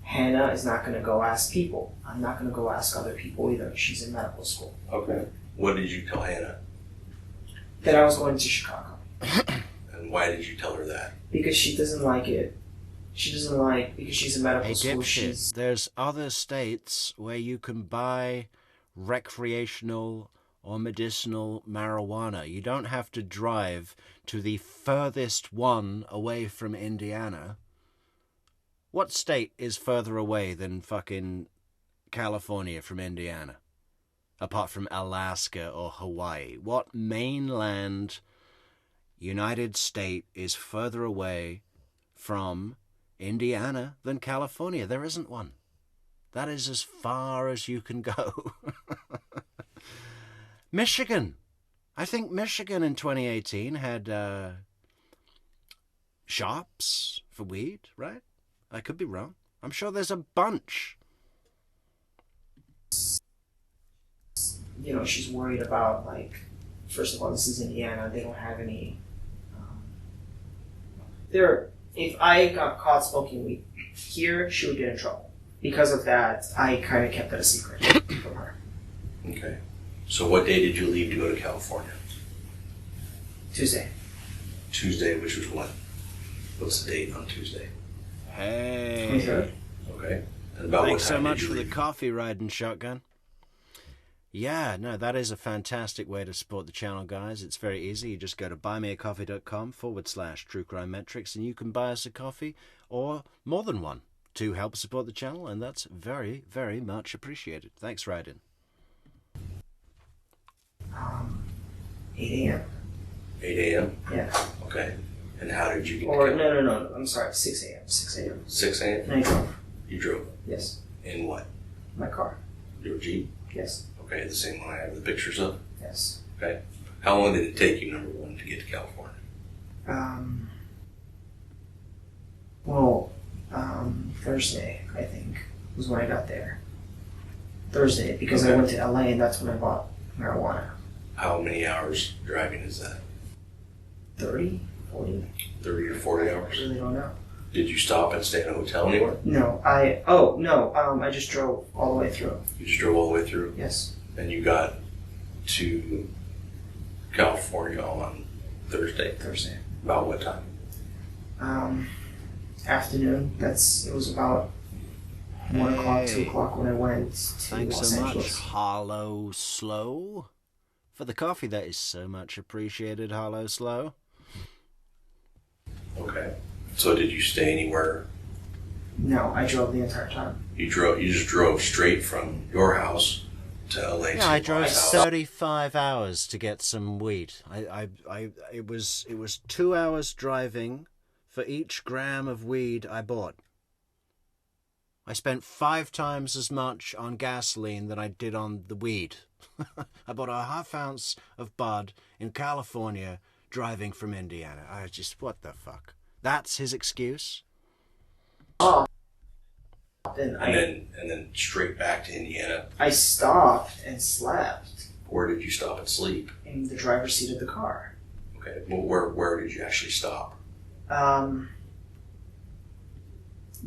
Hannah is not going to go ask people. I'm not going to go ask other people either. She's in medical school. Okay. What did you tell Hannah? That I was going to Chicago. And why did you tell her that? Because she doesn't like it. She doesn't like, because she's in medical Hey, school, dipshit, there's other states where you can buy recreational or medicinal marijuana. You don't have to drive to the furthest one away from Indiana. What state is further away than fucking California from Indiana? Apart from Alaska or Hawaii. What mainland United State is further away from Indiana than California? There isn't one. That is as far as you can go. Michigan. I think Michigan in 2018 had shops for weed, right? I could be wrong. I'm sure there's a bunch. You know, she's worried about, like, first of all, this is Indiana. They don't have any. If I got caught smoking weed here, she would get in trouble. Because of that, I kind of kept it a secret from her. Okay. So what day did you leave to go to California? Tuesday. Tuesday, which was what? What's the date on Tuesday? Hey. 23rd. Okay. And about Thanks what time so much did you for the leave? coffee riding shotgun. Yeah, no, that is a fantastic way to support the channel, guys. It's very easy. You just go to buymeacoffee.com/True Crime Metrics and you can buy us a coffee or more than one to help support the channel, and that's very, very much appreciated. Thanks, Ryden. 8 a.m. 8 a.m.? Yeah. Okay. And how did you get Or, to no, I'm sorry, 6 a.m. 6 a.m. 6 a.m.? And I drove. You drove? Yes. In what? My car. Your Jeep? Yes. Okay, the same one I have the pictures of? Yes. Okay. How long did it take you, number one, to get to California? Thursday, I think, was when I got there. Thursday, because I went to LA and that's when I bought marijuana. How many hours driving is that? 30, 40? 30 or 40 I hours? really don't know. Did you stop and stay in a hotel anywhere? No, I just drove all the way through. You just drove all the way through? Yes. And you got to California on Thursday? Thursday. About what time? Afternoon. It was about 1 o'clock, 2 o'clock when I went to Thanks Los so Angeles. much, Harlow Slow, for the coffee. That is so much appreciated, Harlow Slow. Okay. So did you stay anywhere? No, I drove the entire time. You just drove straight from your house to LA. Yeah, I drove 35 hours to get some weed. It was 2 hours driving for each gram of weed I bought. I spent 5 times as much on gasoline than I did on the weed. I bought a ½ ounce of bud in California driving from Indiana. What the fuck? That's his excuse? And then straight back to Indiana. I stopped and slept. Where did you stop and sleep? In the driver's seat of the car. Okay. Well, where did you actually stop?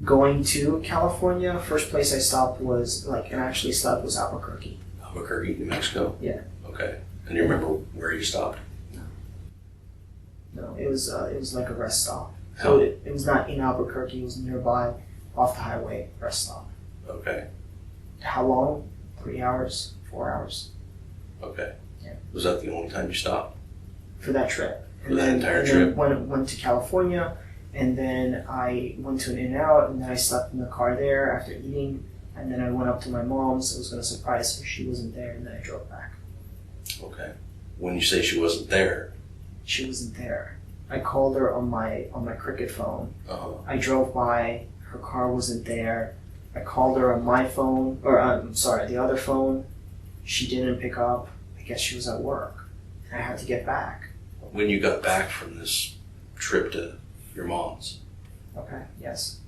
Going to California, first place I stopped was, was Albuquerque. Albuquerque, New Mexico? Yeah. Okay. And you remember where you stopped? No, it was like a rest stop. So it was not in Albuquerque, it was nearby, off the highway, rest stop. Okay. How long? 3 hours? 4 hours? Okay. Yeah. Was that the only time you stopped? For that trip. For that entire trip? Then went to California, and then I went to an In-N-Out, and then I slept in the car there after eating, and then I went up to my mom's. I was going to surprise her. She wasn't there, and then I drove back. Okay. When you say she wasn't there? She wasn't there. I called her on my Cricket phone. Uh-huh. I drove by. Her car wasn't there. I called her on my phone, the other phone. She didn't pick up. I guess she was at work. I had to get back. When you got back from this trip to your mom's? Okay, yes.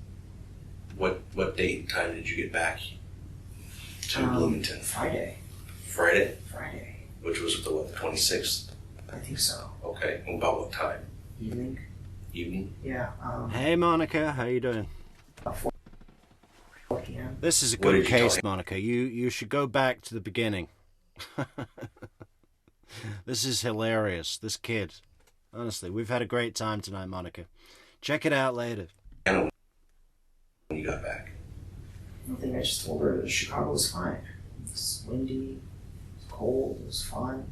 What date and time did you get back to Bloomington? Friday. Friday? Friday. Which was the 26th? I think so. Okay. And about what time? Evening. Evening? Yeah. Hey, Monica, how you doing? About 4 p.m. This is a good case, Monica. You should go back to the beginning. This is hilarious. This kid. Honestly, we've had a great time tonight, Monica. Check it out later. When you got back? I think I just told her that Chicago was fine. It's windy, it's cold, it was fun.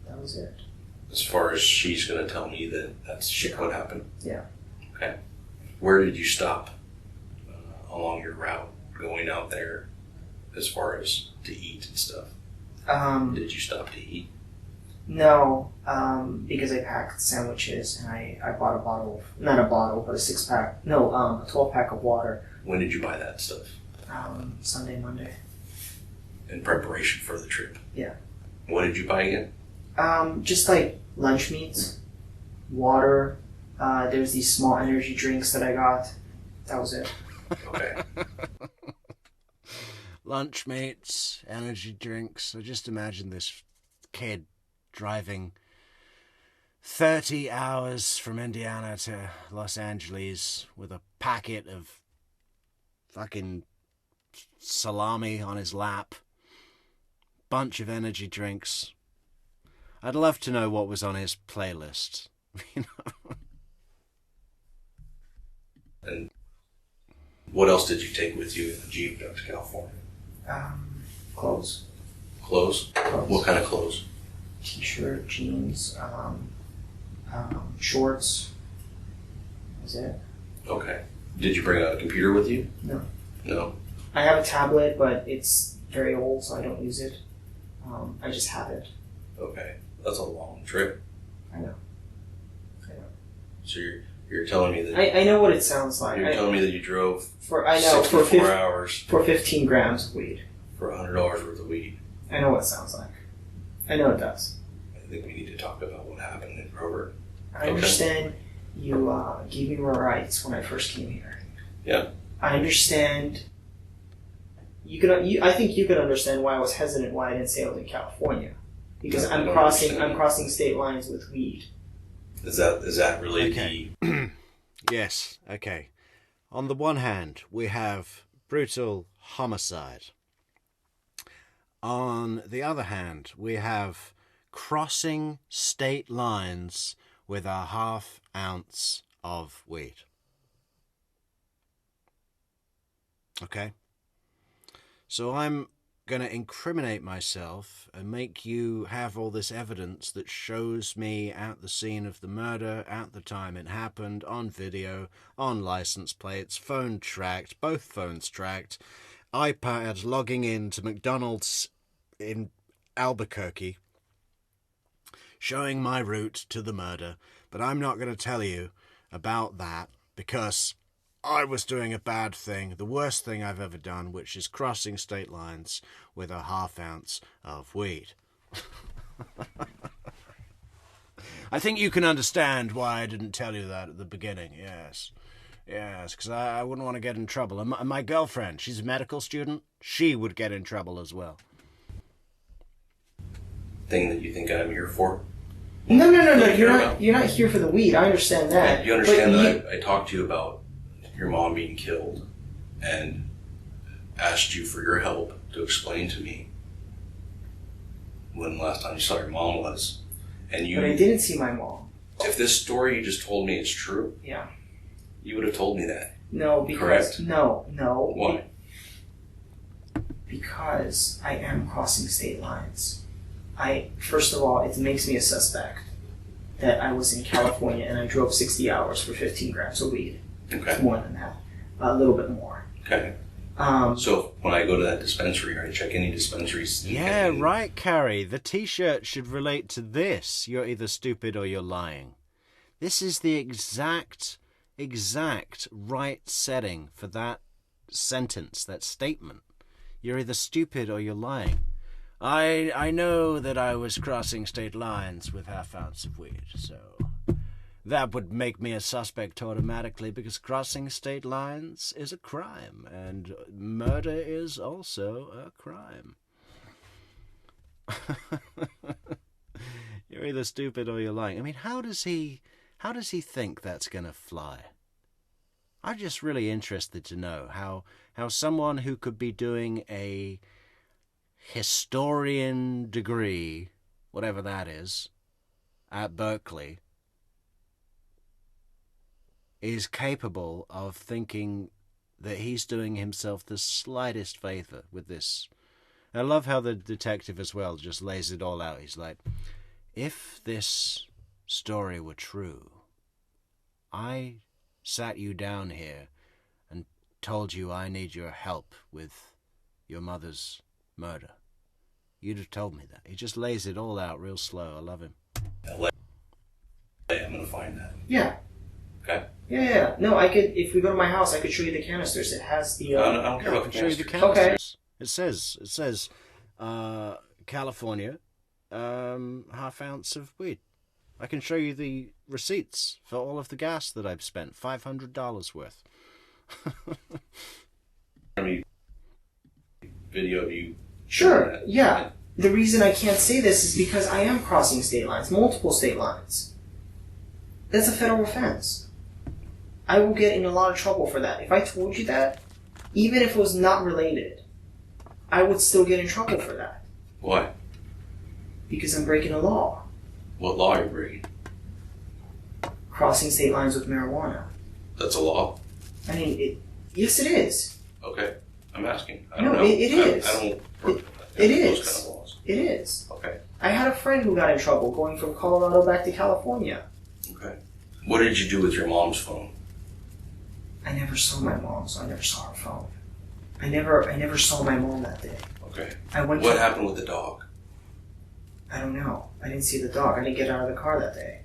That was it. As far as she's going to tell me that that's what happened? Yeah. Okay. Where did you stop along your route going out there as far as to eat and stuff? Did you stop to eat? No, because I packed sandwiches and I bought a bottle of, not a bottle, but a 6-pack, no, a 12-pack of water. When did you buy that stuff? Sunday, Monday. In preparation for the trip? Yeah. What did you buy again? Just like lunch meats, water, there's these small energy drinks that I got. That was it. Okay. Lunch meats, energy drinks. I just imagine this kid driving 30 hours from Indiana to Los Angeles with a packet of fucking salami on his lap, bunch of energy drinks. I'd love to know what was on his playlist. You know? And what else did you take with you in the Jeep up to California? Clothes. Clothes? What kind of clothes? T-shirt, jeans, shorts. That's it. Okay. Did you bring a computer with you? No. No? I have a tablet, but it's very old, so I don't use it. I just have it. Okay. That's a long trip. I know. So you're telling me that... I know what it sounds like. You're telling me that you drove for 64 hours... For 15 grams of weed. For $100 worth of weed. I know what it sounds like. I know it does. I think we need to talk about what happened in Grover. I understand you gave me my rights when I first came here. Yeah. I understand... I think you could understand why I was hesitant, why I didn't say I was in California. Because I'm crossing state lines with weed. Is that really okay? Yes. Okay. On the one hand, we have brutal homicide. On the other hand, we have crossing state lines with a ½ ounce of weed. Okay? So I'm going to incriminate myself and make you have all this evidence that shows me at the scene of the murder, at the time it happened, on video, on license plates, phone tracked, both phones tracked, iPad logging in to McDonald's in Albuquerque, showing my route to the murder. But I'm not going to tell you about that because I was doing a bad thing, the worst thing I've ever done, which is crossing state lines with a ½ ounce of weed. I think you can understand why I didn't tell you that at the beginning, yes. Yes, because I wouldn't want to get in trouble. And my girlfriend, she's a medical student, she would get in trouble as well. Thing that you think I'm here for? No. You're not here for the weed. I understand that. You understand that I talked to you about your mom being killed and asked you for your help to explain to me when the last time you saw your mom was. And you, but I didn't see my mom. If this story you just told me is true, yeah, you would have told me that. No, because correct? No. Why? Because I am crossing state lines. First of all, it makes me a suspect that I was in California and I drove 60 hours for 15 grams of weed. Okay. More than that. A little bit more. Okay. So when I go to that dispensary, or I check any dispensaries... Yeah, right, Carrie. The t-shirt should relate to this. You're either stupid or you're lying. This is the exact right setting for that sentence, that statement. You're either stupid or you're lying. I know that I was crossing state lines with ½ ounce of weed, so... that would make me a suspect automatically, because crossing state lines is a crime, and murder is also a crime. You're either stupid or you're lying. I mean, how does he think that's gonna fly? I'm just really interested to know how someone who could be doing a historian degree, whatever that is, at Berkeley, is capable of thinking that he's doing himself the slightest favor with this. I love how the detective as well just lays it all out. He's like, if this story were true, I sat you down here and told you I need your help with your mother's murder. You'd have told me that. He just lays it all out real slow. I love him. LA. I'm gonna find that. Yeah. Okay. Yeah. No, I could. If we go to my house, I could show you the canisters. It has the. I don't care about the show you the canisters. canisters. It says, California, half ounce of weed. I can show you the receipts for all of the gas that I've spent. $500 worth. Video of you. Sure. Yeah. The reason I can't say this is because I am crossing state lines, multiple state lines. That's a federal offense. I will get in a lot of trouble for that. If I told you that, even if it was not related, I would still get in trouble for that. Why? Because I'm breaking a law. What law are you breaking? Crossing state lines with marijuana. That's a law? I mean, yes it is. Okay. I'm asking. I No, don't know. it is. I don't It those is. kind of laws. It is. Okay. I had a friend who got in trouble going from Colorado back to California. Okay. What did you do with your mom's phone? I never saw my mom, so I never saw her phone. I never saw my mom that day. Okay. What happened with the dog? I don't know. I didn't see the dog. I didn't get out of the car that day.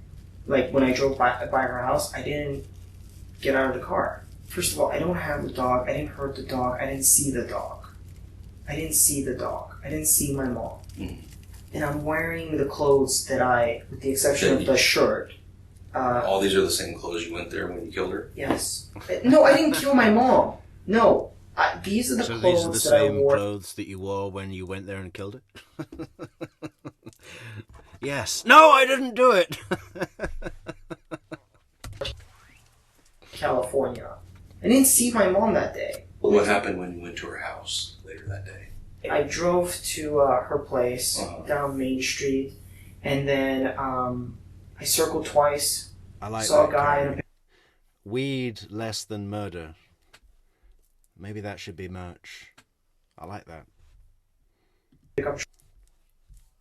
Like, when I drove by her house, I didn't get out of the car. First of all, I don't have the dog. I didn't hurt the dog. I didn't see the dog. I didn't see the dog. I didn't see my mom. Mm. And I'm wearing the clothes that with the exception of the shirt. All these are the same clothes you went there when you killed her? Yes. No, I didn't kill my mom. No. These are the So clothes these are the that I same wore. clothes that you wore when you went there and killed it? Yes. No, I didn't do it. California. I didn't see my mom that day. What happened when you went to her house later that day? I drove to her place down Main Street, and then I circled twice. I like saw that, a guy. Karen. Weed less than murder. Maybe that should be merch. I like that. Pickup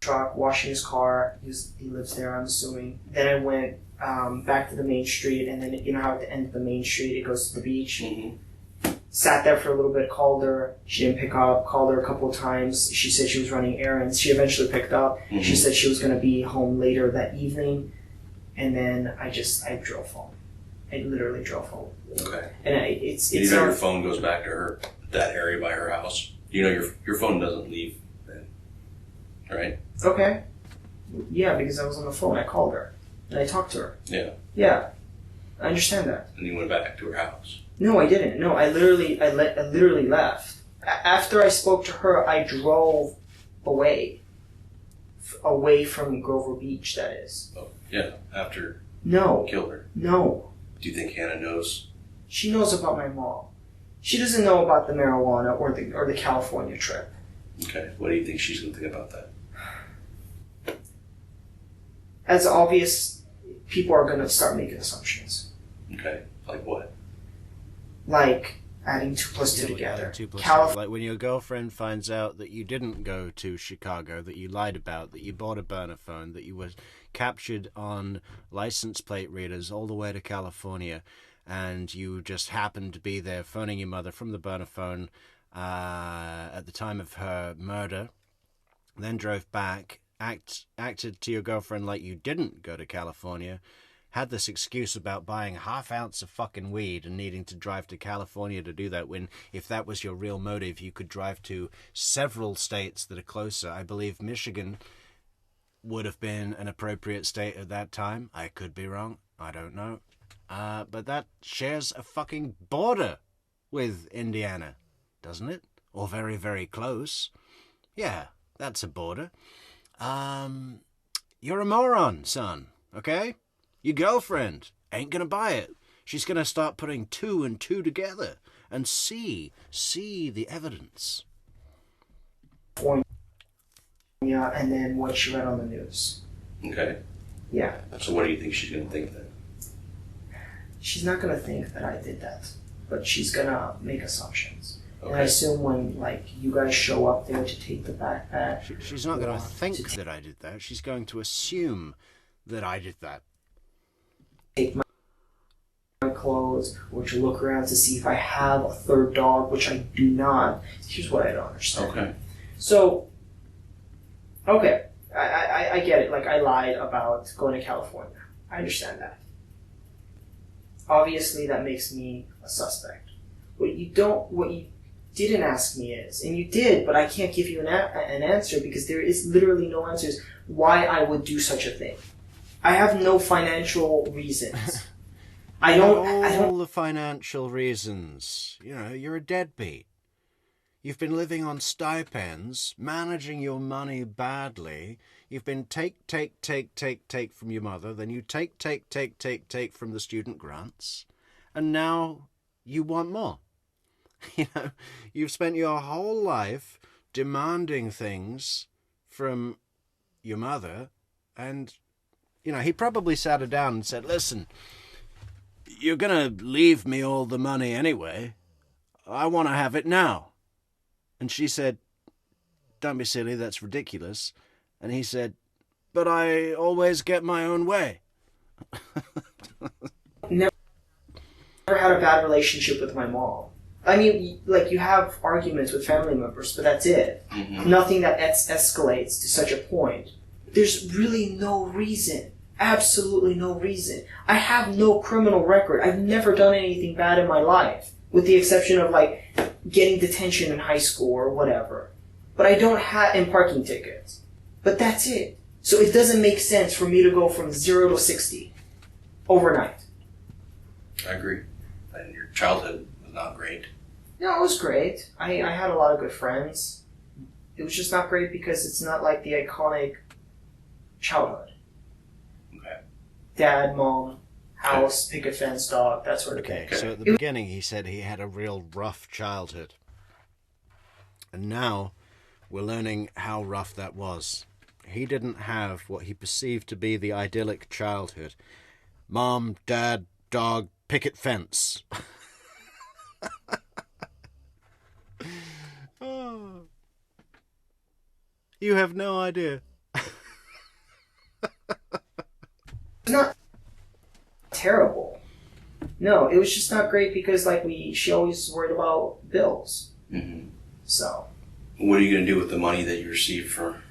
truck, washing his car. He lives there, I'm assuming. Then I went back to the main street, and then you know how at the end of the main street it goes to the beach. Mm-hmm. Sat there for a little bit, called her. She didn't pick up. Called her a couple of times. She said she was running errands. She eventually picked up. Mm-hmm. She said she was going to be home later that evening, and then I drove home. I literally drove home. Okay. And it's you know your phone goes back to her, that area by her house. You know your phone doesn't leave then, right? Okay. Yeah, because I was on the phone. I called her and I talked to her. Yeah. Yeah, I understand that. And you went back to her house. No, I didn't. No, I literally left. After I spoke to her, I drove away from Grover Beach. That is. Oh, yeah. After No. you killed her. No. Do you think Hannah knows? She knows about my mom. She doesn't know about the marijuana or the California trip. Okay. What do you think she's gonna think about that? As obvious, people are gonna start making assumptions. Okay. Like what? Like adding 2 plus 2 together. 2 plus 2. Like when your girlfriend finds out that you didn't go to Chicago, that you lied about, that you bought a burner phone, that you were captured on license plate readers all the way to California, and you just happened to be there phoning your mother from the burner phone at the time of her murder, then drove back, acted to your girlfriend like you didn't go to California, had this excuse about buying half ounce of fucking weed and needing to drive to California to do that, when if that was your real motive, you could drive to several states that are closer. I believe Michigan would have been an appropriate state at that time. I could be wrong. I don't know. But that shares a fucking border with Indiana, doesn't it? Or very, very close. Yeah, that's a border. You're a moron, son, okay? Your girlfriend ain't gonna buy it. She's gonna start putting 2 and 2 together and see the evidence. Yeah, and then what she read on the news. Okay. Yeah. So what do you think she's gonna think then? she's not gonna think that I did that, but she's gonna make assumptions. Okay. And I assume when like you guys show up there to take the backpack, she's not going to think that I did that. She's going to assume that I did that. Take my clothes, or to look around to see if I have a third dog, which I do not. Here's what I don't understand. Okay. So, okay, I get it. Like, I lied about going to California. I understand that. Obviously, that makes me a suspect. What you didn't ask me is, and you did, but I can't give you an answer because there is literally no answers why I would do such a thing. I have no financial reasons. I don't. All the financial reasons. You know, you're a deadbeat. You've been living on stipends, managing your money badly. You've been take from your mother. Then you take from the student grants. And now you want more. You know, you've spent your whole life demanding things from your mother. And, you know, he probably sat her down and said, listen, you're going to leave me all the money anyway. I want to have it now. And she said, don't be silly, that's ridiculous. And he said, but I always get my own way. Never had a bad relationship with my mom. I mean, like, you have arguments with family members, but that's it. Mm-hmm. Nothing that escalates to such a point. There's really no reason. Absolutely no reason. I have no criminal record. I've never done anything bad in my life, with the exception of, like, getting detention in high school or whatever. But I don't have, and parking tickets. But that's it. So it doesn't make sense for me to go from 0 to 60 overnight. I agree. And your childhood was not great. No, it was great. I had a lot of good friends. It was just not great because it's not like the iconic childhood. Okay. Dad, mom, house, picket fence, dog, that sort of thing. So at the beginning he said he had a real rough childhood. And now we're learning how rough that was. He didn't have what he perceived to be the idyllic childhood. Mom, dad, dog, picket fence. Oh. You have no idea. It's not terrible. No, it was just not great because, like, she always worried about bills. Mm-hmm. So. What are you going to do with the money that you received from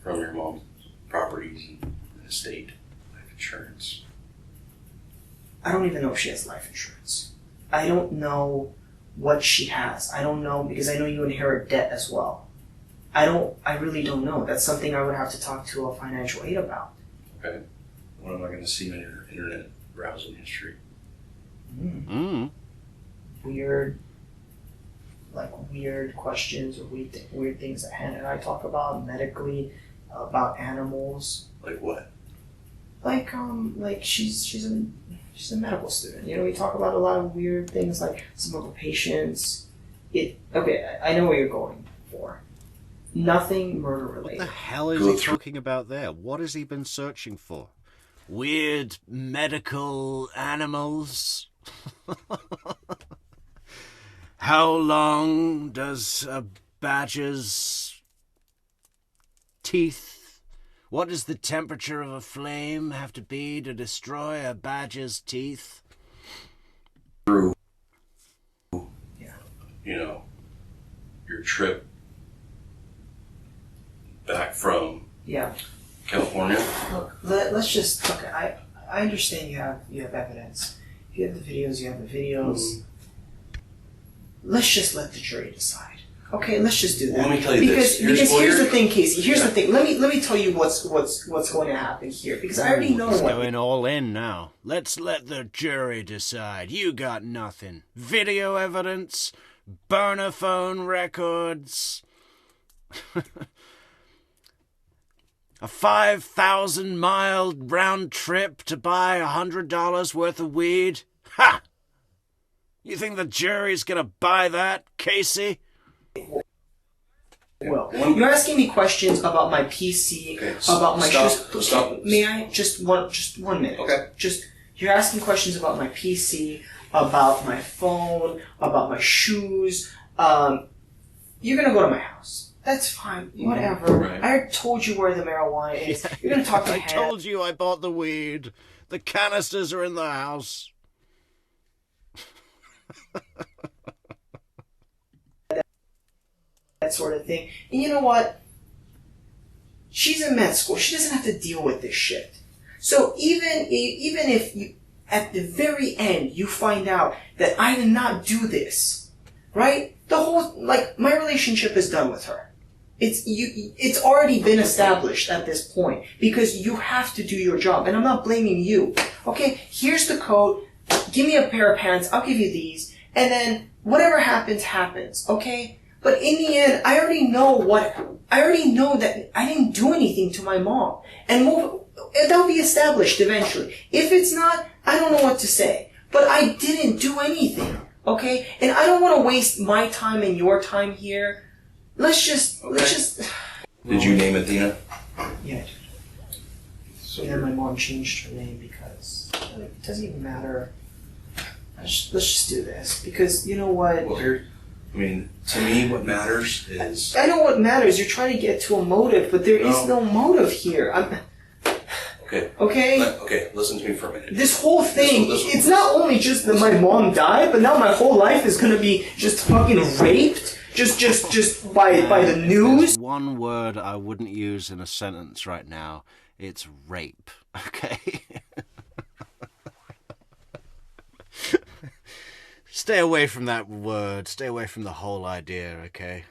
your mom's properties and estate, life insurance? I don't even know if she has life insurance. I don't know what she has. I don't know, because I know you inherit debt as well. I really don't know. That's something I would have to talk to a financial aid about. Okay. What am I going to see on your internet browsing history? Weird questions or weird things that Hannah and I talk about medically, about animals. Like what? Like she's a medical student. You know, we talk about a lot of weird things, like some of her patients. Okay, I know what you're going for. Nothing murder related. What the hell is he talking about there? What has he been searching for? Weird medical animals? How long does a badger's teeth? What does the temperature of a flame have to be to destroy a badger's teeth? Through, you know, your trip back from California. Look, let's just look. I understand you have evidence. If you have the videos, you have the videos. Mm-hmm. Let's just let the jury decide. Okay, let's just do that. Let me tell you because here's the thing, Casey. Here's the thing. Let me tell you what's going to happen here, because I already know He's what. Going all in now. Let's let the jury decide. You got nothing. Video evidence, burner phone records. A 5,000-mile round trip to buy $100 worth of weed? Ha! You think the jury's gonna buy that, Casey? Well, you're asking me questions about my PC, about my... Stop. May I? Just 1 minute. Okay. Just You're asking questions about my PC, about my phone, about my shoes. You're gonna go to my house. That's fine. Whatever. Right. I told you where the marijuana is. You're gonna talk to I Hannah. told you I bought the weed. The canisters are in the house. That sort of thing. And you know what? She's in med school. She doesn't have to deal with this shit. So even if you, at the very end, you find out that I did not do this, right? The whole, like, my relationship is done with her. It's already been established at this point because you have to do your job, and I'm not blaming you. Okay, here's the code. Give me a pair of pants. I'll give you these, and then whatever happens, happens. Okay, but in the end, I already know that I didn't do anything to my mom, and that'll be established eventually. If it's not, I don't know what to say, but I didn't do anything. Okay, and I don't want to waste my time and your time here. Let's just. Did you name Athena? Yeah. And then my mom changed her name because it doesn't even matter. Let's just do this because you know what? Well, I mean, to me, what matters is. I know what matters. You're trying to get to a motive, but there is no motive here. Okay. Okay. Okay. Listen to me for a minute. This whole thing, it's not only just that my mom died, but now my whole life is gonna be just fucking raped. Just by the news. One word I wouldn't use in a sentence right now. It's rape. Okay? Stay away from that word. Stay away from the whole idea, okay?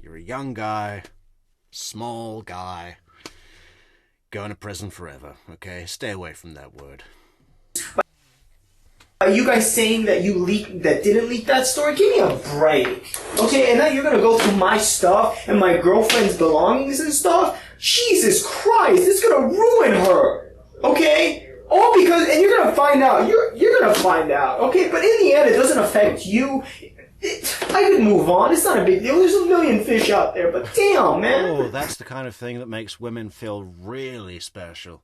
You're a young guy, small guy, going to prison forever, okay? Stay away from that word. Are you guys saying that didn't leak that story? Give me a break. Okay, and now you're gonna go through my stuff and my girlfriend's belongings and stuff? Jesus Christ, it's gonna ruin her. Okay? All because, and you're gonna find out. You're gonna find out. Okay, but in the end, it doesn't affect you. I could move on. It's not a big deal. There's a million fish out there, but damn, man. Oh, that's the kind of thing that makes women feel really special.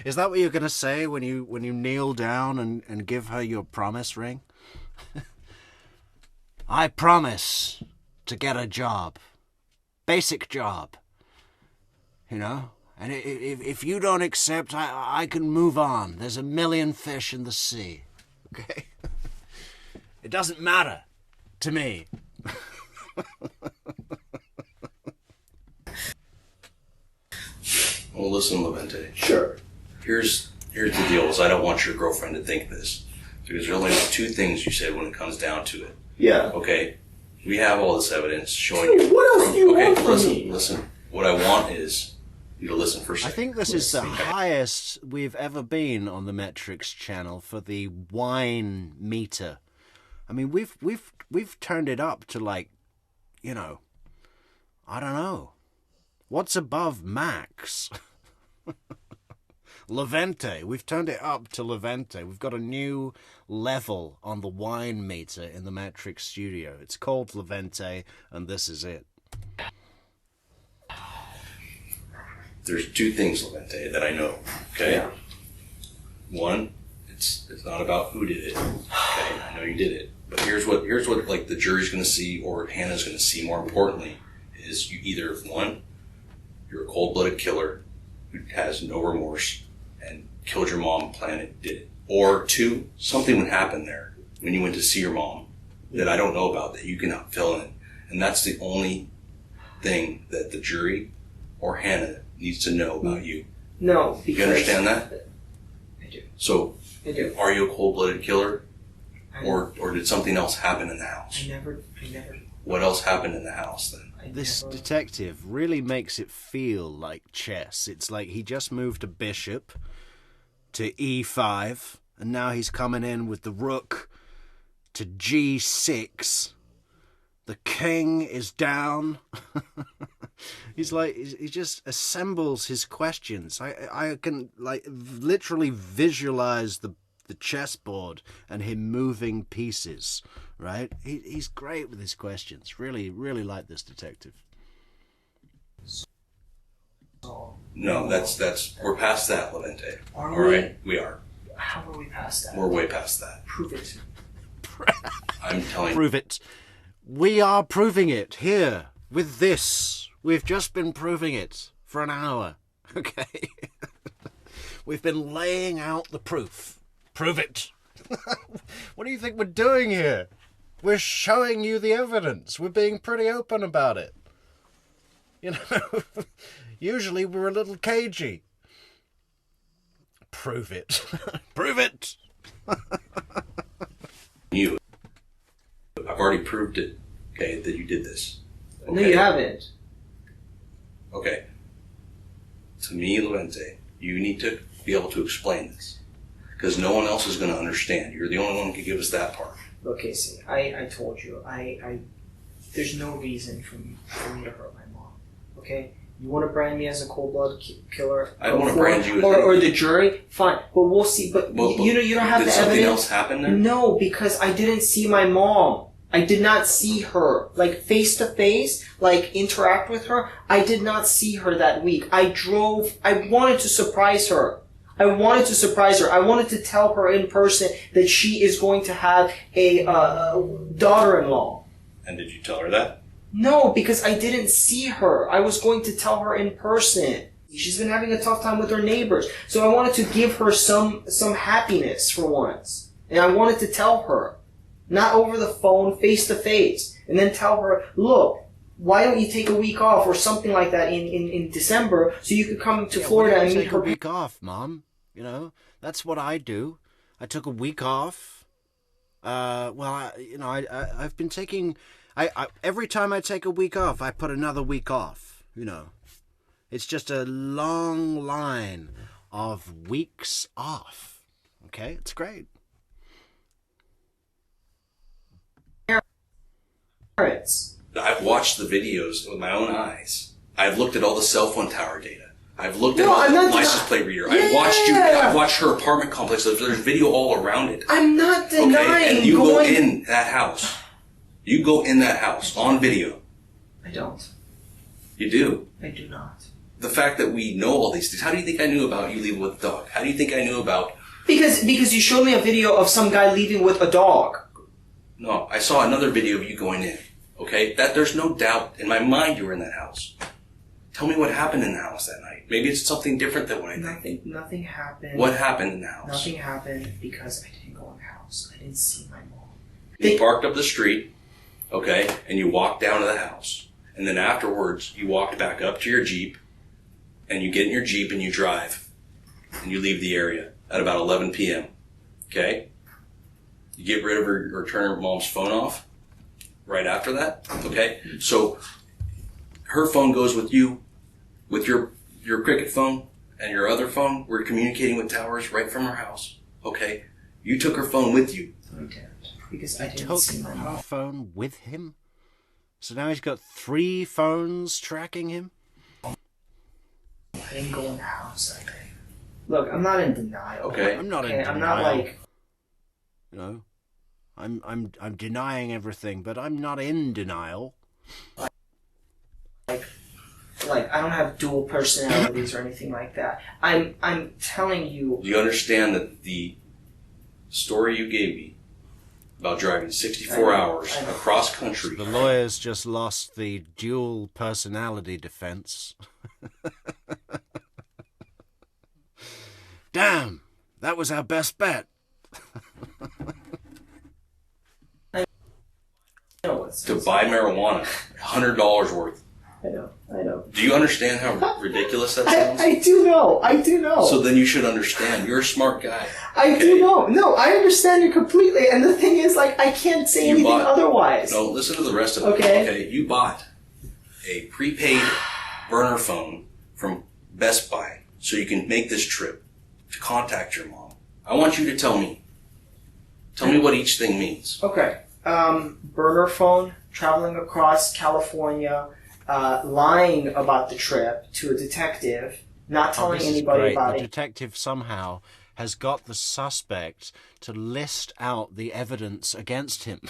Is that what you're going to say when you kneel down and give her your promise ring? I promise to get a job. Basic job. You know? And if you don't accept, I can move on. There's a million fish in the sea. Okay? It doesn't matter to me. Well, listen, Levente. Sure. Here's the deal, is I don't want your girlfriend to think this. Because there's only two things you said when it comes down to it. Yeah. Okay? We have all this evidence showing you. What else do you want from me? Listen. What I want is you to listen for a second. I think this is the highest we've ever been on the Metrix channel for the wine meter. I mean, we've turned it up to, like, you know, I don't know. What's above max? Levente. We've turned it up to Levente. We've got a new level on the wine meter in the Metrix studio. It's called Levente, and this is it. There's two things, Levente, that I know. Okay? Yeah. One, it's not about who did it. Okay? I know you did it. But here's what like the jury's gonna see, or Hannah's gonna see, more importantly, is you either, one, you're a cold-blooded killer who has no remorse and killed your mom, planned it, did it. Or two, something would happen there when you went to see your mom that I don't know about, that you cannot fill in. And that's the only thing that the jury or Hannah needs to know about you. No, because... You understand that? I do. So, I do. Are you a cold-blooded killer? Or did something else happen in the house? I never... What else happened in the house then? This detective really makes it feel like chess. It's like he just moved a bishop to e5, and now he's coming in with the rook to g6. The king is down. He's like, he just assembles his questions. I can, like, literally visualize the chessboard and him moving pieces, right? He's great with his questions. Really, really like this detective. So, No, that's we're past that, Levente. Are All we? right, we are. How are we past that? We're way past that. Prove it. I'm telling you. Prove it. We are proving it here with this. We've just been proving it for an hour. Okay. We've been laying out the proof. Prove it. What do you think we're doing here? We're showing you the evidence. We're being pretty open about it. You know, usually we're a little cagey. Prove it. Prove it. You. I've already proved it, okay, that you did this. Okay? No, you haven't. Okay. To me, Levente, you need to be able to explain this. Because no one else is going to understand. You're the only one who can give us that part. Look, Casey, I told you, there's no reason for me to hurt my mom. Okay? You want to brand me as a cold-blooded killer? I don't want to brand you as or the jury? Fine, but we'll see. But you don't have the evidence. Did something else happen there? No, because I didn't see my mom. I did not see her, like, face to face, like, interact with her. I did not see her that week. I wanted to surprise her. I wanted to tell her in person that she is going to have a daughter-in-law. And did you tell her that? No, because I didn't see her. I was going to tell her in person. She's been having a tough time with her neighbors. So I wanted to give her some happiness for once. And I wanted to tell her. Not over the phone, face to face. And then tell her, look, why don't you take a week off or something like that in December so you could come to Florida and meet her. Take a week off, Mom. You know, that's what I do. I took a week off. I've been taking... every time I take a week off, I put another week off, you know. It's just a long line of weeks off. Okay? It's great. I've watched the videos with my own eyes. I've looked at all the cell phone tower data. I've looked at all the license plate reader. Yeah. I've watched her apartment complex. There's video all around it. I'm not denying. Okay? And you go in that house. You go in that house on video. I don't. You do. I do not. The fact that we know all these things. How do you think I knew about you leaving with the dog? How do you think I knew about... Because you showed me a video of some guy leaving with a dog. No, I saw another video of you going in. Okay? There's no doubt in my mind you were in that house. Tell me what happened in the house that night. Maybe it's something different than what I think. Nothing happened. What happened in the house? Nothing happened because I didn't go in the house. I didn't see my mom. You parked up the street, okay, and you walked down to the house. And then afterwards, you walked back up to your Jeep, and you get in your Jeep and you drive. And you leave the area at about 11 p.m., okay? You get rid of her or turn her mom's phone off right after that, okay? So her phone goes with you, with your Cricket phone and your other phone. We're communicating with towers right from her house, okay? You took her phone with you. Okay. Because I didn't see my mom. Phone with him? So now he's got 3 phones tracking him? I didn't go in the house, I think. Look, I'm not in denial. Okay. I'm not in denial. I'm not like... You know, I'm denying everything, but I'm not in denial. Like I don't have dual personalities or anything like that. I'm telling you. Do you understand that the story you gave me about driving 64 hours across country? The lawyers just lost the dual personality defense. Damn, that was our best bet. To buy marijuana, $100 worth. I know. Do you understand how ridiculous that sounds? I do know. So then you should understand. You're a smart guy. I do know. No, I understand you completely. And the thing is, like, I can't say anything otherwise. No, listen to the rest of it. Okay. You bought a prepaid burner phone from Best Buy so you can make this trip to contact your mom. I want you to tell me. Tell me what each thing means. Okay. Burner phone, traveling across California, lying about the trip to a detective, not telling anybody about The it. detective somehow has got the suspect to list out the evidence against him.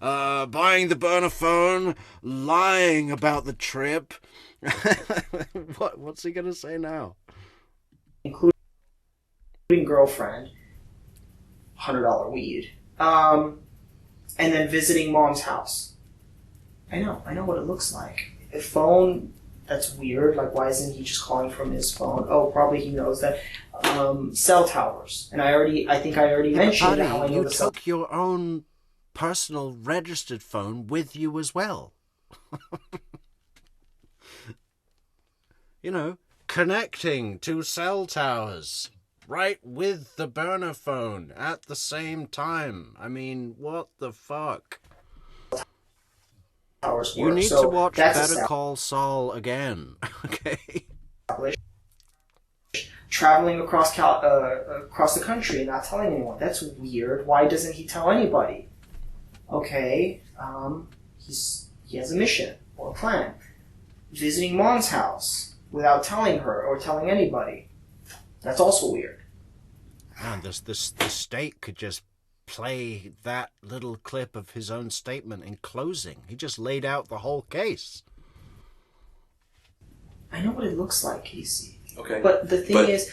buying the burner phone, lying about the trip. What's he gonna say now? Including girlfriend, $100 weed, and then visiting mom's house. I know what it looks like. A phone, that's weird. Like, why isn't he just calling from his phone? Oh, probably he knows that. Cell towers, and I think I already mentioned how I know you the took your own personal registered phone with you as well. You know, connecting to cell towers right with the burner phone at the same time. I mean, what the fuck? You need to watch Better Call Saul again, okay? Traveling across the country and not telling anyone. That's weird. Why doesn't he tell anybody? Okay, he has a mission or a plan. Visiting mom's house without telling her or telling anybody. That's also weird. Man, the state could just play that little clip of his own statement in closing. He just laid out the whole case. I know what it looks like, Casey. Okay. But the thing is,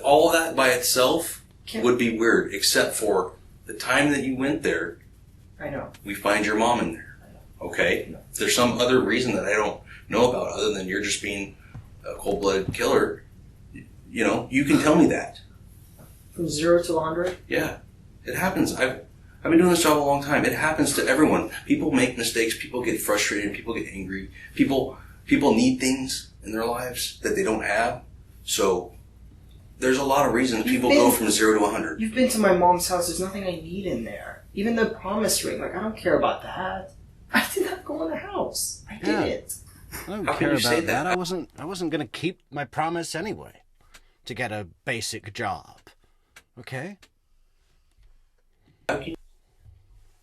all of that by itself would be weird, except for the time that you went there. I know. We find your mom in there. Okay? If there's some other reason that I don't know about other than you're just being a cold-blooded killer, you know, you can tell me that. From 0 to 100? Yeah. It happens. I've been doing this job a long time. It happens to everyone. People make mistakes. People get frustrated. People get angry. People need things in their lives that they don't have. So there's a lot of reasons people go from 0 to 100. You've been to my mom's house. There's nothing I need in there. Even the promise ring. Like, I don't care about that. I did not go in the house. I didn't. I don't care about that. I wasn't going to keep my promise anyway. To get a basic job. Okay? How can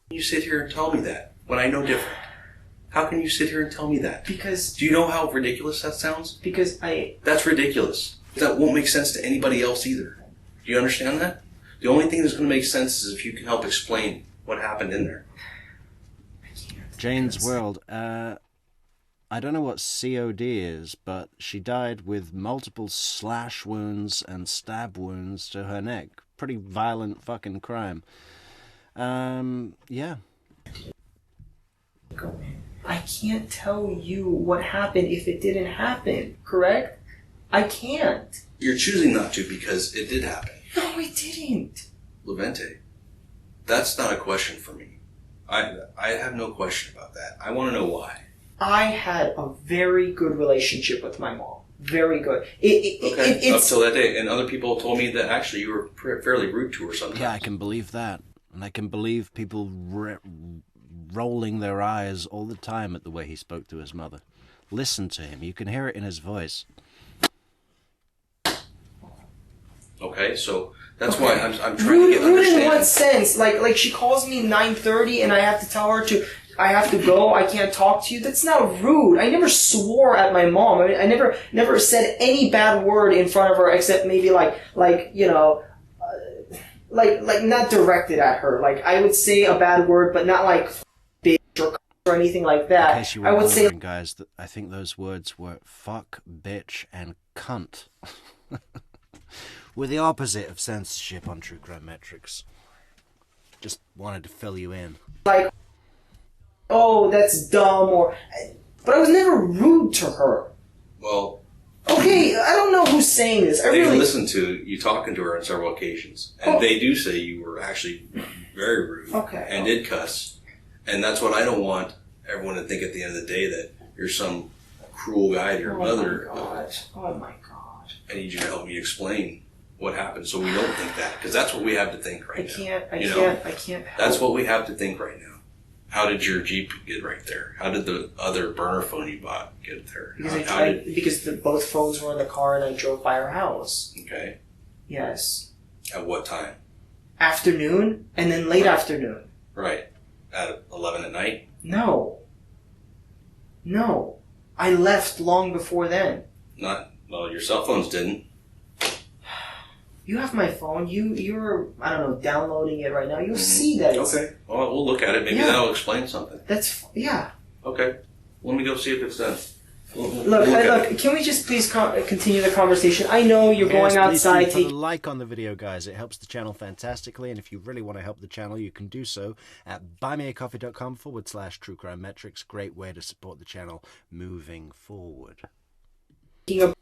you sit here and tell me that when I know different? How can you sit here and tell me that? Because... Do you know how ridiculous that sounds? Because That's ridiculous. That won't make sense to anybody else either. Do you understand that? The only thing that's going to make sense is if you can help explain what happened in there. Jane's World. I don't know what COD is, but she died with multiple slash wounds and stab wounds to her neck. Pretty violent fucking crime. Yeah. I can't tell you what happened if it didn't happen, correct? I can't. You're choosing not to because it did happen. No, it didn't. Levente, that's not a question for me. I have no question about that. I want to know why. I had a very good relationship with my mom. Very good. Up till that day. And other people told me that actually you were fairly rude to her sometimes. Yeah, I can believe that. And I can believe people rolling their eyes all the time at the way he spoke to his mother. Listen to him. You can hear it in his voice. Okay, so that's why I'm trying to get understanding. Rude in what sense? Like she calls me 9:30 and I have to tell her I have to go, I can't talk to you. That's not rude. I never swore at my mom. I mean, I never said any bad word in front of her except maybe like you know, like not directed at her. Like I would say a bad word, but not like bitch or anything like that. In case you were wondering, guys, I think those words were fuck, bitch, and cunt. We're the opposite of censorship on True Crime Metrix. Just wanted to fill you in. Like, oh, that's dumb, but I was never rude to her. Well... Okay, I don't know who's saying this. They listened to you talking to her on several occasions. And they do say you were actually very rude. Okay. And did cuss. And that's what I don't want everyone to think at the end of the day, that you're some cruel guy to your mother. Oh my God. I need you to help me explain what happened so we don't think that. Because that's what we have to think right now. I can't help. That's what we have to think right now. How did your Jeep get right there? How did the other burner phone you bought get there? Because both phones were in the car and I drove by her house. Okay. Yes. At what time? Afternoon and then late afternoon. Right. At 11 at night? No. I left long before then. Well, your cell phones didn't. You have my phone. You're I don't know, downloading it right now. You'll see that it's... Okay. Well, we'll look at it. Maybe that'll explain something. Yeah. Okay. Let me go see if it's done. Look, can we just please continue the conversation? I know you're going outside. Please put a like on the video, guys. It helps the channel fantastically, and if you really want to help the channel, you can do so at buymeacoffee.com/True Crime Metrics. Great way to support the channel moving forward. Taking a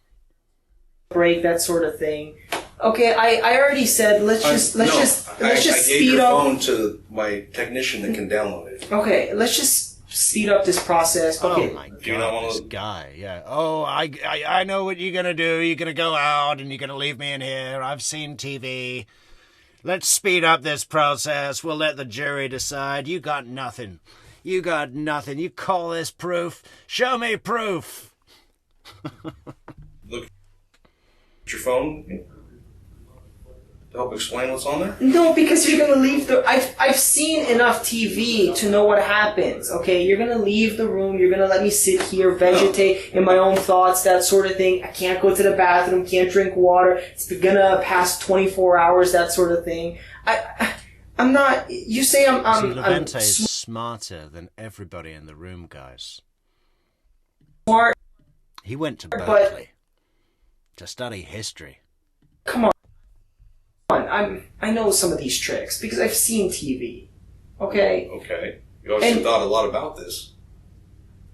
break, that sort of thing. Okay, I already said let's just speed up. I gave your phone to my technician that can download it. Okay, let's just speed up this process. Okay. Oh my God, this guy. Yeah. Oh, I know what you're gonna do. You're gonna go out and you're gonna leave me in here. I've seen TV. Let's speed up this process. We'll let the jury decide. You got nothing. You got nothing. You call this proof? Show me proof. Look at your phone. To help explain what's on there? No, because you're gonna leave the... I've seen enough TV to know what happens, okay? You're gonna leave the room, you're gonna let me sit here, vegetate in my own thoughts, that sort of thing. I can't go to the bathroom, can't drink water, it's gonna pass 24 hours, that sort of thing. I'm not... You say I'm Levente is smarter than everybody in the room, guys. Smart. He went to Berkeley to study history. Come on. I know some of these tricks because I've seen TV. Okay? Okay. You obviously thought a lot about this.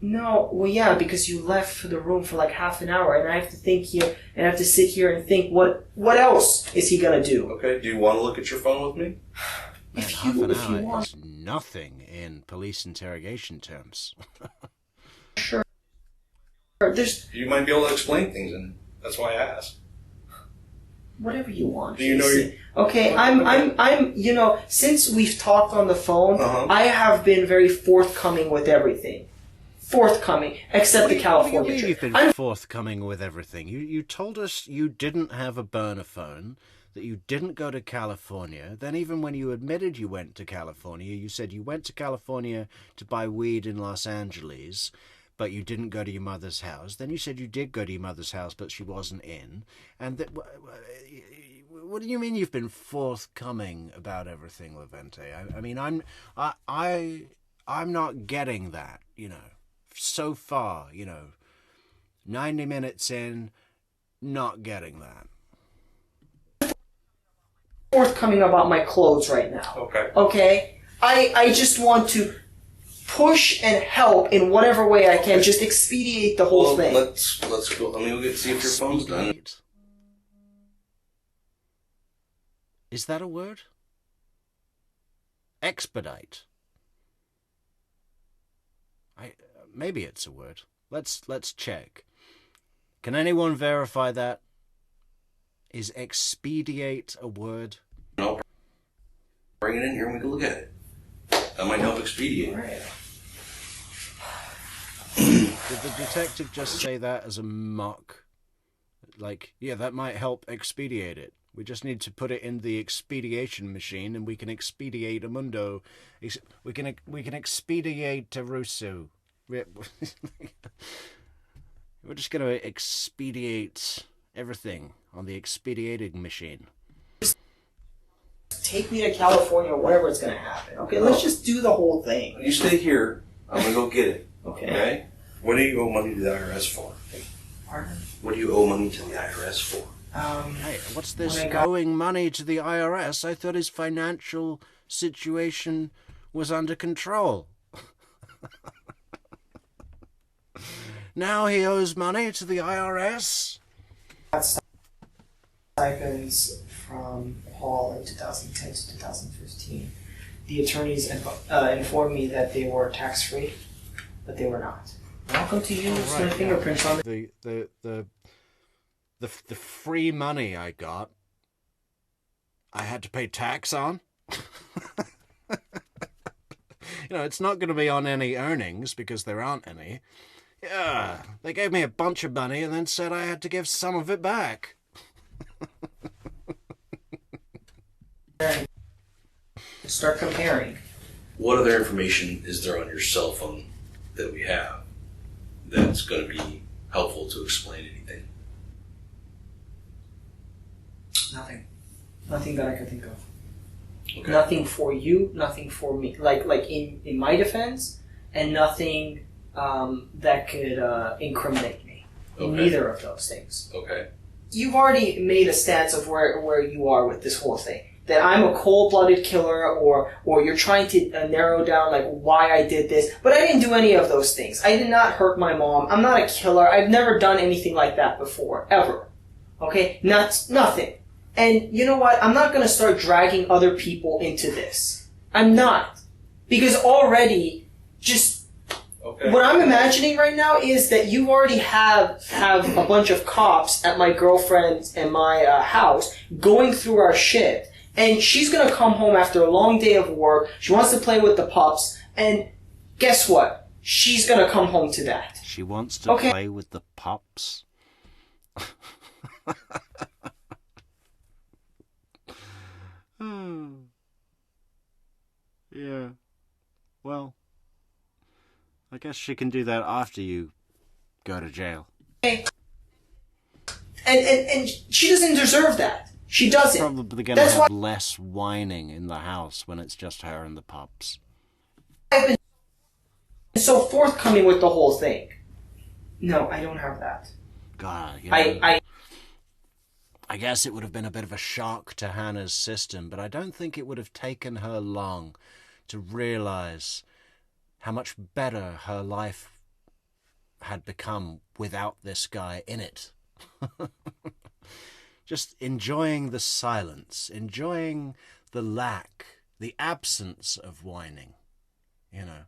No, well, yeah, because you left the room for like half an hour, and I have to think here, and I have to sit here and think, what else is he gonna do? Okay, do you want to look at your phone with me? Man, half an hour is nothing in police interrogation terms. Sure. You might be able to explain things, and that's why I asked. Whatever you want. Do you know you? Okay, I'm. You know, since we've talked on the phone, I have been very forthcoming with everything. Forthcoming, except the California. What do you mean you've been forthcoming with everything? You told us you didn't have a burner phone, that you didn't go to California. Then even when you admitted you went to California, you said you went to California to buy weed in Los Angeles, but you didn't go to your mother's house. Then you said you did go to your mother's house, but she wasn't in. And what do you mean you've been forthcoming about everything, Levente? I mean, I'm not getting that, you know. So far, you know, 90 minutes in, not getting that. Forthcoming about my clothes right now. Okay. Okay? I just want to push and help in whatever way I can. Just expedite the whole thing. Let's go. Let me see if your phone's done. Is that a word? Expedite. Maybe it's a word. Let's check. Can anyone verify that? Is expedite a word? No. Bring it in here and we can look at it. That might help expedite. Right. Did the detective just say that as a mock? Like, yeah, that might help expedite it. We just need to put it in the expediation machine and we can expedite a mundo. We can expedite a Russo. We're just going to expedite everything on the expediting machine. Take me to California or whatever it's going to happen. Okay, let's just do the whole thing. You stay here. I'm going to go get it. Okay. What do you owe money to the IRS for? Pardon? What do you owe money to the IRS for? Hey, what's this owing money to the IRS? I thought his financial situation was under control. Now he owes money to the IRS? Stipends from Paul in 2010 to 2015. The attorneys informed me that they were tax-free, but they were not. Welcome to use my fingerprints on the free money I got, I had to pay tax on. You know, it's not going to be on any earnings because there aren't any. Yeah, they gave me a bunch of money and then said I had to give some of it back. Start comparing. What other information is there on your cell phone that we have that's going to be helpful to explain anything? Nothing. Nothing that I can think of. Okay. Nothing for you, nothing for me. Like in my defense, and nothing that could incriminate me. In Okay. neither of those things. Okay. You've already made a stance of where you are with this whole thing. That I'm a cold-blooded killer, or you're trying to narrow down like why I did this. But I didn't do any of those things. I did not hurt my mom. I'm not a killer. I've never done anything like that before, ever. Okay? Nothing. And you know what? I'm not going to start dragging other people into this. I'm not. Because already, just what I'm imagining right now is that you already have a bunch of cops at my girlfriend and my house going through our shit. And she's going to come home after a long day of work. She wants to play with the pups. And guess what? She's going to come home to that. She wants to play with the pups? Yeah. Well, I guess she can do that after you go to jail. And she doesn't deserve that. She doesn't. Probably going to have less whining in the house when it's just her and the pups. I've been so forthcoming with the whole thing. No, I don't have that. God, you know, I guess it would have been a bit of a shock to Hannah's system, but I don't think it would have taken her long to realize how much better her life had become without this guy in it. Just enjoying the silence, enjoying the lack, the absence of whining. You know,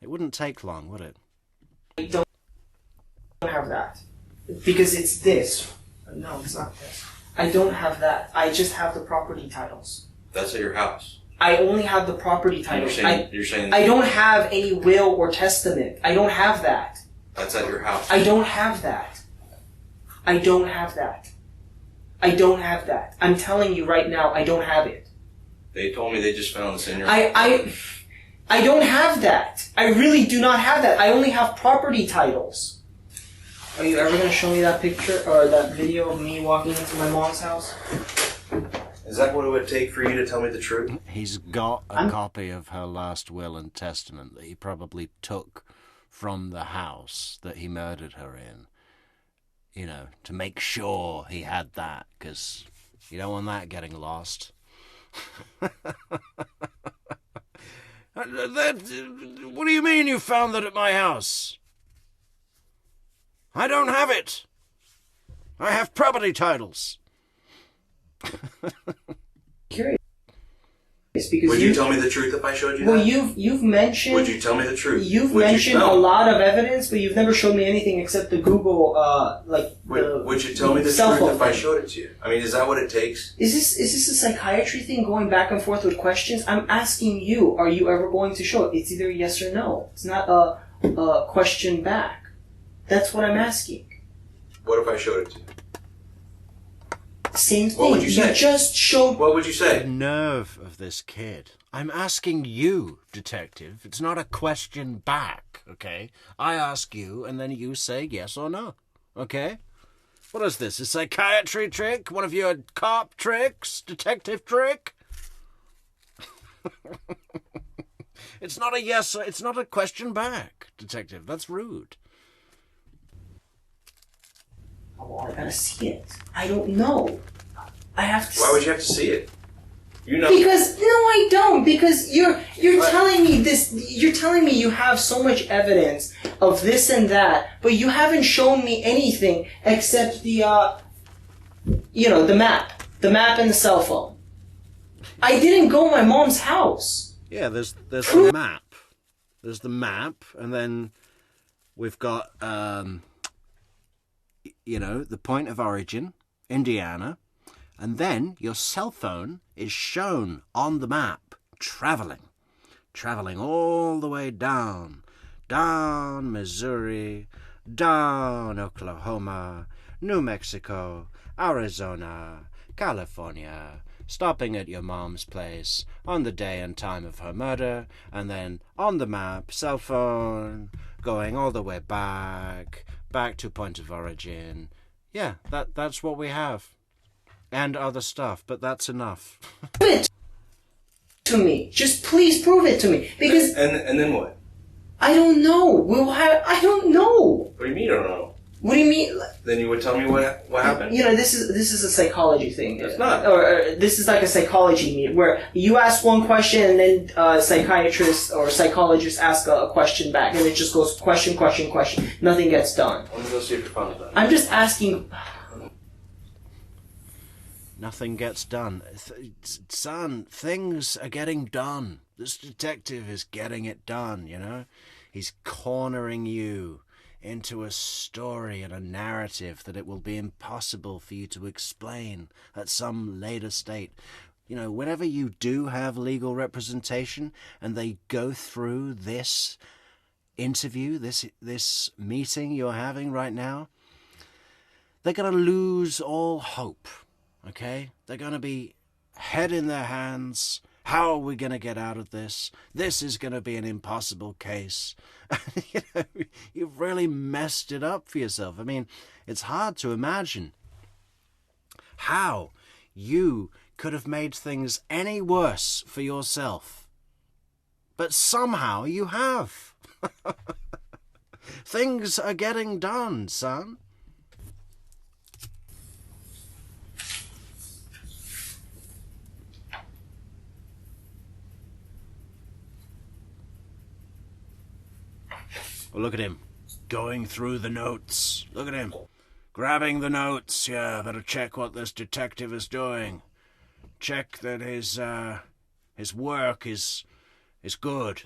it wouldn't take long, would it? I don't have that. Because it's this. No, it's not this. I don't have that. I just have the property titles. That's at your house. I only have the property titles. You're saying I don't have any will or testament. I don't have that. that's at your house. I don't have that. I don't have that. I don't have that. I'm telling you right now, I don't have it. They told me they just found this in your I don't have that. I really do not have that. I only have property titles. Are you ever going to show me that picture or that video of me walking into my mom's house? Is that what it would take for you to tell me the truth? He's got a copy of her last will and testament that he probably took from the house that he murdered her in. You know, to make sure he had that, because you don't want that getting lost. What do you mean you found that at my house? I don't have it. I have property titles. Curious, because would you tell me the truth if I showed you well, that? you've mentioned. Would you tell me the truth? You've mentioned a lot of evidence, but you've never shown me anything except the Google, Would you tell me the cell truth phone if I thing. showed it to you? I mean, is that what it takes? Is this a psychiatry thing, going back and forth with questions? I'm asking you, are you ever going to show it? It's either yes or no. It's not a question back. That's what I'm asking. What if I showed it to you? Same thing. What would you say? You just showed... What would you say? The nerve of this kid. I'm asking you, detective. It's not a question back, okay? I ask you, and then you say yes or no, okay? What is this, a psychiatry trick? One of your cop tricks? Detective trick? It's not a yes, it's not a question back, detective. That's rude. Oh, I gotta see it. I don't know. I have to. Why would you have to see it? You know. Because no, I don't. Because you're telling me this. You're telling me you have so much evidence of this and that, but you haven't shown me anything except the the map and the cell phone. I didn't go to my mom's house. Yeah, there's the map. There's the map, and then we've got the point of origin, Indiana, and then your cell phone is shown on the map, traveling all the way down Missouri, down Oklahoma, New Mexico, Arizona, California, stopping at your mom's place on the day and time of her murder, and then on the map, cell phone, going all the way back to point of origin. Yeah, that's what we have. And other stuff, but that's enough. Prove it to me. Just please prove it to me. Because and then what? I don't know. I don't know. What do you mean you don't know? What do you mean? Then you would tell me what happened? You know, this is a psychology thing. It's not. Or this is like a psychology meet where you ask one question and then a psychiatrist or psychologist ask a question back, and it just goes question, question, question. Nothing gets done. Let me go see if your phone's done. I'm just asking. Nothing gets done. Son, things are getting done. This detective is getting it done, you know? He's cornering you into a story and a narrative that it will be impossible for you to explain at some later state. You know, whenever you do have legal representation and they go through this interview, this meeting you're having right now, they're going to lose all hope. Okay? They're going to be head in their hands. How are we going to get out of this? This is going to be an impossible case. You know, you've really messed it up for yourself. I mean, it's hard to imagine how you could have made things any worse for yourself. But somehow you have. Things are getting done, son. Well, look at him, going through the notes. Look at him, grabbing the notes. Yeah, better check what this detective is doing. Check that his work is good.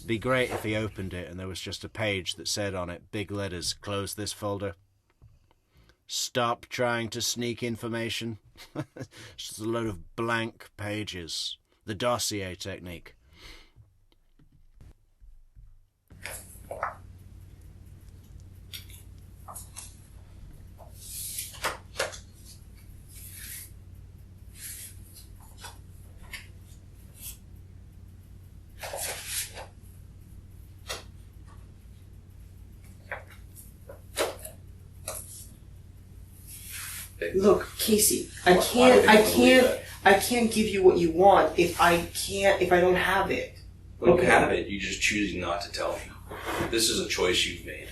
Be great if he opened it and there was just a page that said on it, big letters, close this folder. Stop trying to sneak information. Just a load of blank pages. The dossier technique. Look, Casey, I can't give you what you want if I don't have it. When you have it, you just choose not to tell me. This is a choice you've made.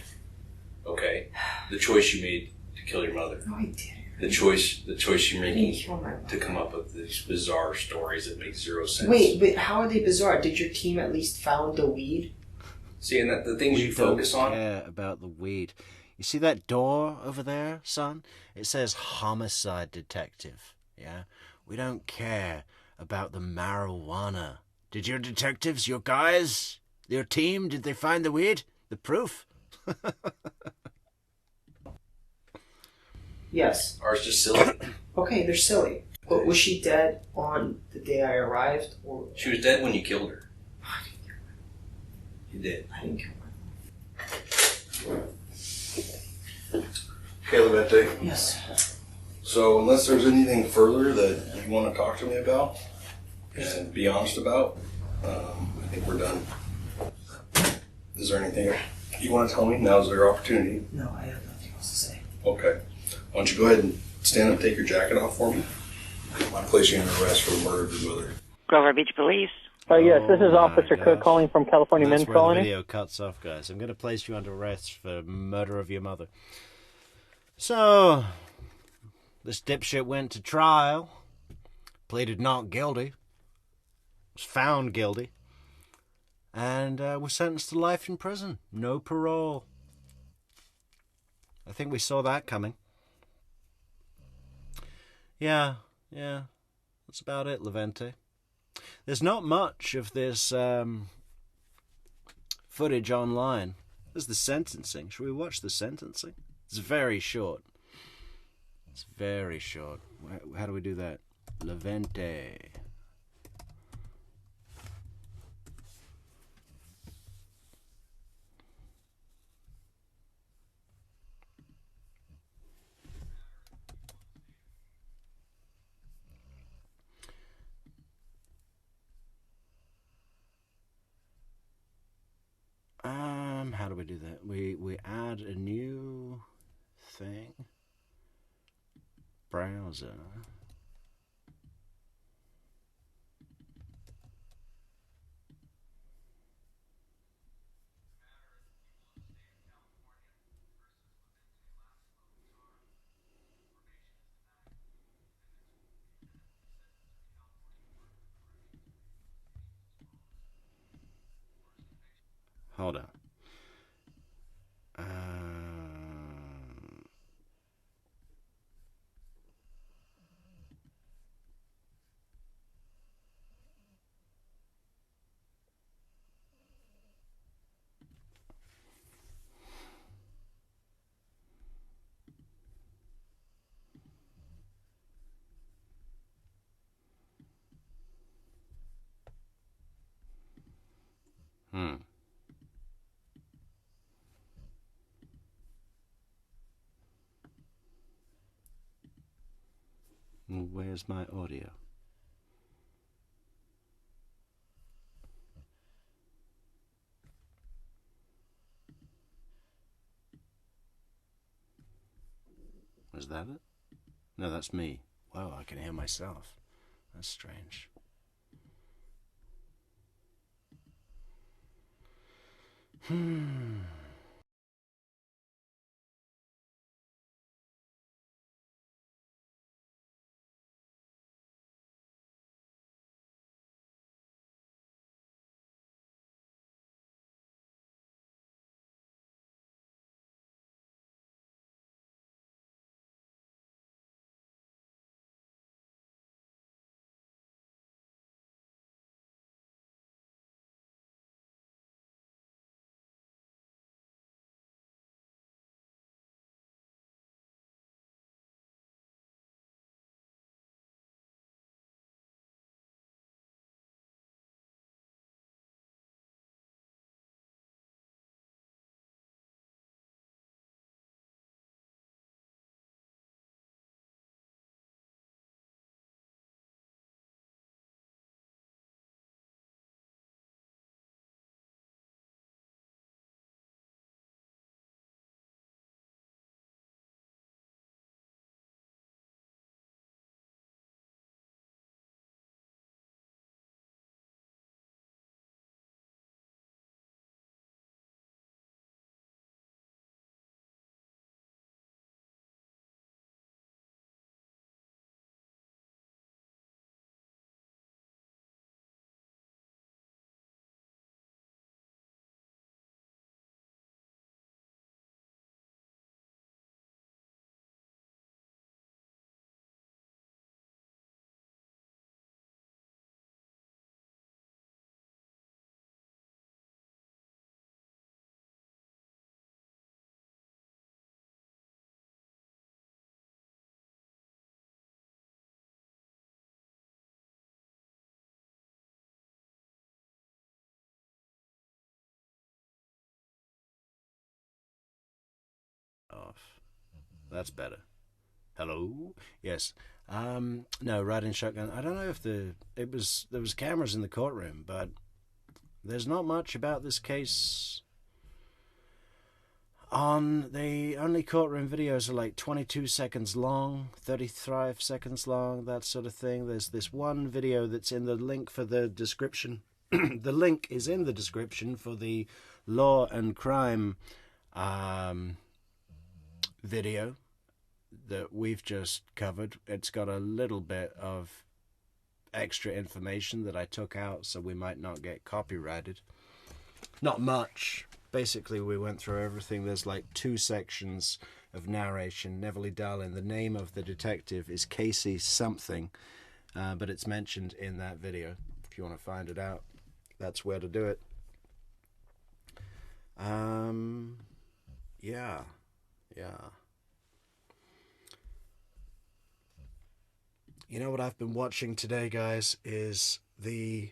Okay? The choice you made to kill your mother. No, I didn't. The choice you're making to come up with these bizarre stories that make zero sense. Wait, but how are they bizarre? Did your team at least found the weed? See, and the things you focus on. Care about the weed. You see that door over there, son? It says homicide detective. Yeah? We don't care about the marijuana. Did your detectives, your guys, your team, did they find the weed? The proof? Yes. Ours just silly. Okay, they're silly. But was she dead on the day I arrived? Or she was dead when you killed her. I didn't kill her. You did. I didn't kill her. Okay, Levente. Yes. So, unless there's anything further that you want to talk to me about and be honest about, I think we're done. Is there anything you want to tell me? Now's your opportunity. No, I have nothing else to say. Okay. Why don't you go ahead and stand up and take your jacket off for me? I'm placing you under arrest for the murder of your mother. Grover Beach Police. Yes, this is Officer Cook calling from California Men's That's where Colony. the video cuts off, guys. I'm going to place you under arrest for murder of your mother. So, this dipshit went to trial, pleaded not guilty, was found guilty, and was sentenced to life in prison. No parole. I think we saw that coming. Yeah, that's about it, Levente. There's not much of this footage online. There's the sentencing. Should we watch the sentencing? It's very short. It's very short. How do we do that? Levente. how do we do that? We add a new thing. Browser. Hold on. Where's my audio? Is that it? No, that's me. Wow, I can hear myself. That's strange. Off. That's better. Hello? Yes. No, riding shotgun. I don't know if there was cameras in the courtroom, but there's not much about this case. On the only courtroom videos are like 22 seconds long, 35 seconds long, that sort of thing. There's this one video that's in the link for the description. The link is in the description for the law and crime video that we've just covered. It's got a little bit of extra information that I took out so we might not get copyrighted. Not much. Basically, we went through everything. There's like 2 sections of narration. Neverly Darling, the name of the detective is Casey something, but it's mentioned in that video. If you want to find it out, that's where to do it. Yeah. You know what I've been watching today, guys, is the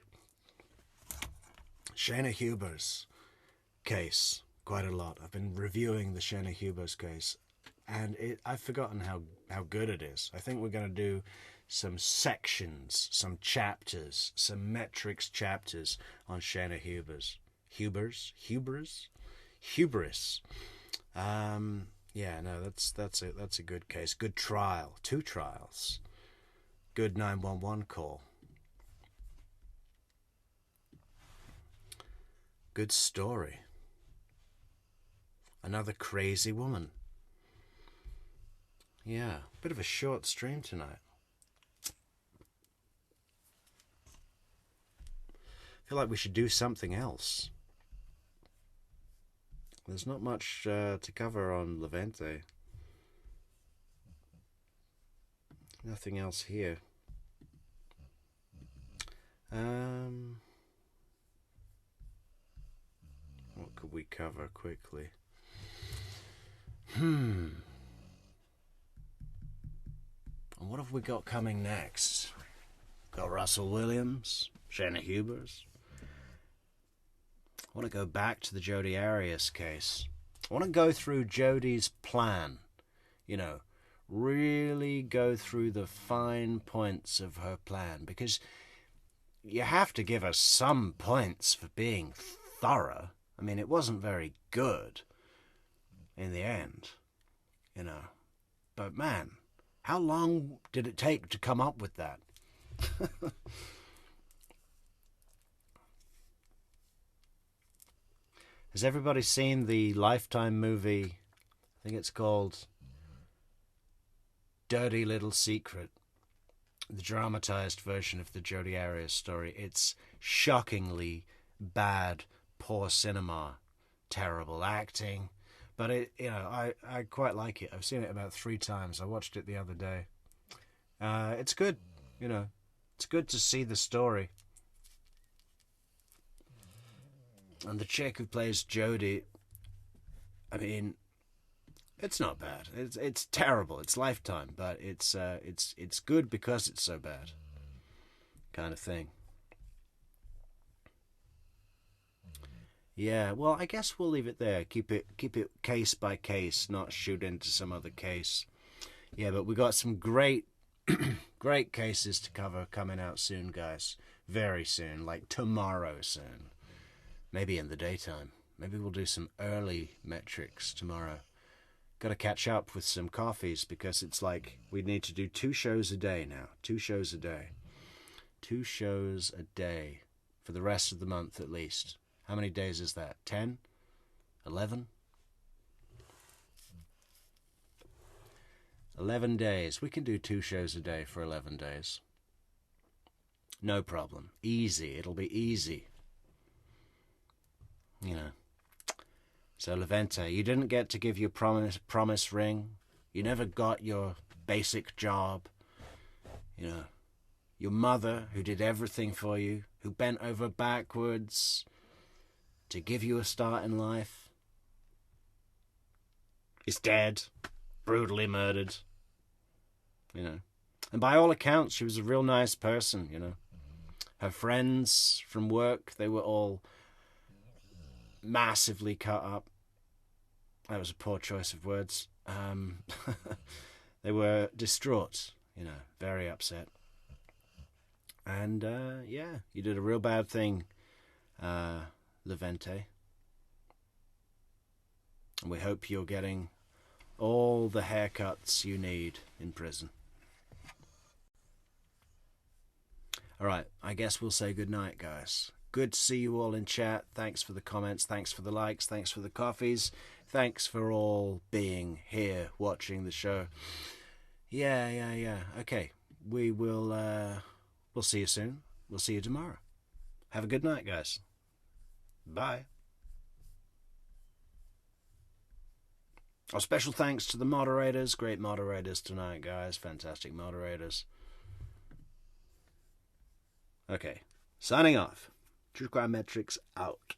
Shayna Hubers case quite a lot. I've been reviewing the Shayna Hubers case, and I've forgotten how good it is. I think we're going to do some sections, some chapters, some Metrix chapters on Shayna Hubers. Hubers? hubris. Yeah, no, that's a good case. Good trial. 2 trials. Good 911 call. Good story. Another crazy woman. Yeah, bit of a short stream tonight. I feel like we should do something else. There's not much to cover on Levente. Nothing else here. What could we cover quickly? And what have we got coming next? Got Russell Williams, Shanna Hubers. I want to go back to the Jodi Arias case. I want to go through Jodi's plan. You know, really go through the fine points of her plan, because you have to give her some points for being thorough. I mean, it wasn't very good in the end, you know. But man, how long did it take to come up with that? Has everybody seen the Lifetime movie? I think it's called Dirty Little Secret, the dramatized version of the Jodi Arias story. It's shockingly bad, poor cinema, terrible acting, but I quite like it. I've seen it about 3 times. I watched it the other day. It's good, you know. It's good to see the story. And the chick who plays Jodi, I mean, it's not bad. It's terrible. It's Lifetime, but it's good because it's so bad, kind of thing. Yeah, well, I guess we'll leave it there. Keep it case by case, not shoot into some other case. Yeah, but we got some great great cases to cover coming out soon, guys. Very soon, like tomorrow soon. Maybe in the daytime. Maybe we'll do some early Metrix tomorrow. Got to catch up with some coffees, because it's like we need to do 2 shows a day now. 2 shows a day. 2 shows a day for the rest of the month at least. How many days is that? 10? 11? 11 days. We can do 2 shows a day for 11 days. No problem. Easy. It'll be easy. You know. So Levente, you didn't get to give your promise ring. You never got your basic job. You know, your mother, who did everything for you, who bent over backwards to give you a start in life, is dead, brutally murdered. You know, and by all accounts, she was a real nice person. You know, her friends from work, they were all massively cut up. That was a poor choice of words. They were distraught, you know, very upset. And yeah, you did a real bad thing, Levente. And we hope you're getting all the haircuts you need in prison. All right, I guess we'll say goodnight, guys. Good to see you all in chat. Thanks for the comments. Thanks for the likes. Thanks for the coffees. Thanks for all being here watching the show. Yeah. Okay, we will. We'll see you soon. We'll see you tomorrow. Have a good night, guys. Bye. A special thanks to the moderators. Great moderators tonight, guys. Fantastic moderators. Okay, signing off. True Crime Metrix out.